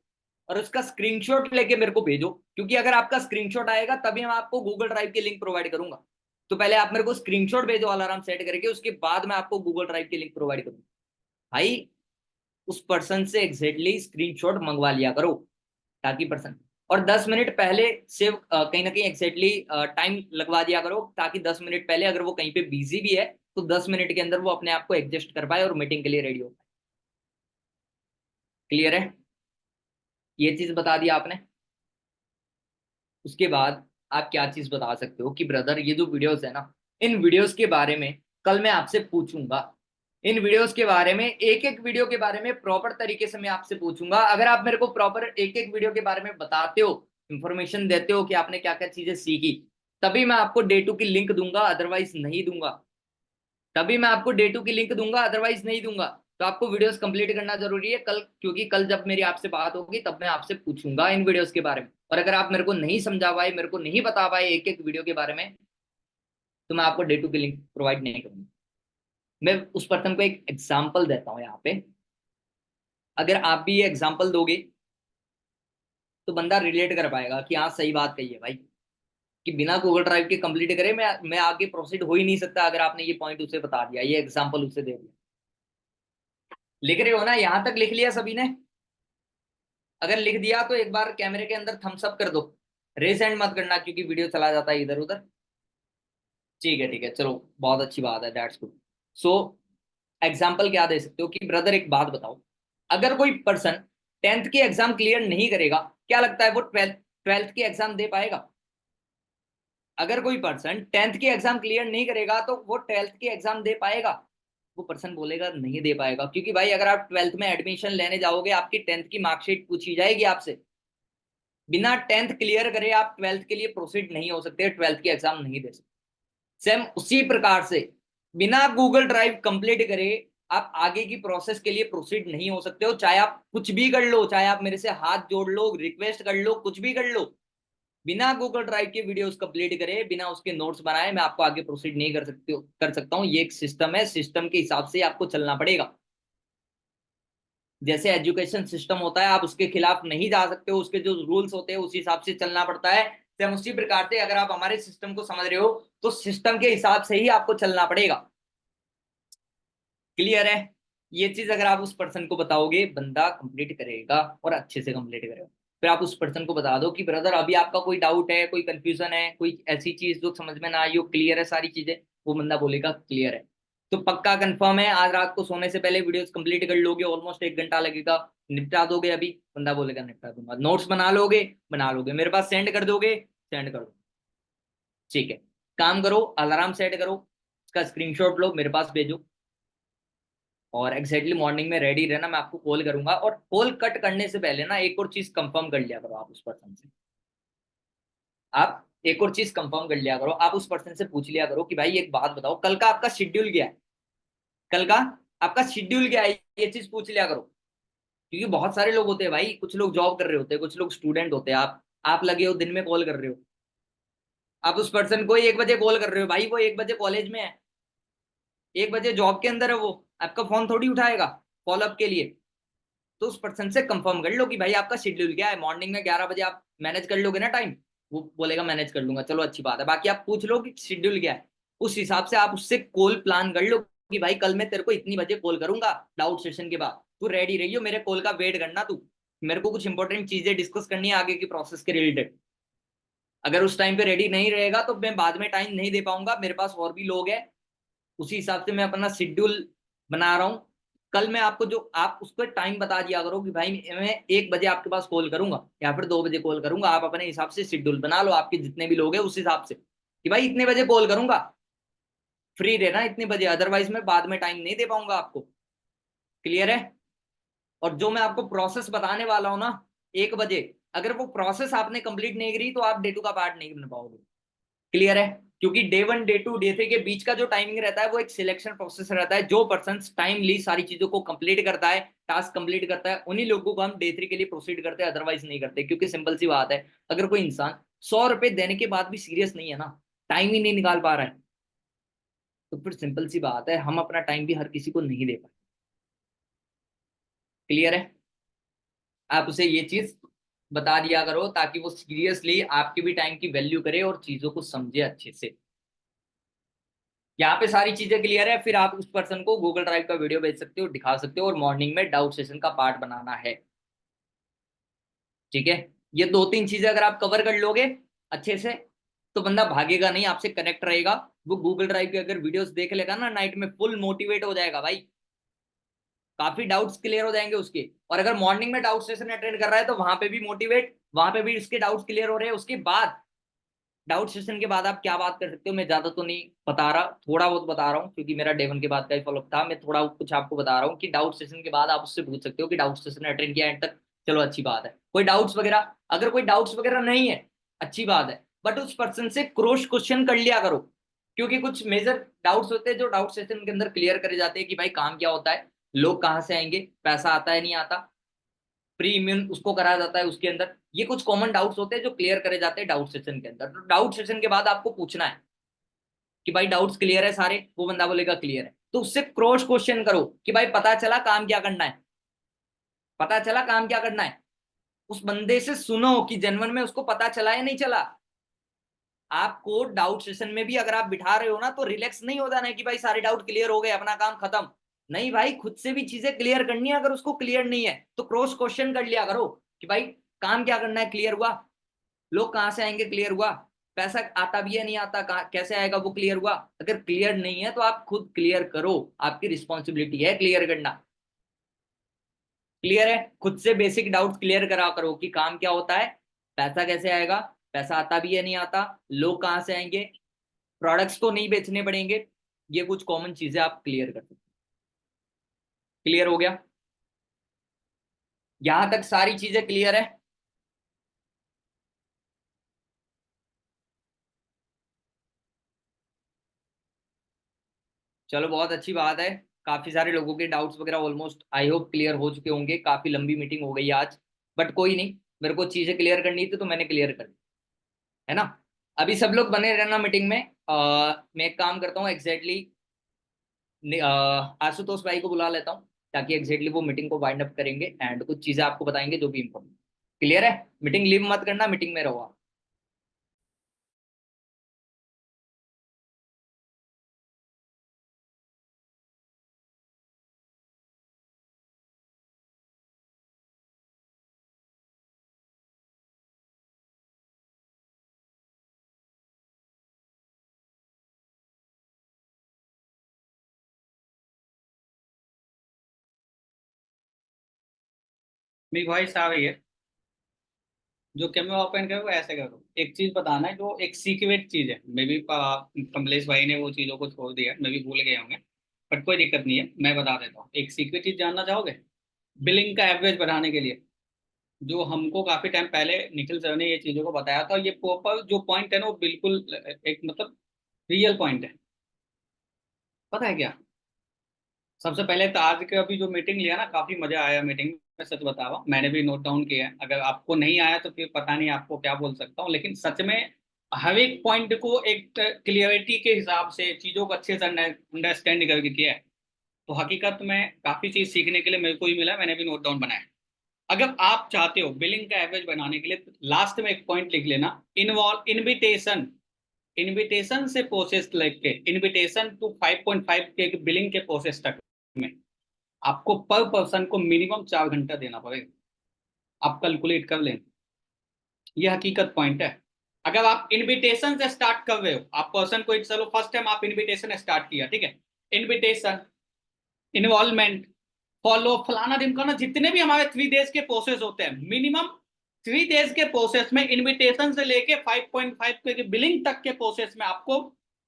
और उसका स्क्रीनशॉट लेके मेरे को भेजो, क्योंकि अगर आपका स्क्रीनशॉट आएगा तभी मैं आपको गूगल ड्राइव की लिंक प्रोवाइड करूंगा। तो पहले आप मेरे को स्क्रीनशॉट भेजो अलार्म सेट करके, उसके बाद मैं आपको गूगल ड्राइव की लिंक प्रोवाइड करूंगा। भाई उस पर्सन से एग्जैक्टली स्क्रीनशॉट मंगवा लिया करो, ताकि पर्सन, और 10 मिनट पहले सेव कहीं ना कहीं एक्जैक्टली टाइम लगवा दिया करो, ताकि 10 मिनट पहले अगर वो कहीं पे बिजी भी है तो 10 मिनट के अंदर वो अपने आप को एडजस्ट कर पाए और मीटिंग के लिए रेडी हो पाए। क्लियर है? ये चीज बता दिया आपने। उसके बाद आप क्या चीज बता सकते हो कि ब्रदर ये जो वीडियोस है ना, इन वीडियोस के बारे में कल मैं आपसे पूछूंगा। इन वीडियोस के बारे में, एक एक वीडियो के बारे में प्रॉपर तरीके से मैं आपसे पूछूंगा। अगर आप मेरे को प्रॉपर एक एक वीडियो के बारे में बताते हो, इंफॉर्मेशन देते हो कि आपने क्या क्या चीजें सीखी, तभी मैं आपको डे 2 की लिंक दूंगा, अदरवाइज नहीं दूंगा। तभी मैं आपको डे 2 की लिंक दूंगा, अदरवाइज नहीं दूंगा। तो आपको वीडियोस कंप्लीट करना जरूरी है कल, क्योंकि कल जब मेरी आपसे बात होगी तब मैं आपसे पूछूंगा इन वीडियोस के बारे में। और अगर आप मेरे को नहीं समझा पाए, मेरे को नहीं बता पाए एक एक वीडियो के बारे में, तो मैं आपको डे 2 की लिंक प्रोवाइड नहीं करूंगा। मैं उस पर्सन को एक एग्जाम्पल देता हूँ यहाँ पे। अगर आप भी ये एग्जाम्पल दोगे तो बंदा रिलेट कर पाएगा कि हाँ सही बात कही है भाई, कि बिना गूगल ड्राइव के कंप्लीट करे मैं आगे प्रोसीड हो ही नहीं सकता। अगर आपने ये पॉइंट उसे बता दिया, ये एग्जाम्पल उसे दे दिया। लिख रहे हो ना? यहां तक लिख लिया सभी ने? अगर लिख दिया तो एक बार कैमरे के अंदर थम्स अप कर दो। रेस एंड मत करना क्योंकि वीडियो चला जाता है इधर उधर। ठीक है, चलो बहुत अच्छी बात है, दैट्स गुड। सो एग्जाम्पल क्या दे सकते हो कि ब्रदर एक बात बताओ, अगर कोई पर्सन 10th की एग्जाम क्लियर नहीं करेगा, क्या लगता है वो ट्वेल्थ की एग्जाम दे पाएगा? अगर कोई पर्सन 10th की एग्जाम क्लियर नहीं करेगा तो वो 12th की एग्जाम दे पाएगा? वो पर्सन बोलेगा नहीं दे पाएगा, क्योंकि भाई अगर आप 12th में एडमिशन लेने जाओगे, आपकी 10th की मार्कशीट पूछी जाएगी आपसे। बिना 10th क्लियर करे आप 12th के लिए प्रोसीड नहीं हो सकते, 12th की एग्जाम नहीं दे सकते। सेम उसी प्रकार से बिना गूगल ड्राइव कंप्लीट करे आप आगे की प्रोसेस के लिए प्रोसीड नहीं हो सकते हो। चाहे आप कुछ भी कर लो, चाहे आप मेरे से हाथ जोड़ लो, रिक्वेस्ट कर लो, कुछ भी कर लो, बिना गूगल ड्राइव के वीडियोस कंप्लीट करे, बिना उसके नोट्स बनाए, मैं आपको आगे प्रोसीड नहीं कर सकता हूँ। ये एक सिस्टम है, सिस्टम के हिसाब से आपको चलना पड़ेगा। जैसे एजुकेशन सिस्टम होता है, आप उसके खिलाफ नहीं जा सकते हो, उसके जो रूल्स होते हैं उस हिसाब से चलना पड़ता है। सेम उसी प्रकार से अगर आप हमारे सिस्टम को समझ रहे हो तो सिस्टम के हिसाब से ही आपको चलना पड़ेगा। क्लियर है? ये चीज अगर आप उस पर्सन को बताओगे, बंदा कंप्लीट करेगा और अच्छे से कंप्लीट करेगा। फिर आप उस पर्सन को बता दो कि ब्रदर अभी आपका कोई डाउट है, कोई कंफ्यूजन है, कोई ऐसी चीज जो समझ में ना आई हो, क्लियर है सारी चीजें? वो बंदा बोलेगा क्लियर है। तो पक्का कंफर्म है आज रात को सोने से पहले वीडियोस कंप्लीट कर लोगे? ऑलमोस्ट 1 घंटा लगेगा, निपटा दोगे अभी? बंदा बोलेगा निपटा दूंगा। नोट्स बना लोगे? बना लोगे। मेरे पास सेंड कर दोगे? सेंड कर दो। ठीक है, काम करो, अलार्म सेट करो, इसका स्क्रीनशॉट लो, मेरे पास भेजो, और एग्जैक्टली मॉर्निंग में रेडी रहना। मैं आपको कॉल करूंगा, और कॉल कट करने से पहले ना एक और चीज कंफर्म कर लिया करो आप उस पर्सन से। आप एक और चीज कंफर्म कर लिया करो, आप उस पर्सन से पूछ लिया करो कि भाई एक बात बताओ, कल का आपका शेड्यूल क्या है? कल का आपका शेड्यूल क्या है? ये चीज पूछ लिया करो। क्योंकि बहुत सारे लोग होते हैं भाई, कुछ लोग जॉब कर रहे होते हैं, कुछ लोग स्टूडेंट होते हैं। आप लगे हो दिन में कॉल कर रहे हो, आप उस पर्सन को 1 बजे कॉल कर रहे हो, भाई वो 1 बजे कॉलेज में है, 1 बजे जॉब के अंदर है, वो आपका फोन थोड़ी उठाएगा फॉलोअप के लिए। तो उस पर्सन से कंफर्म कर लो कि भाई आपका शेड्यूल क्या है, मॉर्निंग में 11 बजे आप मैनेज कर लोगे ना टाइम? वो बोलेगा मैनेज कर लूंगा, चलो अच्छी बात है। बाकी आप पूछ लो कि शेड्यूल क्या है, उस हिसाब से आप उससे कॉल प्लान कर लो कि भाई कल मैं तेरे को इतनी बजे कॉल करूंगा डाउट सेशन के बाद, तू रेडी रहियो, मेरे कॉल का वेट करना तू, मेरे को कुछ इंपॉर्टेंट चीजें डिस्कस करनी है आगे की प्रोसेस के रिलेटेड। अगर उस टाइम पे रेडी नहीं रहेगा तो मैं बाद में टाइम नहीं दे पाऊंगा, मेरे पास और भी लोग हैं। उसी हिसाब से मैं अपना शेड्यूल बना रहा हूँ। कल मैं आपको जो आप उसको टाइम बता दिया करो कि भाई मैं 1 बजे आपके पास कॉल करूंगा या फिर 2 बजे कॉल करूंगा। आप अपने हिसाब से शेड्यूल बना लो, आपके जितने भी लोग हैं उस हिसाब से कि भाई इतने बजे कॉल करूंगा, फ्री रहना इतने बजे, अदरवाइज मैं बाद में टाइम नहीं दे पाऊंगा आपको। क्लियर है? और जो मैं आपको प्रोसेस बताने वाला हूं ना 1 बजे, अगर वो प्रोसेस आपने कंप्लीट नहीं करी तो आप डे 2 का पार्ट नहीं बन पाओगे। क्लियर है? क्योंकि डे 1 डे 2 डे 3 के बीच का जो टाइमिंग रहता है वो एक सिलेक्शन प्रोसेस रहता है। जो पर्सन टाइमली सारी चीजों को कंप्लीट करता है, टास्क कंप्लीट करता है, उन्हीं लोगों को हम डे 3 के लिए प्रोसीड करते हैं, अदरवाइज नहीं करते। क्योंकि सिंपल सी बात है, अगर कोई इंसान 100 रुपए देने के बाद भी सीरियस नहीं है ना, टाइम ही नहीं निकाल पा रहा है, तो फिर सिंपल सी बात है हम अपना टाइम भी हर किसी को नहीं दे पाए। क्लियर है? आप उसे ये चीज बता दिया करो ताकि वो सीरियसली आपके भी टाइम की वैल्यू करे और चीजों को समझे अच्छे से। यहाँ पे सारी चीजें क्लियर है? फिर आप उस पर्सन को गूगल ड्राइव का वीडियो भेज सकते हो, दिखा सकते हो, और मॉर्निंग में डाउट सेशन का पार्ट बनाना है। ठीक है, ये 2-3 चीजें अगर आप कवर कर लोगे अच्छे से, तो बंदा भागेगा नहीं, आपसे कनेक्ट रहेगा। वो गूगल ड्राइव के अगर वीडियोस देख लेगा ना नाइट में, फुल मोटिवेट हो जाएगा भाई, काफी डाउट्स क्लियर हो जाएंगे उसके। और अगर मॉर्निंग में डाउट सेशन अटेंड कर रहा है तो वहां पे भी मोटिवेट, वहां पे भी इसके डाउट्स क्लियर हो रहे हैं। उसके बाद डाउट सेशन के बाद आप क्या बात कर सकते हो, मैं ज्यादा तो नहीं बता रहा, थोड़ा बहुत बता रहा हूँ, क्योंकि मेरा डे 1 के बाद का ही फॉलोअप था। मैं थोड़ा कुछ आपको बता रहा हूँ कि डाउट सेशन के बाद आप उससे पूछ सकते हो कि डाउट सेशन अटेंड किया एंड तक, चलो अच्छी बात है। कोई डाउट्स वगैरह, अगर कोई डाउट्स वगैरह नहीं है, अच्छी बात है, बट उस पर्सन से क्रॉस क्वेश्चन कर लिया करो, क्योंकि कुछ मेजर डाउट्स होते हैं जो डाउट सेशन के अंदर क्लियर करे जाते हैं कि भाई काम क्या होता है, लोग कहाँ से आएंगे, पैसा आता है नहीं आता, प्री इम्यून उसको कराया जाता है उसके अंदर। ये कुछ कॉमन डाउट्स होते हैं जो क्लियर करे जाते हैं डाउट सेशन के अंदर। तो डाउट सेशन के बाद आपको पूछना है कि भाई डाउट्स क्लियर है सारे, वो बंदा बोलेगा क्लियर है, तो उससे क्रॉस क्वेश्चन करो कि भाई पता चला काम क्या करना है, पता चला काम क्या करना है। उस बंदे से सुनो कि जेन्युइन में उसको पता चला या नहीं चला। आपको डाउट सेशन में भी अगर आप बिठा रहे हो ना, तो रिलैक्स नहीं हो जाना है कि भाई सारे डाउट क्लियर हो गए अपना काम खत्म। नहीं भाई, खुद से भी चीजें क्लियर करनी है। अगर उसको क्लियर नहीं है तो क्रॉस क्वेश्चन कर लिया करो कि भाई काम क्या करना है, क्लियर हुआ, लोग कहाँ से आएंगे, क्लियर हुआ, पैसा आता भी है नहीं आता, कैसे आएगा, वो क्लियर हुआ। अगर क्लियर नहीं है तो आप खुद क्लियर करो, आपकी रिस्पॉन्सिबिलिटी है क्लियर करना। क्लियर है, खुद से बेसिक डाउट क्लियर करा करो कि काम क्या होता है, पैसा कैसे आएगा, पैसा आता भी है नहीं आता, लोग कहाँ से आएंगे, प्रोडक्ट्स तो नहीं बेचने पड़ेंगे। ये कुछ कॉमन चीजें आप क्लियर कर सकते। क्लियर हो गया, यहां तक सारी चीजें क्लियर है। चलो बहुत अच्छी बात है, काफी सारे लोगों के डाउट्स वगैरह ऑलमोस्ट आई होप क्लियर हो चुके होंगे। काफी लंबी मीटिंग हो गई आज, बट कोई नहीं, मेरे को चीजें क्लियर करनी थी तो मैंने क्लियर कर दी, है ना। अभी सब लोग बने रहना मीटिंग में। मैं एक काम करता हूँ एग्जैक्टली, आशुतोष भाई को बुला लेता हूँ, ताकि एग्जैक्टली वो मीटिंग को वाइंड अप करेंगे एंड कुछ चीजें आपको बताएंगे जो भी इम्पोर्टेंट। क्लियर है, मीटिंग लीव मत करना, मीटिंग में रहो आप। मेरी वॉइस आ रही है? जो कैमरा ओपन करो वो ऐसे करो। एक चीज बताना है, जो एक सीक्रेट चीज है, मे बी कमलेश भाई ने वो चीजों को छोड़ दिया, मे बी भूल गए होंगे, बट कोई दिक्कत नहीं है, मैं बता देता हूँ। एक सीक्रेट चीज जानना चाहोगे? बिलिंग का एवरेज बढ़ाने के लिए, जो हमको काफी टाइम पहले निखिल सर ने ये चीजों को बताया था, ये प्रॉपर जो पॉइंट है ना, वो बिल्कुल एक मतलब रियल पॉइंट है। पता है क्या, सबसे पहले तो आज के अभी जो मीटिंग लिया ना, काफी मजा आया मीटिंग में, सच बता रहा हूँ, मैंने भी नोट डाउन किया है। अगर आपको नहीं आया तो फिर पता नहीं आपको क्या बोल सकता हूँ, लेकिन सच में हर एक पॉइंट को एक क्लियरिटी के हिसाब से चीजों को अच्छे से अंडरस्टैंड करके किया है। तो हकीकत में काफी चीज सीखने के लिए मेरे को ही मिला, मैंने भी नोट डाउन बनाया। अगर आप चाहते हो बिलिंग का एवरेज बनाने के लिए, तो लास्ट में एक पॉइंट लिख लेना, इन्वॉल्व इनविटेशन। इनविटेशन से प्रोसेस लेके इनविटेशन टू 5.5 के बिलिंग के प्रोसेस तक में आपको पर पर्सन को मिनिमम 4 घंटा देना पड़ेगा। आप कैलकुलेट कर लें, ये हकीकत पॉइंट है। अगर आप इनविटेशन से स्टार्ट कर रहे हो, आप पर्सन को, चलो फर्स्ट टाइम आप इनविटेशन स्टार्ट किया, ठीक है, इनविटेशन, इन्वॉल्वमेंट, फॉलो, फलाना ढिमकाना, जितने भी हमारे 3 डेज के प्रोसेस होते हैं, मिनिमम 3 डेज के प्रोसेस में इनविटेशन से लेके 5.5 के बिलिंग तक के प्रोसेस में आपको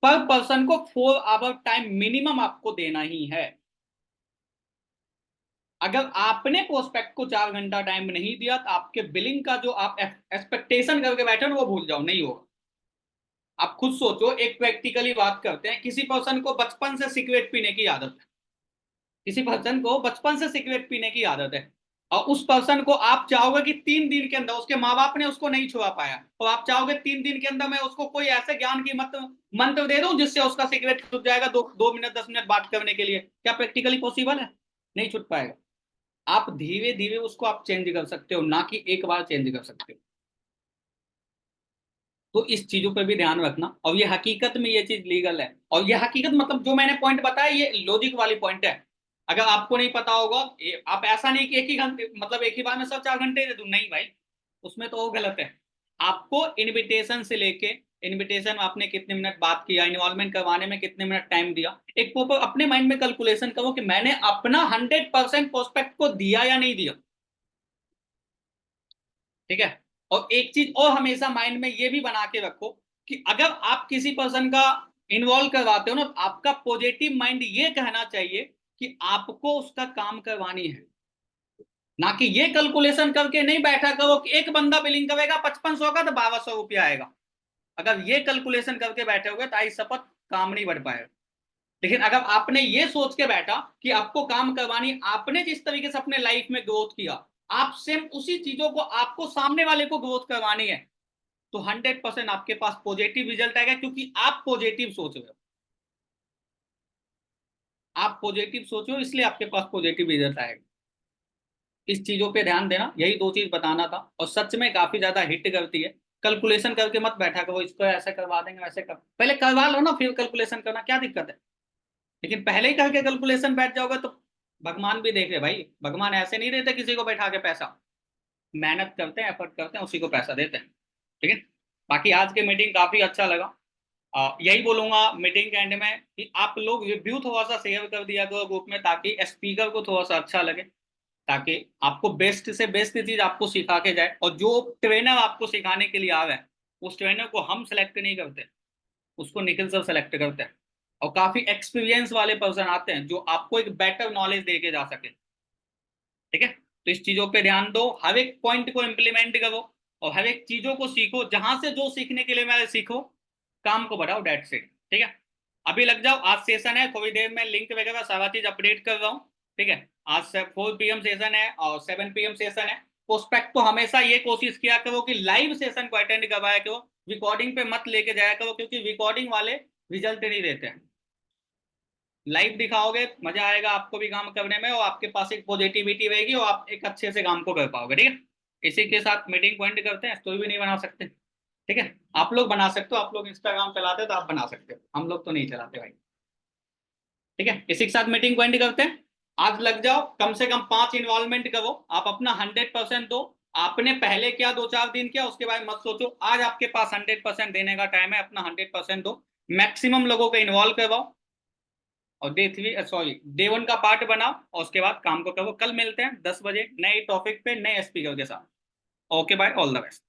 पर पर्सन को 4 आवर टाइम मिनिमम आपको देना ही है। अगर आपने प्रोस्पेक्ट को 4 घंटा टाइम नहीं दिया, तो आपके बिलिंग का जो आप एक्सपेक्टेशन करके बैठे हो वो भूल जाओ, नहीं होगा। आप खुद सोचो, एक प्रैक्टिकली बात करते हैं, किसी पर्सन को बचपन से सिगरेट पीने की आदत है, किसी पर्सन को बचपन से सिगरेट पीने की आदत है, और उस पर्सन को आप चाहोगे कि 3 दिन के अंदर, उसके माँ बाप ने उसको नहीं छुआ पाया, और आप चाहोगे 3 दिन के अंदर मैं उसको कोई ऐसे ज्ञान की मंत्र दे दूं जिससे उसका सिगरेट छूट जाएगा, 2 मिनट 10 मिनट बात करने के लिए, क्या प्रैक्टिकली पॉसिबल है? नहीं छूट पाएगा। आप धीरे धीरे उसको आप चेंज कर सकते हो, ना कि एक बार चेंज कर सकते हो। तो इस चीजों पर भी ध्यान रखना, और ये हकीकत में ये चीज लीगल है, और ये हकीकत मतलब जो मैंने पॉइंट बताया ये लॉजिक वाली पॉइंट है। अगर आपको नहीं पता होगा, आप ऐसा नहीं कि एक ही घंटे मतलब एक ही बार में सब 4 घंटे दे दूं, नहीं भाई। उसमें तो वो गलत है। आपको इनविटेशन से लेके, इनविटेशन में आपने कितने मिनट बात किया, इन्वॉल्वमेंट करवाने में कितने मिनट टाइम दिया, एक प्रॉपर अपने माइंड में कैलकुलेशन करो कि मैंने अपना 100% प्रोस्पेक्ट को दिया या नहीं दिया। ठीक है। और एक चीज और हमेशा माइंड में ये भी बना के रखो कि अगर आप किसी पर्सन का इन्वॉल्व करवाते हो ना, तो आपका पॉजिटिव माइंड ये कहना चाहिए कि आपको उसका काम करवानी है, ना कि ये कैलकुलेशन करके नहीं बैठा करो कि एक बंदा बिलिंग करेगा 5500 का तो 1200 रुपया आएगा। अगर ये कैलकुलेशन करके बैठे होगे तो आई शपथ काम नहीं बढ़ पाएगा। लेकिन अगर आपने ये सोच के बैठा कि आपको काम करवानी, आपने जिस तरीके से अपने लाइफ में ग्रोथ किया, आप सेम उसी चीजों को आपको सामने वाले को ग्रोथ करवानी है, तो 100% आपके पास पॉजिटिव रिजल्ट आएगा, क्योंकि आप पॉजिटिव सोच रहे हो। आप पॉजिटिव सोचो इसलिए आपके पास पॉजिटिव रिजल्ट आएगा। इस चीजों पे ध्यान देना, यही दो चीज बताना था। और सच में काफी ज्यादा हिट करती है। कैलकुलेशन करके मत बैठा करो इसको ऐसे करवा देंगे वैसे कर, पहले करवा लो ना, फिर कैलकुलेशन करना क्या दिक्कत है। लेकिन पहले ही करके कैलकुलेशन बैठ जाओगे तो भगवान भी देख रहे भाई, भगवान ऐसे नहीं देते किसी को बैठा के पैसा, मेहनत करते हैं, एफर्ट करते हैं, उसी को पैसा देते हैं। ठीक है। बाकी आज की मीटिंग काफी अच्छा लगा। यही बोलूंगा मीटिंग के एंड में कि आप लोग रिव्यू थोड़ा सा शेयर कर दिया करो ग्रुप में, ताकि स्पीकर को थोड़ा सा अच्छा लगे, ताकि आपको बेस्ट से बेस्ट चीज आपको सिखा के जाए। और जो ट्रेनर आपको सिखाने के लिए आ रहा है, उस ट्रेनर को हम सेलेक्ट नहीं करते, उसको निखिल सर सेलेक्ट करते हैं। और काफी एक्सपीरियंस वाले पर्सन आते हैं जो आपको एक बेटर नॉलेज दे के जा सके। ठीक है। तो इस चीजों पे ध्यान दो, हर एक पॉइंट को इम्प्लीमेंट करो, और हर एक चीजों को सीखो, जहां से जो सीखने के लिए मैं सीखो, काम को बढ़ाओ, डेट से। ठीक है। अभी लग जाओ, आज सेशन है, थोड़ी देर में लिंक वगैरह सारा चीज अपडेट कर रहा हूँ। ठीक है। आज 4 PM सेशन है और 7 PM सेशन है। प्रोस्पेक्ट को हमेशा ये कोशिश किया करो कि लाइव सेशन को अटेंड करवाया करो, रिकॉर्डिंग पे मत लेके जाया करो, क्योंकि रिकॉर्डिंग वाले रिजल्ट नहीं देते हैं। लाइव दिखाओगे मजा आएगा आपको भी काम करने में, और आपके पास एक पॉजिटिविटी रहेगी और आप एक अच्छे से काम को कर पाओगे। ठीक है। इसी के साथ मीटिंग पॉइंट करते हैं। स्टोरी भी नहीं बना सकते, ठीक है। आप लोग बना सकते हो, आप लोग इंस्टाग्राम चलाते हो तो आप बना सकते हो, हम लोग तो नहीं चलाते भाई। ठीक है। इसी के साथ मीटिंग पॉइंट करते हैं। आज लग जाओ, कम से कम 5 इन्वॉल्वमेंट करो, आप अपना 100% दो। आपने पहले क्या 2-4 दिन किया उसके बाद मत सोचो, आज आपके पास 100% देने का टाइम है, अपना 100% दो। मैक्सिमम लोगों को इन्वॉल्व करवाओ, और डे 1 का पार्ट बनाओ, और उसके बाद काम को करो। कल मिलते हैं 10 बजे नए टॉपिक पे, नए स्पीकर के साथ। Okay bye, all the best.